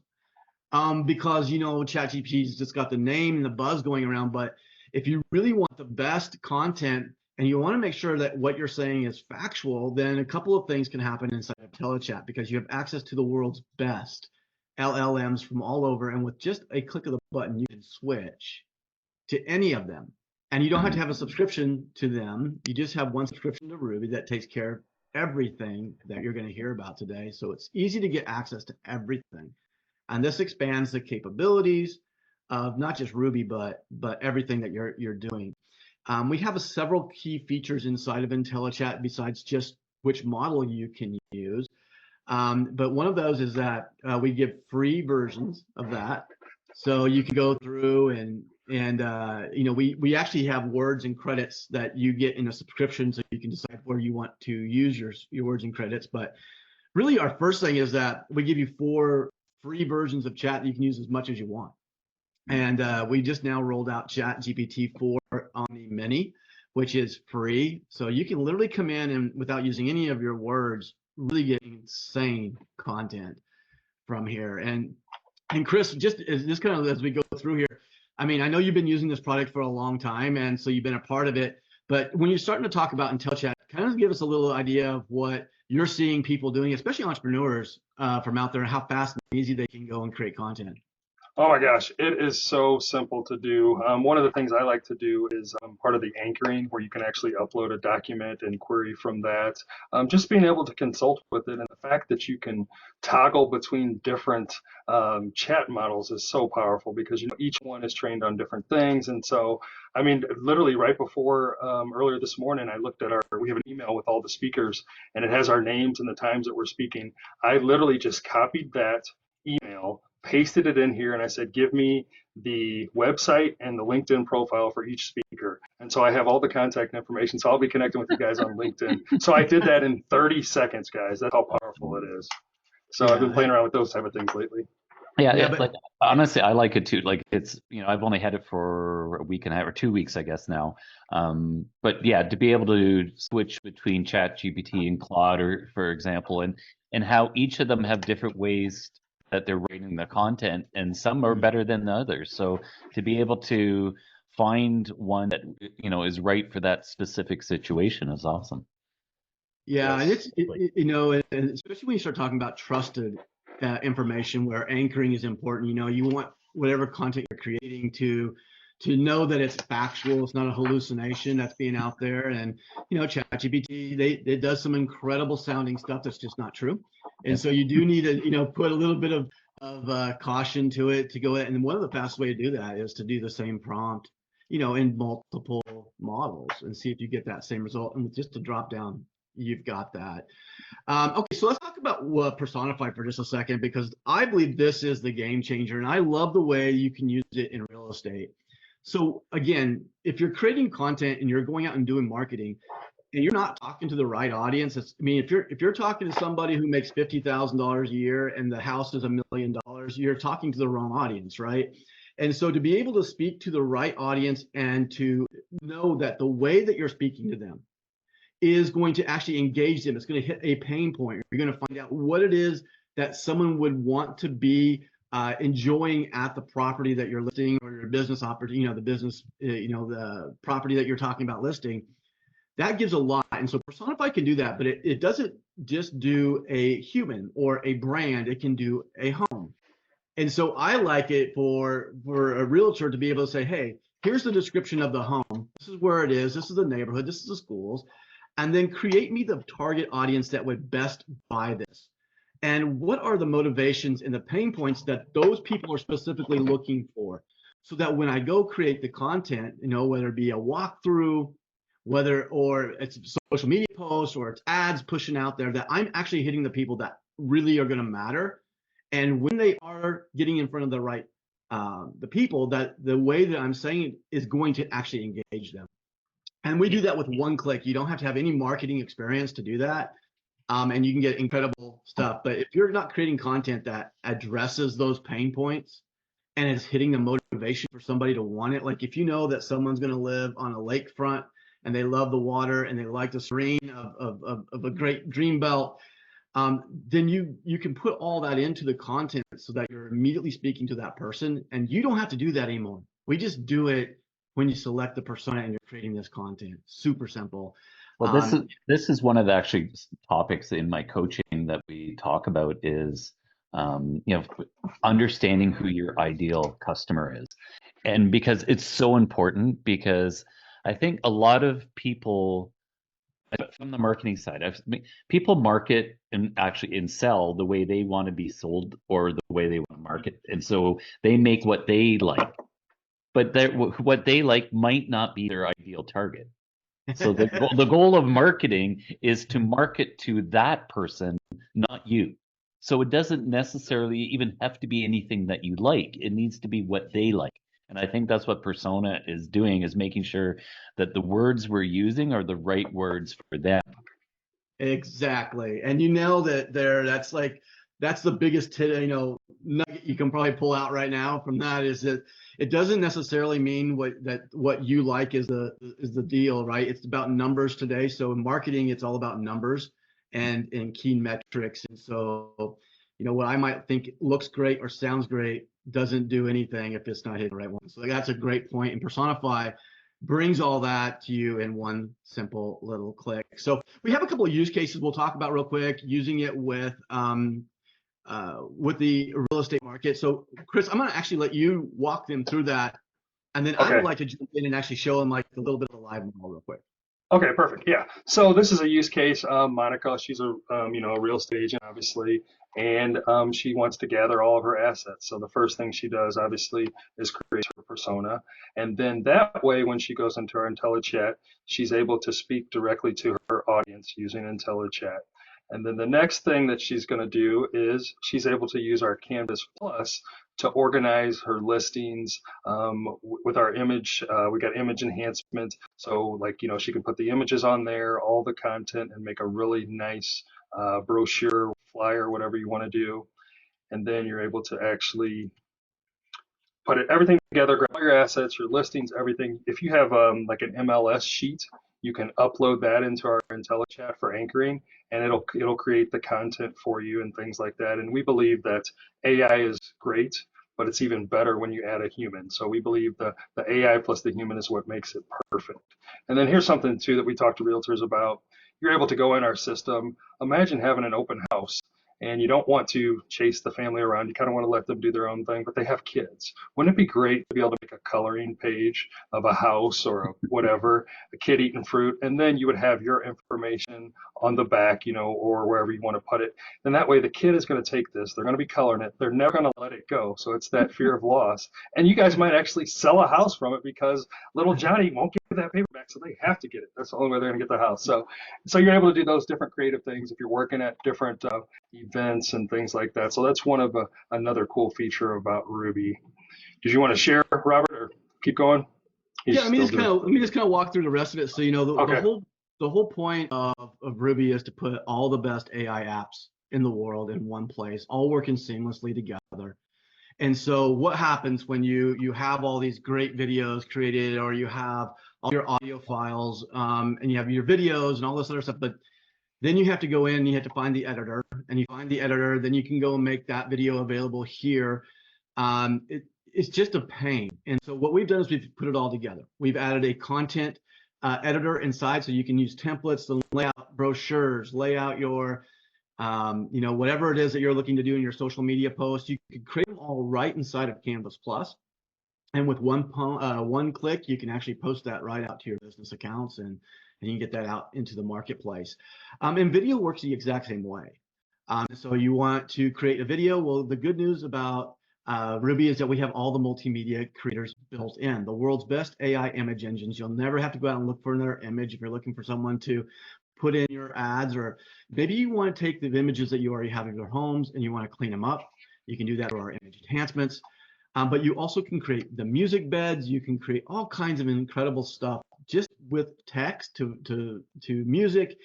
because ChatGPT's just got the name and the buzz going around. But if you really want the best content and you want to make sure that what you're saying is factual, then a couple of things can happen inside of IntelliChat, because you have access to the world's best LLMs from all over, and with just a click of the button, you can switch to any of them. And you don't have to have a subscription to them. You just have one subscription to Ruby that takes care of everything that you're going to hear about today. So it's easy to get access to everything. And this expands the capabilities of not just Ruby, but everything that you're doing. We have several key features inside of IntelliChat besides just which model you can use. But one of those is that we give free versions of that. So you can go through and we actually have words and credits that you get in a subscription, so you can decide where you want to use your words and credits. But really our first thing is that we give you 4 free versions of chat that you can use as much as you want. And we just now rolled out ChatGPT 4 Omni Mini, which is free. So you can literally come in and, without using any of your words, really get insane content from here. And Chris, just kind of as we go through here, I mean, I know you've been using this product for a long time, and so you've been a part of it. But when you're starting to talk about IntelliChat, kind of give us a little idea of what you're seeing people doing, especially entrepreneurs from out there, and how fast and easy they can go and create content. Oh my gosh, it is so simple to do. One of the things I like to do is part of the anchoring, where you can actually upload a document and query from that. Just being able to consult with it, and the fact that you can toggle between different chat models is so powerful, because each one is trained on different things. And so, I mean, literally right before earlier this morning, I looked at we have an email with all the speakers, and it has our names and the times that we're speaking. I literally just copied that email, pasted it in here, and I said, give me the website and the LinkedIn profile for each speaker. And so I have all the contact information. So I'll be connecting with you guys on LinkedIn. So I did that in 30 seconds, guys. That's how powerful it is. So yeah, I've been playing around with those type of things lately. Yeah, but like, honestly, I like it too. Like, it's, I've only had it for a week and a half or 2 weeks, I guess now. But yeah, to be able to switch between ChatGPT and Claude, or for example, and how each of them have different ways that they're rating the content, and some are better than the others. So to be able to find one that is right for that specific situation is awesome. Yeah, yes. And and especially when you start talking about trusted information, where anchoring is important. You want whatever content you're creating to know that it's factual, it's not a hallucination that's being out there. And ChatGPT, it does some incredible sounding stuff that's just not true. And so you do need to put a little bit of caution to it to go in. And one of the fast way to do that is to do the same prompt in multiple models and see if you get that same result. And with just a drop down, you've got that. Okay, so let's talk about Personify for just a second, because I believe this is the game changer, and I love the way you can use it in real estate. So again, if you're creating content and you're going out and doing marketing, and you're not talking to the right audience. I mean, if you're talking to somebody who makes $50,000 a year and the house is $1 million, you're talking to the wrong audience, right? And so to be able to speak to the right audience and to know that the way that you're speaking to them is going to actually engage them, it's going to hit a pain point. You're going to find out what it is that someone would want to be enjoying at the property that you're listing, or your business opportunity, the business, the property that you're talking about listing. That gives a lot. And so Personify can do that, but it doesn't just do a human or a brand, it can do a home. And so I like it for a realtor to be able to say, hey, here's the description of the home. This is where it is. This is the neighborhood. This is the schools. And then create me the target audience that would best buy this. And what are the motivations and the pain points that those people are specifically looking for? So that when I go create the content, whether it be a walkthrough, or it's a social media post, or it's ads pushing out there, that I'm actually hitting the people that really are going to matter. And when they are getting in front of the right, the people, that the way that I'm saying it is going to actually engage them. And we do that with one click. You don't have to have any marketing experience to do that. And you can get incredible stuff. But if you're not creating content that addresses those pain points and is hitting the motivation for somebody to want it, like if you know that someone's going to live on a lakefront and they love the water and they like the serene of a great dream belt, then you can put all that into the content so that you're immediately speaking to that person, and you don't have to do that anymore. We just do it when you select the persona and you're creating this content. Super simple. Well, this is one of the actually topics in my coaching that we talk about is, understanding who your ideal customer is, and because it's so important, because I think a lot of people from the marketing side, people market and sell the way they want to be sold or the way they want to market, and so they make what they like, but what they like might not be their ideal target. So the goal of marketing is to market to that person, not you. So it doesn't necessarily even have to be anything that you like. It needs to be what they like. And I think that's what Persona is doing, is making sure that the words we're using are the right words for them. Exactly. And you nailed it there. That's the biggest nugget you can probably pull out right now from that, is that it doesn't necessarily mean what you like is the deal, right? It's about numbers today. So in marketing, it's all about numbers and key metrics. And so, what I might think looks great or sounds great doesn't do anything if it's not hitting the right one. So that's a great point. And Personify brings all that to you in one simple little click. So we have a couple of use cases we'll talk about real quick, using it with the real estate market. So Chris, I'm going to actually let you walk them through that, and then I would like to jump in and actually show them like a little bit of a live demo real quick. Okay, perfect. Yeah. So this is a use case. Monica, she's a a real estate agent, obviously, and she wants to gather all of her assets. So the first thing she does, obviously, is create her persona, and then that way, when she goes into her IntelliChat, she's able to speak directly to her audience using IntelliChat. And then the next thing that she's going to do is she's able to use our Canvas Plus to organize her listings with our image. We got image enhancement. So she can put the images on there, all the content, and make a really nice brochure, flyer, whatever you want to do. And then you're able to actually put everything together, grab all your assets, your listings, everything. If you have like an MLS sheet, you can upload that into our IntelliChat for anchoring, and it'll create the content for you and things like that. And we believe that AI is great, but it's even better when you add a human. So we believe the AI plus the human is what makes it perfect. And then here's something too that we talk to realtors about. You're able to go in our system. Imagine having an open house, and you don't want to chase the family around. You kind of want to let them do their own thing, but they have kids. Wouldn't it be great to be able to make a coloring page of a house or whatever, a kid eating fruit, and then you would have your information on the back, or wherever you want to put it. And that way the kid is going to take this, they're going to be coloring it, they're never going to let it go. So it's that fear of loss. And you guys might actually sell a house from it because little Johnny won't get that paper back, so they have to get it. That's the only way they're going to get the house. So you're able to do those different creative things if you're working at different events and things like that. So that's one of another cool feature about Ruby. Did you want to share, Robert, or keep going? Yeah, let me just kind of walk through the rest of it. So the the whole point of Ruby is to put all the best AI apps in the world in one place, all working seamlessly together. And so what happens when you have all these great videos created, or you have all your audio files, and you have your videos and all this other stuff, but then you have to go in and you have to find the editor, and you find the editor, then you can go and make that video available here. It's just a pain. And so what we've done is we've put it all together. We've added a content editor inside, so you can use templates to lay out brochures, lay out your whatever it is that you're looking to do in your social media posts. You can create them all right inside of Canvas Plus. And with one click, you can actually post that right out to your business accounts, and you can get that out into the marketplace. And video works the exact same way. So you want to create a video. Well, the good news about Ruby is that we have all the multimedia creators built in, the world's best AI image engines. You'll never have to go out and look for another image if you're looking for someone to put in your ads, or maybe you want to take the images that you already have in your homes and you want to clean them up. You can do that through our image enhancements. But you also can create the music beds. You can create all kinds of incredible stuff just with text to music,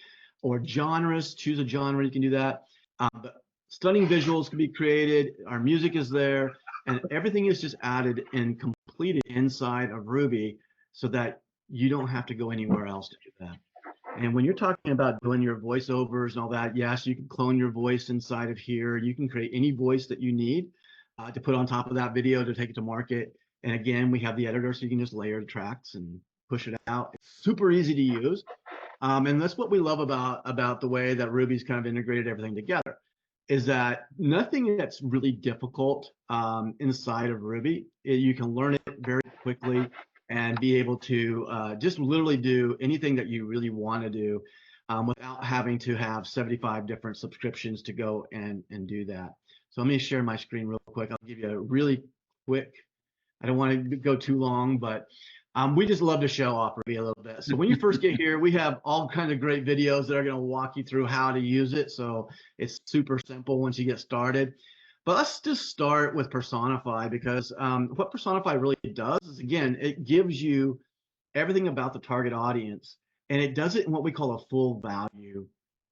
or genres. Choose a genre, you can do that. But stunning visuals can be created. Our music is there, and everything is just added and completed inside of Ruby, so that you don't have to go anywhere else to do that. And when you're talking about doing your voiceovers and all that, yes, you can clone your voice inside of here. You can create any voice that you need to put on top of that video to take it to market. And again, we have the editor, so you can just layer the tracks and push it out. It's super easy to use. And that's what we love about the way that Ruby's kind of integrated everything together, is that nothing that's really difficult inside of Ruby. You can learn it very quickly and be able to just literally do anything that you really want to do without having to have 75 different subscriptions to go and do that. So let me share my screen real quick. I'll give you a really quick, I don't want to go too long, but we just love to show off Ruby a little bit. So when you first get here, we have all kinds of great videos that are going to walk you through how to use it. So it's super simple once you get started. But let's just start with Personify, because what Personify really does is, again, it gives you everything about the target audience, and it does it in what we call a full value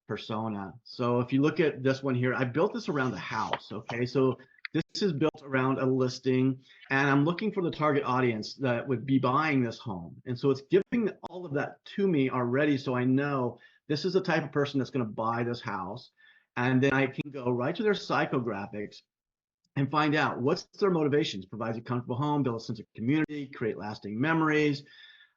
persona. So if you look at this one here, I built this around a house. Okay, so this is built around a listing, and I'm looking for the target audience that would be buying this home. And so it's giving all of that to me already, so I know this is the type of person that's going to buy this house. And then I can go right to their psychographics and find out what's their motivations: provide a comfortable home, build a sense of community, create lasting memories.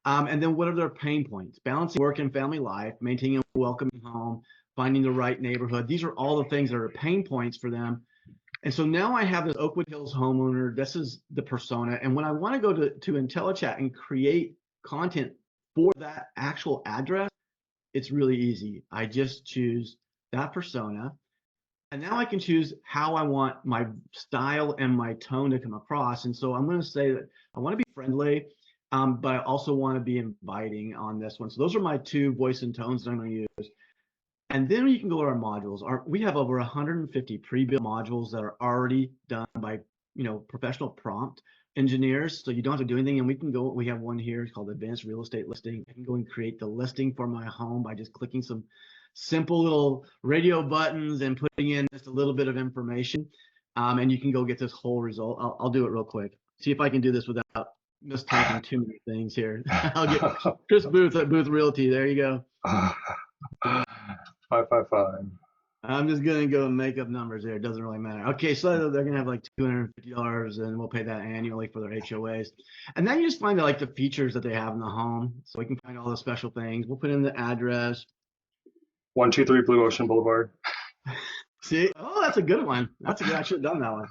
And then what are their pain points? Balancing work and family life, maintaining a welcoming home, finding the right neighborhood. These are all the things that are pain points for them. And so now I have this Oakwood Hills homeowner. This is the persona. And when I want to go to IntelliChat and create content for that actual address, it's really easy. I just choose that persona. And now I can choose how I want my style and my tone to come across. And so I'm going to say that I want to be friendly, but I also want to be inviting on this one. So those are my two voice and tones that I'm going to use. And then you can go to our modules. We have over 150 pre-built modules that are already done by professional prompt engineers. So you don't have to do anything. And we can go, we have one here, it's called Advanced Real Estate Listing. I can go and create the listing for my home by just clicking some simple little radio buttons and putting in just a little bit of information. And you can go get this whole result. I'll do it real quick. See if I can do this without mistyping too many things here. I'll get Chris Booth at Booth Realty. There you go. 555. I'm just gonna go and make up numbers here. It doesn't really matter. Okay, so they're gonna have like $250, and we'll pay that annually for their HOAs. And then you just find like the features that they have in the home, so we can find all the special things. We'll put in the address. 123 Blue Ocean Boulevard. See, oh, that's a good one. That's a good. I should have done that one.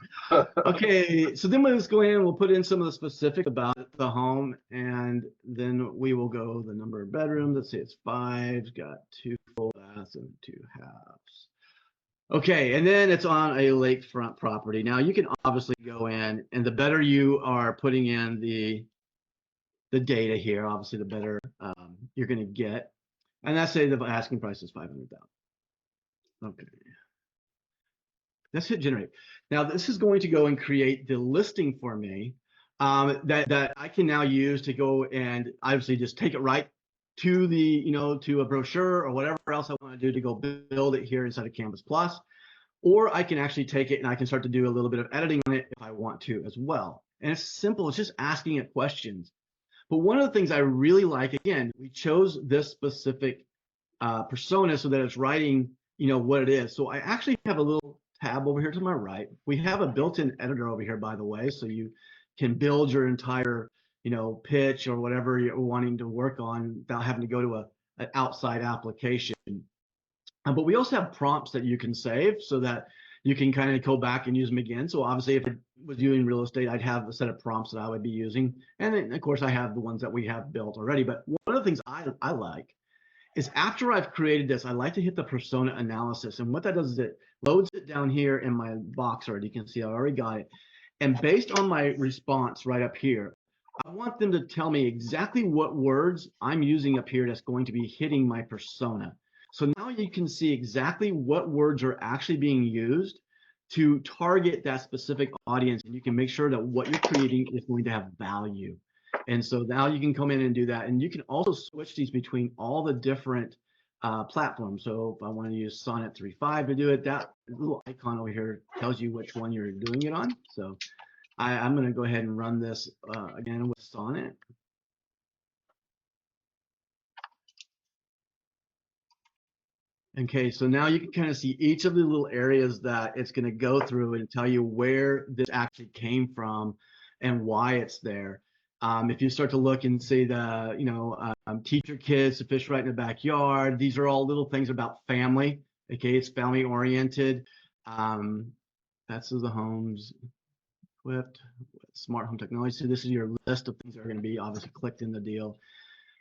Okay, so then we'll just go in and we'll put in some of the specifics about the home, and then we will go the number of bedrooms. Let's say it's 5. It's got 2 full baths and 2 halves. Okay, and then it's on a lakefront property. Now you can obviously go in, and the better you are putting in the data here, obviously the better you're going to get. And let's say the asking price is $500,000. Okay. Let's hit generate. Now this is going to go and create the listing for me that I can now use to go and obviously just take it right to the, to a brochure or whatever else I want to do to go build it here inside of Canvas Plus. Or I can actually take it and I can start to do a little bit of editing on it if I want to as well. And it's simple, it's just asking it questions. But one of the things I really like, again, we chose this specific persona so that it's writing, what it is. So I actually have a little tab over here to my right. We have a built-in editor over here, by the way, so you can build your entire, pitch or whatever you're wanting to work on without having to go to an outside application. But we also have prompts that you can save so that you can kind of go back and use them again. So obviously, if I was doing real estate, I'd have a set of prompts that I would be using. And then, of course, I have the ones that we have built already. But one of the things I like is after I've created this, I like to hit the persona analysis. And what that does is it loads it down here in my box already. You can see I already got it. And based on my response right up here, I want them to tell me exactly what words I'm using up here that's going to be hitting my persona. So now you can see exactly what words are actually being used to target that specific audience, and you can make sure that what you're creating is going to have value. And so now you can come in and do that, and you can also switch these between all the different platforms. So if I want to use Sonnet 3.5 to do it, that little icon over here tells you which one you're doing it on. So I'm going to go ahead and run this again with Sonnet. Okay, so now you can kind of see each of the little areas that it's going to go through and tell you where this actually came from and why it's there. If you start to look and see the, teach your kids to fish right in the backyard, these are all little things about family. Okay, it's family oriented. That's the homes equipped with smart home technology. So this is your list of things that are going to be obviously clicked in the deal.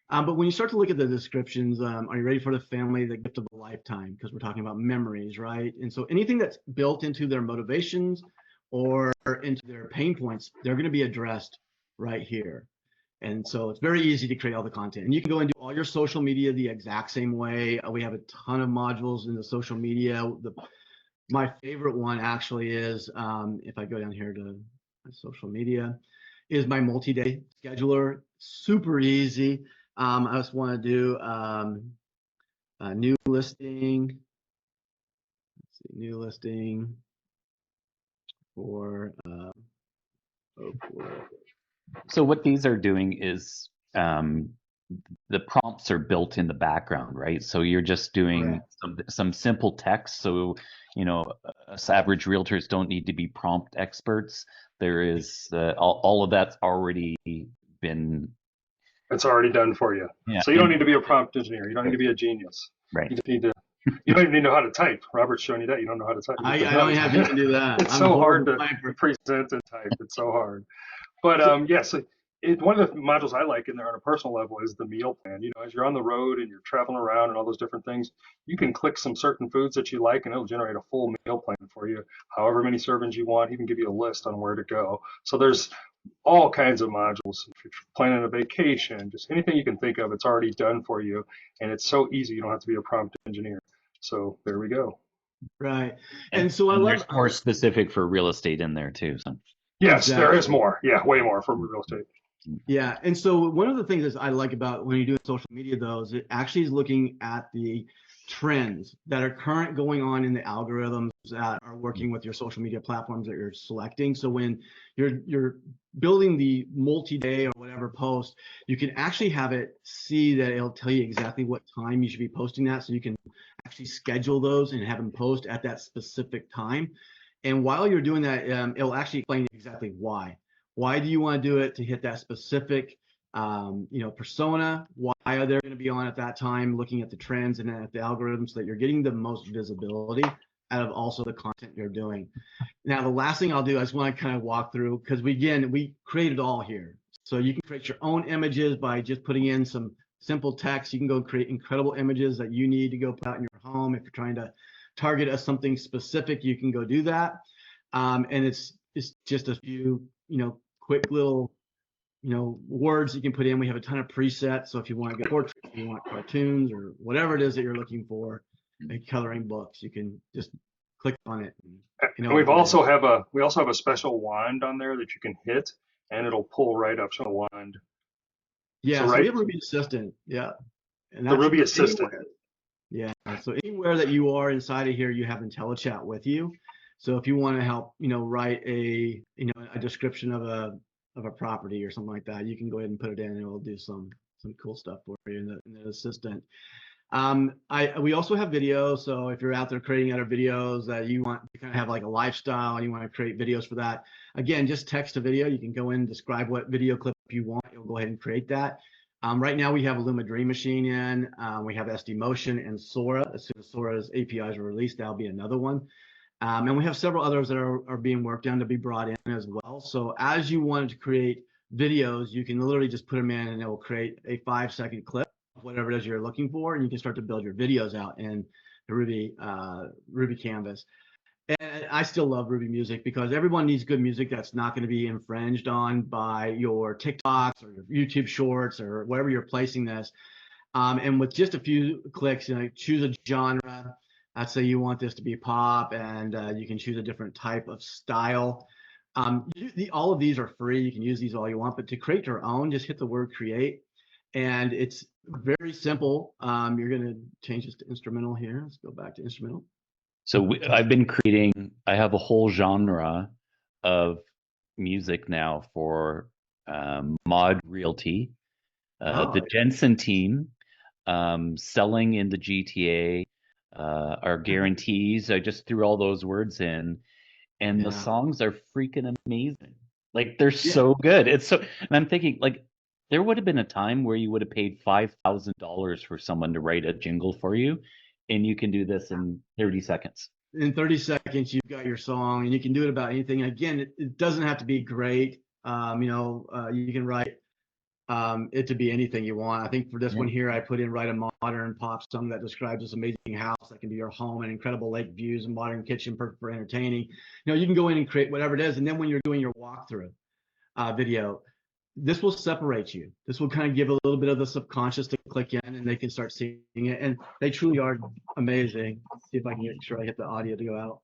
But when you start to look at the descriptions, are you ready for the family, the gift of a lifetime? Because we're talking about memories, right? And so anything that's built into their motivations or into their pain points, they're going to be addressed right here. And so it's very easy to create all the content. And you can go and do all your social media the exact same way. We have a ton of modules in the social media. My favorite one actually is, if I go down here to my social media, is my multi-day scheduler. Super easy. I just want to do a new listing. Let's see, new listing for Oakwood. So what these are doing is the prompts are built in the background, right? So you're just doing some simple text. So us average realtors don't need to be prompt experts. There is all of that's already been. It's already done for you. Yeah. So you don't need to be a prompt engineer. You don't need to be a genius. Right. You just need to. You don't even need to know how to type. Robert's showing you that. You don't know how to type. I don't have to do that. It's so hard to present and type. It's so hard. But one of the modules I like in there on a personal level is the meal plan. As you're on the road and you're traveling around and all those different things, you can click some certain foods that you like and it'll generate a full meal plan for you, however many servings you want, even give you a list on where to go. So there's all kinds of modules. If you're planning a vacation, just anything you can think of, it's already done for you. And it's so easy. You don't have to be a prompt engineer. So there we go. Right. And so I love there's more specific for real estate in there too. So. Yes, there is more. Yeah, way more for real estate. Yeah, and so one of the things that I like about when you're doing social media, though, is it actually is looking at the trends that are current going on in the algorithms that are working with your social media platforms that you're selecting. So when you're building the multi-day or whatever post, you can actually have it see that it'll tell you exactly what time you should be posting that, so you can actually schedule those and have them post at that specific time. And while you're doing that, it'll actually explain exactly why. Why do you want to do it to hit that specific, persona? Why are they going to be on at that time, looking at the trends and at the algorithms so that you're getting the most visibility out of also the content you're doing. Now, the last thing I'll do, I just want to kind of walk through, because we created all here. So you can create your own images by just putting in some simple text. You can go create incredible images that you need to go put out in your home. If you're trying to target as something specific, you can go do that. And it's just a few, quick little, words you can put in. We have a ton of presets. So if you want to get portraits, if you want cartoons or whatever it is that you're looking for, like coloring books, you can just click on it. And we also have a special wand on there that you can hit and it'll pull right up to the wand. Yeah, so we have Ruby Assistant. Yeah. And The that's Ruby Assistant. anywhere. Yeah. So anywhere that you are inside of here, you have IntelliChat with you. So if you want to help, write a description of a property or something like that, you can go ahead and put it in, and it will do some cool stuff for you in the assistant. We also have videos. So if you're out there creating other videos that you want to kind of have like a lifestyle and you want to create videos for that, again, just text a video. You can go in and describe what video clip you want. It'll go ahead and create that. Right now we have a Luma Dream Machine in, we have SD Motion and Sora. As soon as Sora's APIs are released, that'll be another one. And we have several others that are being worked on to be brought in as well. So as you wanted to create videos, you can literally just put them in and it will create a 5-second clip of whatever it is you're looking for, and you can start to build your videos out in the Ruby Canvas. And I still love Ruby music because everyone needs good music that's not going to be infringed on by your TikToks or your YouTube shorts or wherever you're placing this. And with just a few clicks, choose a genre. Let's say you want this to be pop, and you can choose a different type of style. All of these are free. You can use these all you want, but to create your own, just hit the word create. And it's very simple. You're going to change this to instrumental here. Let's go back to instrumental. So I've been creating, I have a whole genre of music now for Mod Realty, the Jensen team, selling in the GTA, our guarantees. I just threw all those words in, and the songs are freaking amazing. Like they're so good. And I'm thinking like there would have been a time where you would have paid $5,000 for someone to write a jingle for you, and you can do this in 30 seconds. In 30 seconds, you've got your song, and you can do it about anything. Again, it doesn't have to be great. You can write it to be anything you want. I think for this one here, I put in write a modern pop song that describes this amazing house that can be your home and incredible lake views and modern kitchen, perfect for entertaining. You can go in and create whatever it is, and then when you're doing your walkthrough video, this will separate you. This will kind of give a little bit of the subconscious to click in, and they can start seeing it. And they truly are amazing. Let's see if I can make sure I hit the audio to go out.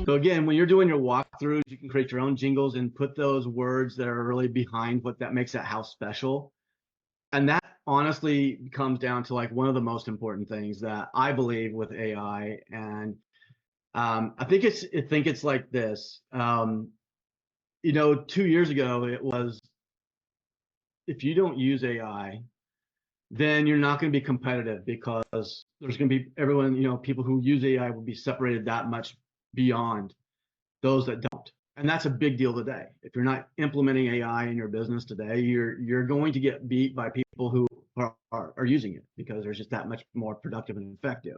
So again, when you're doing your walkthroughs, you can create your own jingles and put those words that are really behind what that makes that house special. And that honestly comes down to like one of the most important things that I believe with AI. And I think it's like this. 2 years ago, it was, if you don't use AI, then you're not going to be competitive because there's going to be people who use AI will be separated that much beyond those that don't. And that's a big deal today. If you're not implementing AI in your business today, you're going to get beat by people who are using it because there's just that much more productive and effective.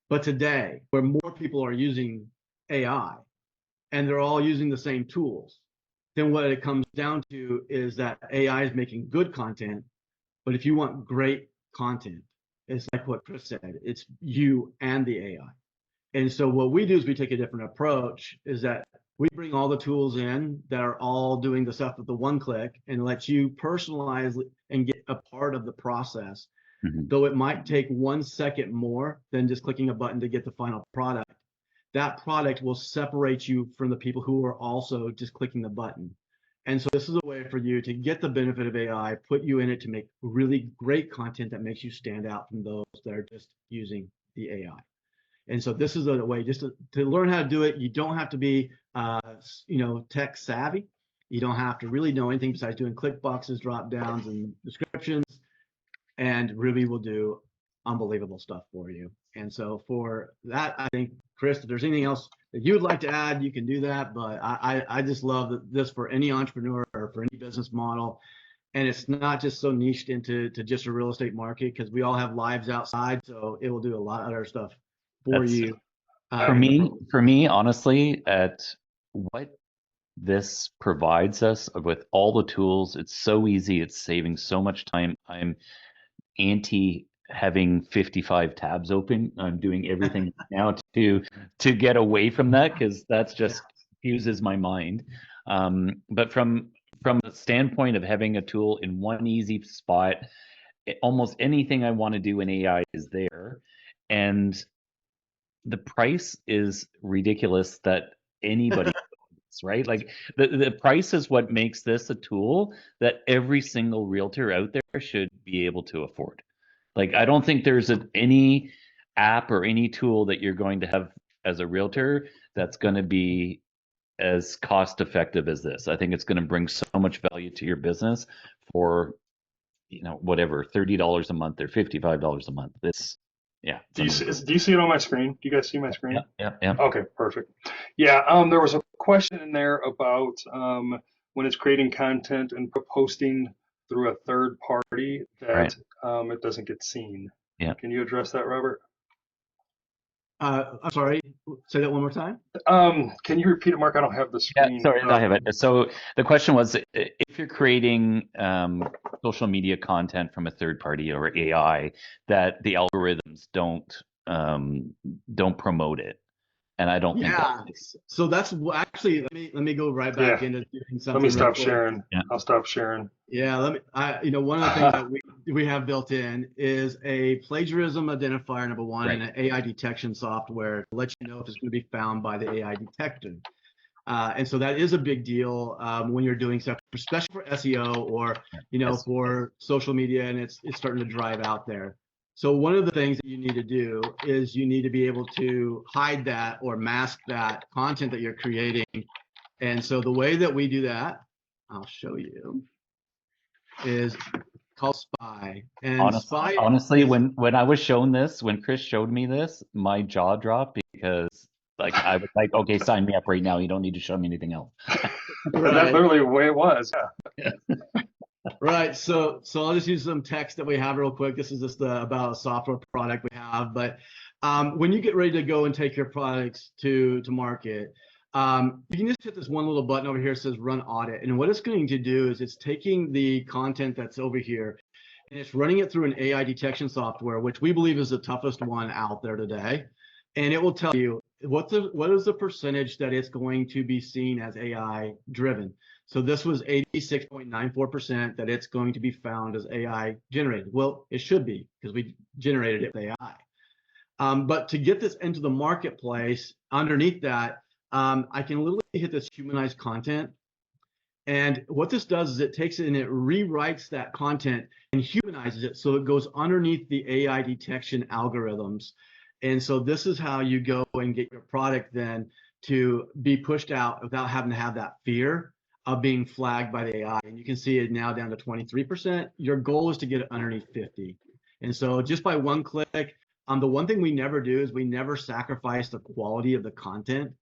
But today, where more people are using AI and they're all using the same tools, then what it comes down to is that AI is making good content. But if you want great content, it's like what Chris said, it's you and the AI. And so what we do is we take a different approach, is that we bring all the tools in that are all doing the stuff with the one click and let you personalize and get a part of the process. Though it might take 1 second more than just clicking a button to get the final product, that product will separate you from the people who are also just clicking the button. And so this is a way for you to get the benefit of AI, put you in it to make really great content that makes you stand out from those that are just using the AI. And so this is a way just to learn how to do it. You don't have to be, tech savvy. You don't have to really know anything besides doing click boxes, drop downs, and descriptions. And Ruby will do unbelievable stuff for you. And so for that, I think, Chris, if there's anything else that you would like to add, you can do that. But I just love this for any entrepreneur or for any business model. And it's not just so niched into just a real estate market, because we all have lives outside. So it will do a lot of other stuff for you. For me, honestly, at what this provides us with all the tools, it's so easy. It's saving so much time. I'm anti having 55 tabs open. I'm doing everything now to get away from that, because that's just confuses my mind. But from the standpoint of having a tool in one easy spot, almost anything I want to do in AI is there, and the price is ridiculous that anybody right? Like the price is what makes this a tool that every single realtor out there should be able to afford. Like, I don't think there's any app or any tool that you're going to have as a realtor that's going to be as cost effective as this. I think it's going to bring so much value to your business for, whatever, $30 a month or $55 a month. This, yeah. Do you see it on my screen? Do you guys see my screen? Yeah. Okay, perfect. Yeah, there was a question in there about when it's creating content and posting through a third party that it doesn't get seen. Yeah. Can you address that, Robert? I'm sorry, say that one more time. Can you repeat it, Mark? I don't have the screen. Yeah, sorry, I have it. So the question was, if you're creating social media content from a third party or AI, that the algorithms don't promote it, and I don't think that. So that's actually, let me go right back into doing something. Let me stop real quick. sharing. Yeah. I'll stop sharing. Yeah, one of the things that we have built in is a plagiarism identifier, number one, and an AI detection software to let you know if it's going to be found by the AI detective. And so that is a big deal when you're doing stuff, especially for SEO or for social media, and it's starting to drive out there. So one of the things that you need to do is you need to be able to hide that or mask that content that you're creating. And so the way that we do that, I'll show you, is called Spy. And honestly, when I was shown this, when Chris showed me this, my jaw dropped because I was like, okay, sign me up right now. You don't need to show me anything else. That's literally the way it was. Yeah. Right. So I'll just use some text that we have real quick. This is just about a software product we have. But when you get ready to go and take your products to market, you can just hit this one little button over here that says Run Audit. And what it's going to do is it's taking the content that's over here and it's running it through an AI detection software, which we believe is the toughest one out there today. And it will tell you what is the percentage that it's going to be seen as AI driven. So this was 86.94% that it's going to be found as AI generated. Well, it should be because we generated it with AI. But to get this into the marketplace, underneath that, I can literally hit this humanized content. And what this does is it takes it and it rewrites that content and humanizes it so it goes underneath the AI detection algorithms. And so this is how you go and get your product then to be pushed out without having to have that fear of being flagged by the AI. And you can see it now down to 23%. Your goal is to get it underneath 50. And so just by one click, the one thing we never do is we never sacrifice the quality of the content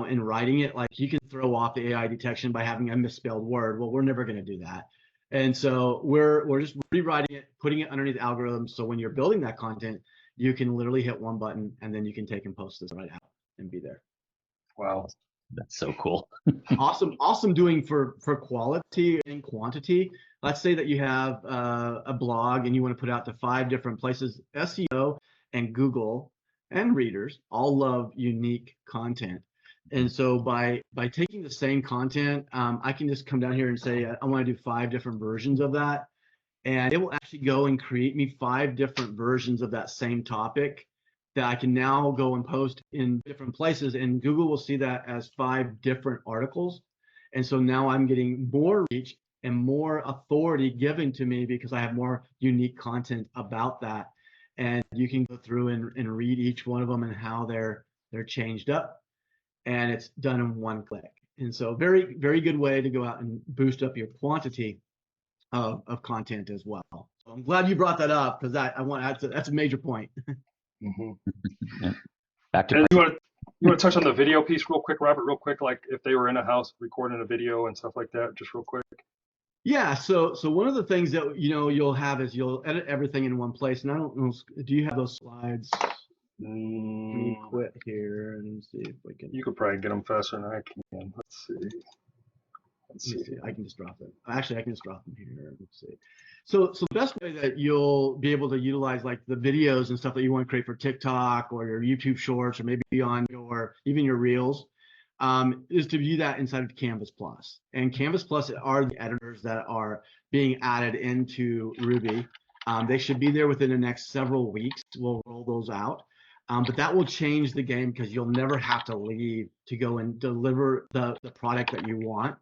in writing it. Like you can throw off the AI detection by having a misspelled word. Well, we're never going to do that. And so we're just rewriting it, putting it underneath algorithms. So when you're building that content, you can literally hit one button and then you can take and post this right out and be there. Wow. That's so cool. Awesome doing for quality and quantity. Let's say that you have a blog and you want to put out to 5 different places. SEO and Google and readers all love unique content. And so by taking the same content, I can just come down here and say, I want to do 5 different versions of that. And it will actually go and create me 5 different versions of that same topic that I can now go and post in different places. And Google will see that as 5 different articles. And so now I'm getting more reach and more authority given to me because I have more unique content about that. And you can go through and read each one of them and how they're changed up. And it's done in one click. And so very, very good way to go out and boost up your quantity of content as well. So I'm glad you brought that up because that's a major point. Mm-hmm. Yeah. Back to you want to touch on the video piece real quick, Robert, real quick, like if they were in a house recording a video and stuff like that, just real quick. Yeah, so one of the things that you'll have is you'll edit everything in one place. And I don't know, do you have those slides? Let me quit here and see if we can. You could probably get them faster than I can. Let's see. I can just drop them. Actually, I can just drop them here. Let's see. So the best way that you'll be able to utilize like the videos and stuff that you want to create for TikTok or your YouTube Shorts or maybe on even your Reels is to view that inside of Canvas Plus. And Canvas Plus are the editors that are being added into Ruby. They should be there within the next several weeks. We'll roll those out. But that will change the game because you'll never have to leave to go and deliver the product that you want,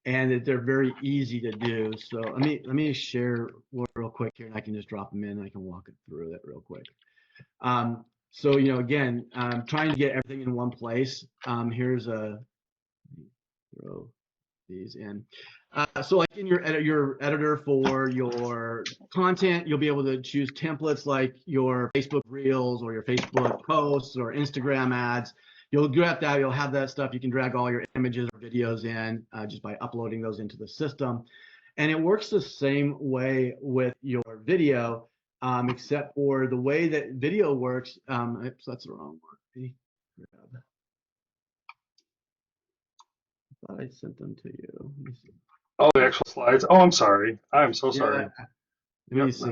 and that they're very easy to do. So let me share real quick here, and I can just drop them in. And I can walk it through that real quick. So again, trying to get everything in one place. Here's a throw these in. So like in your editor for your content, you'll be able to choose templates like your Facebook Reels or your Facebook posts or Instagram ads. You'll grab that, you'll have that stuff. You can drag all your images or videos in just by uploading those into the system. And it works the same way with your video, except for the way that video works. Oops, that's the wrong one. I thought I sent them to you. Let me see. Oh, the actual slides. Oh, I'm sorry. I'm so sorry. Let me see.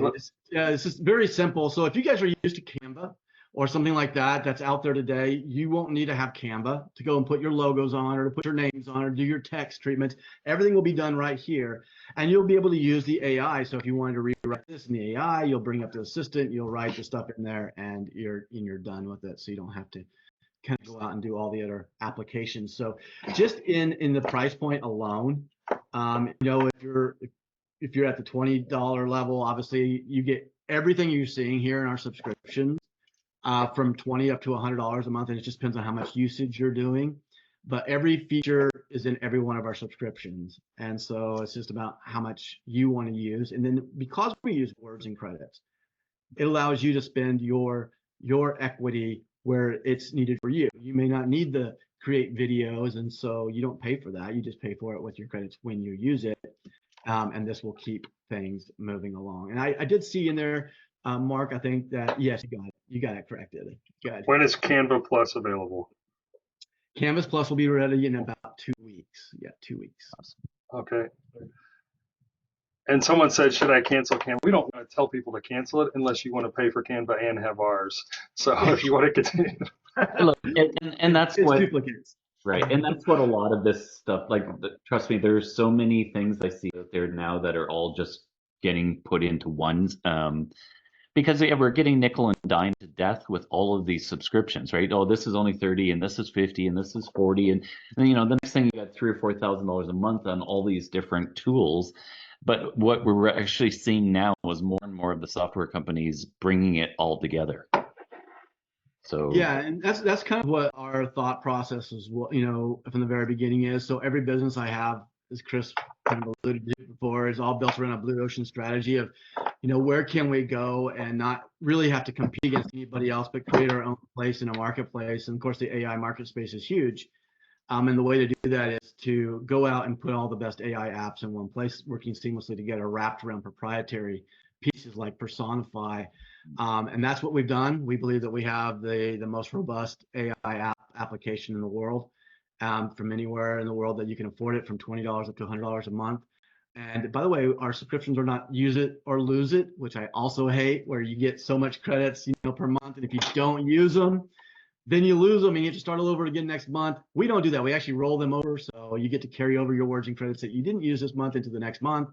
It's just very simple. So if you guys are used to Canva or something like that that's out there today, you won't need to have Canva to go and put your logos on or to put your names on or do your text treatments. Everything will be done right here, and you'll be able to use the AI. So if you wanted to rewrite this in the AI, you'll bring up the assistant, you'll write the stuff in there, and you're done with it. So you don't have to kind of go out and do all the other applications. So just in the price point alone, if you're at the $20 level, obviously you get everything you're seeing here in our subscriptions from $20 up to $100 a month, and it just depends on how much usage you're doing. But every feature is in every one of our subscriptions, and so it's just about how much you want to use. And then because we use words and credits, it allows you to spend your equity where it's needed for you. You may not need to create videos, and so you don't pay for that. You just pay for it with your credits when you use it, and this will keep things moving along. And I did see in there, Mark, I think that, yes, you got it corrected. Good. When is Canva Plus available? Canvas Plus will be ready in about 2 weeks. Yeah, 2 weeks. Okay. And someone said, should I cancel Canva? We don't want to tell people to cancel it unless you want to pay for Canva and have ours. So if you want to continue. Look, and that's it's what duplicates. Right, and that's what a lot of this stuff, like, trust me, there's so many things I see out there now that are all just getting put into ones, because we're getting nickel and dime to death with all of these subscriptions, right? Oh, this is only 30, and this is 50, and this is 40, and then, the next thing you got $3,000 or $4,000 a month on all these different tools. But what we're actually seeing now is more and more of the software companies bringing it all together. So yeah, and that's kind of what our thought process is, from the very beginning is. So every business I have, as Chris kind of alluded to before, is all built around a blue ocean strategy of, where can we go and not really have to compete against anybody else, but create our own place in a marketplace. And of course, the AI market space is huge. And the way to do that is to go out and put all the best AI apps in one place, working seamlessly together, wrapped around proprietary pieces like Personify. And that's what we've done. We believe that we have the most robust AI application in the world, from anywhere in the world that you can afford it, from $20 up to $100 a month. And by the way, our subscriptions are not use it or lose it, which I also hate, where you get so much credits per month, and if you don't use them, then you lose them and you have to start all over again next month. We don't do that. We actually roll them over, so you get to carry over your words and credits that you didn't use this month into the next month.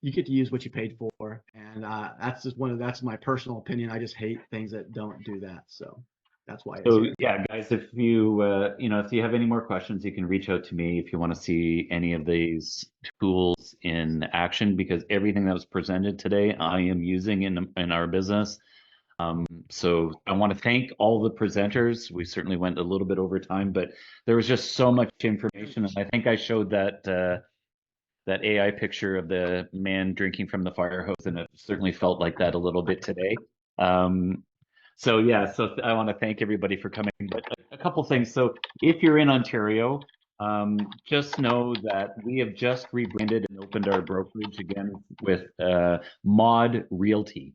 You get to use what you paid for, and that's my personal opinion. I just hate things that don't do that, so that's why. So yeah, guys, if you if you have any more questions, you can reach out to me if you want to see any of these tools in action, because everything that was presented today, I am using in our business. So I want to thank all the presenters. We certainly went a little bit over time, but there was just so much information, and I think I showed that AI picture of the man drinking from the fire hose, and it certainly felt like that a little bit today. So I want to thank everybody for coming. But a couple things. So if you're in Ontario, just know that we have just rebranded and opened our brokerage again with Mod Realty.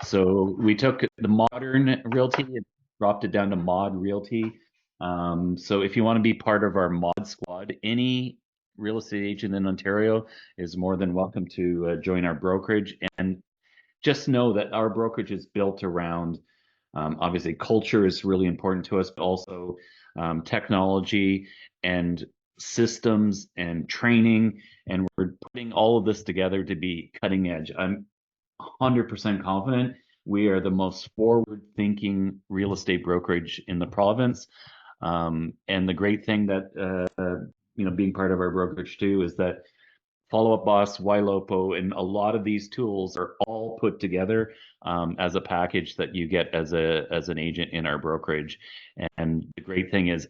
So we took the Modern Realty and dropped it down to Mod Realty. So if you want to be part of our Mod Squad, any real estate agent in Ontario is more than welcome to join our brokerage. And just know that our brokerage is built around, obviously culture is really important to us, but also technology and systems and training. And we're putting all of this together to be cutting edge. I'm 100% confident we are the most forward-thinking real estate brokerage in the province. And the great thing that, being part of our brokerage too, is that Follow Up Boss, Ylopo, and a lot of these tools are all put together as a package that you get as an agent in our brokerage. And the great thing is,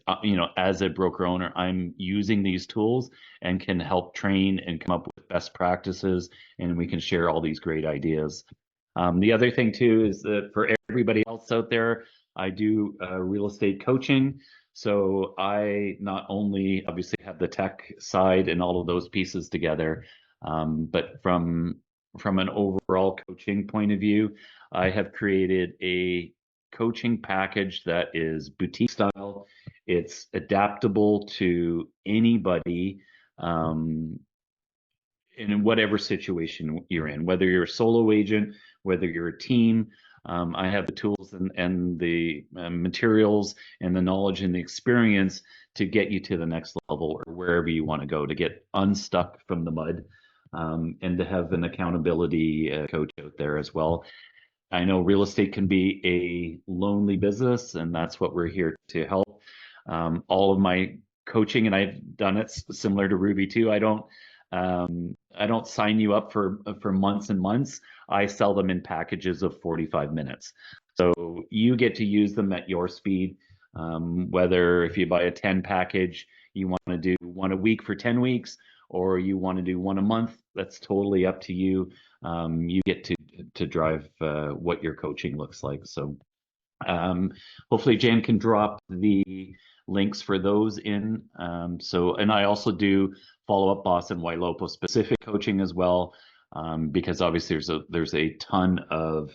as a broker owner, I'm using these tools and can help train and come up with best practices, and we can share all these great ideas. The other thing too is that for everybody else out there, I do real estate coaching. So I not only obviously have the tech side and all of those pieces together, but from an overall coaching point of view, I have created a coaching package that is boutique style. It's adaptable to anybody in whatever situation you're in, whether you're a solo agent, whether you're a team. I have the tools and the materials and the knowledge and the experience to get you to the next level or wherever you want to go, to get unstuck from the mud, and to have an accountability coach out there as well. I know real estate can be a lonely business, and that's what we're here to help. All of my coaching, and I've done it similar to Ruby too. I don't sign you up for months and months. I sell them in packages of 45 minutes. So you get to use them at your speed. Whether if you buy a 10 package, you want to do one a week for 10 weeks, or you want to do one a month, that's totally up to you. You get to drive what your coaching looks like. So hopefully Jan can drop the links for those in. And I also do Follow Up Boss and Ylopo specific coaching as well, because obviously there's a ton of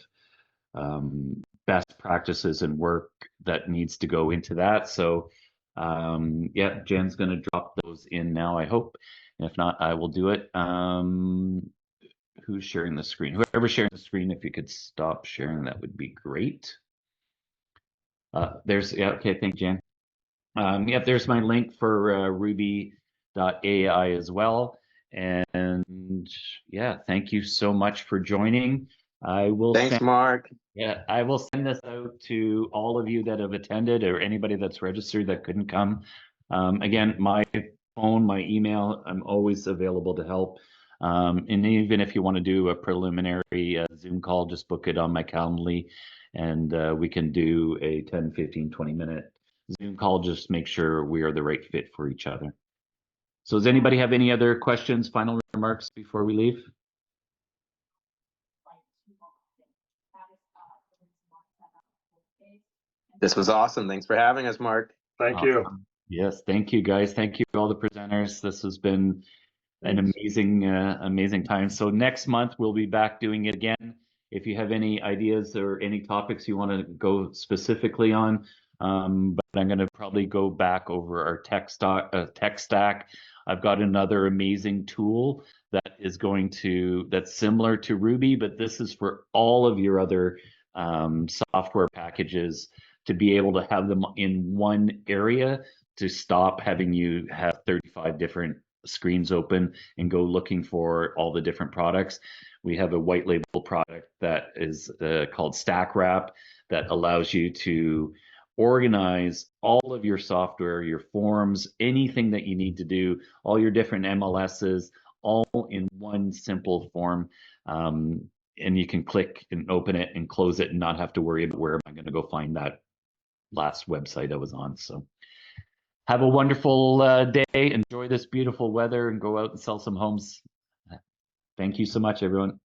best practices and work that needs to go into that. So yeah, Jan's going to drop those in now, I hope. If not, I will do it. Who's sharing the screen? Whoever's sharing the screen, if you could stop sharing, that would be great. Okay, thank you, Jan. Yeah, there's my link for ruby.ai as well. And yeah, thank you so much for joining. Thanks, Mark. Yeah, I will send this out to all of you that have attended or anybody that's registered that couldn't come. Again, my phone, my email, I'm always available to help. And even if you want to do a preliminary Zoom call, just book it on my Calendly, and we can do a 10, 15, 20-minute Zoom call. Just make sure we are the right fit for each other. So does anybody have any other questions, final remarks before we leave? This was awesome. Thanks for having us, Mark. Thank you. Yes, thank you, guys. Thank you to all the presenters. This has been an amazing time. So next month we'll be back doing it again. If you have any ideas or any topics you want to go specifically on, but I'm going to probably go back over our tech stack. I've got another amazing tool that is that's similar to Ruby, but this is for all of your other software packages, to be able to have them in one area, to stop having you have 35 different screens open and go looking for all the different products. We have a white label product that is called Stack Wrap, that allows you to organize all of your software, your forms, anything that you need to do, all your different MLSs, all in one simple form. And you can click and open it and close it and not have to worry about where am I going to go find that last website I was on. So have a wonderful day. Enjoy this beautiful weather and go out and sell some homes. Thank you so much, everyone.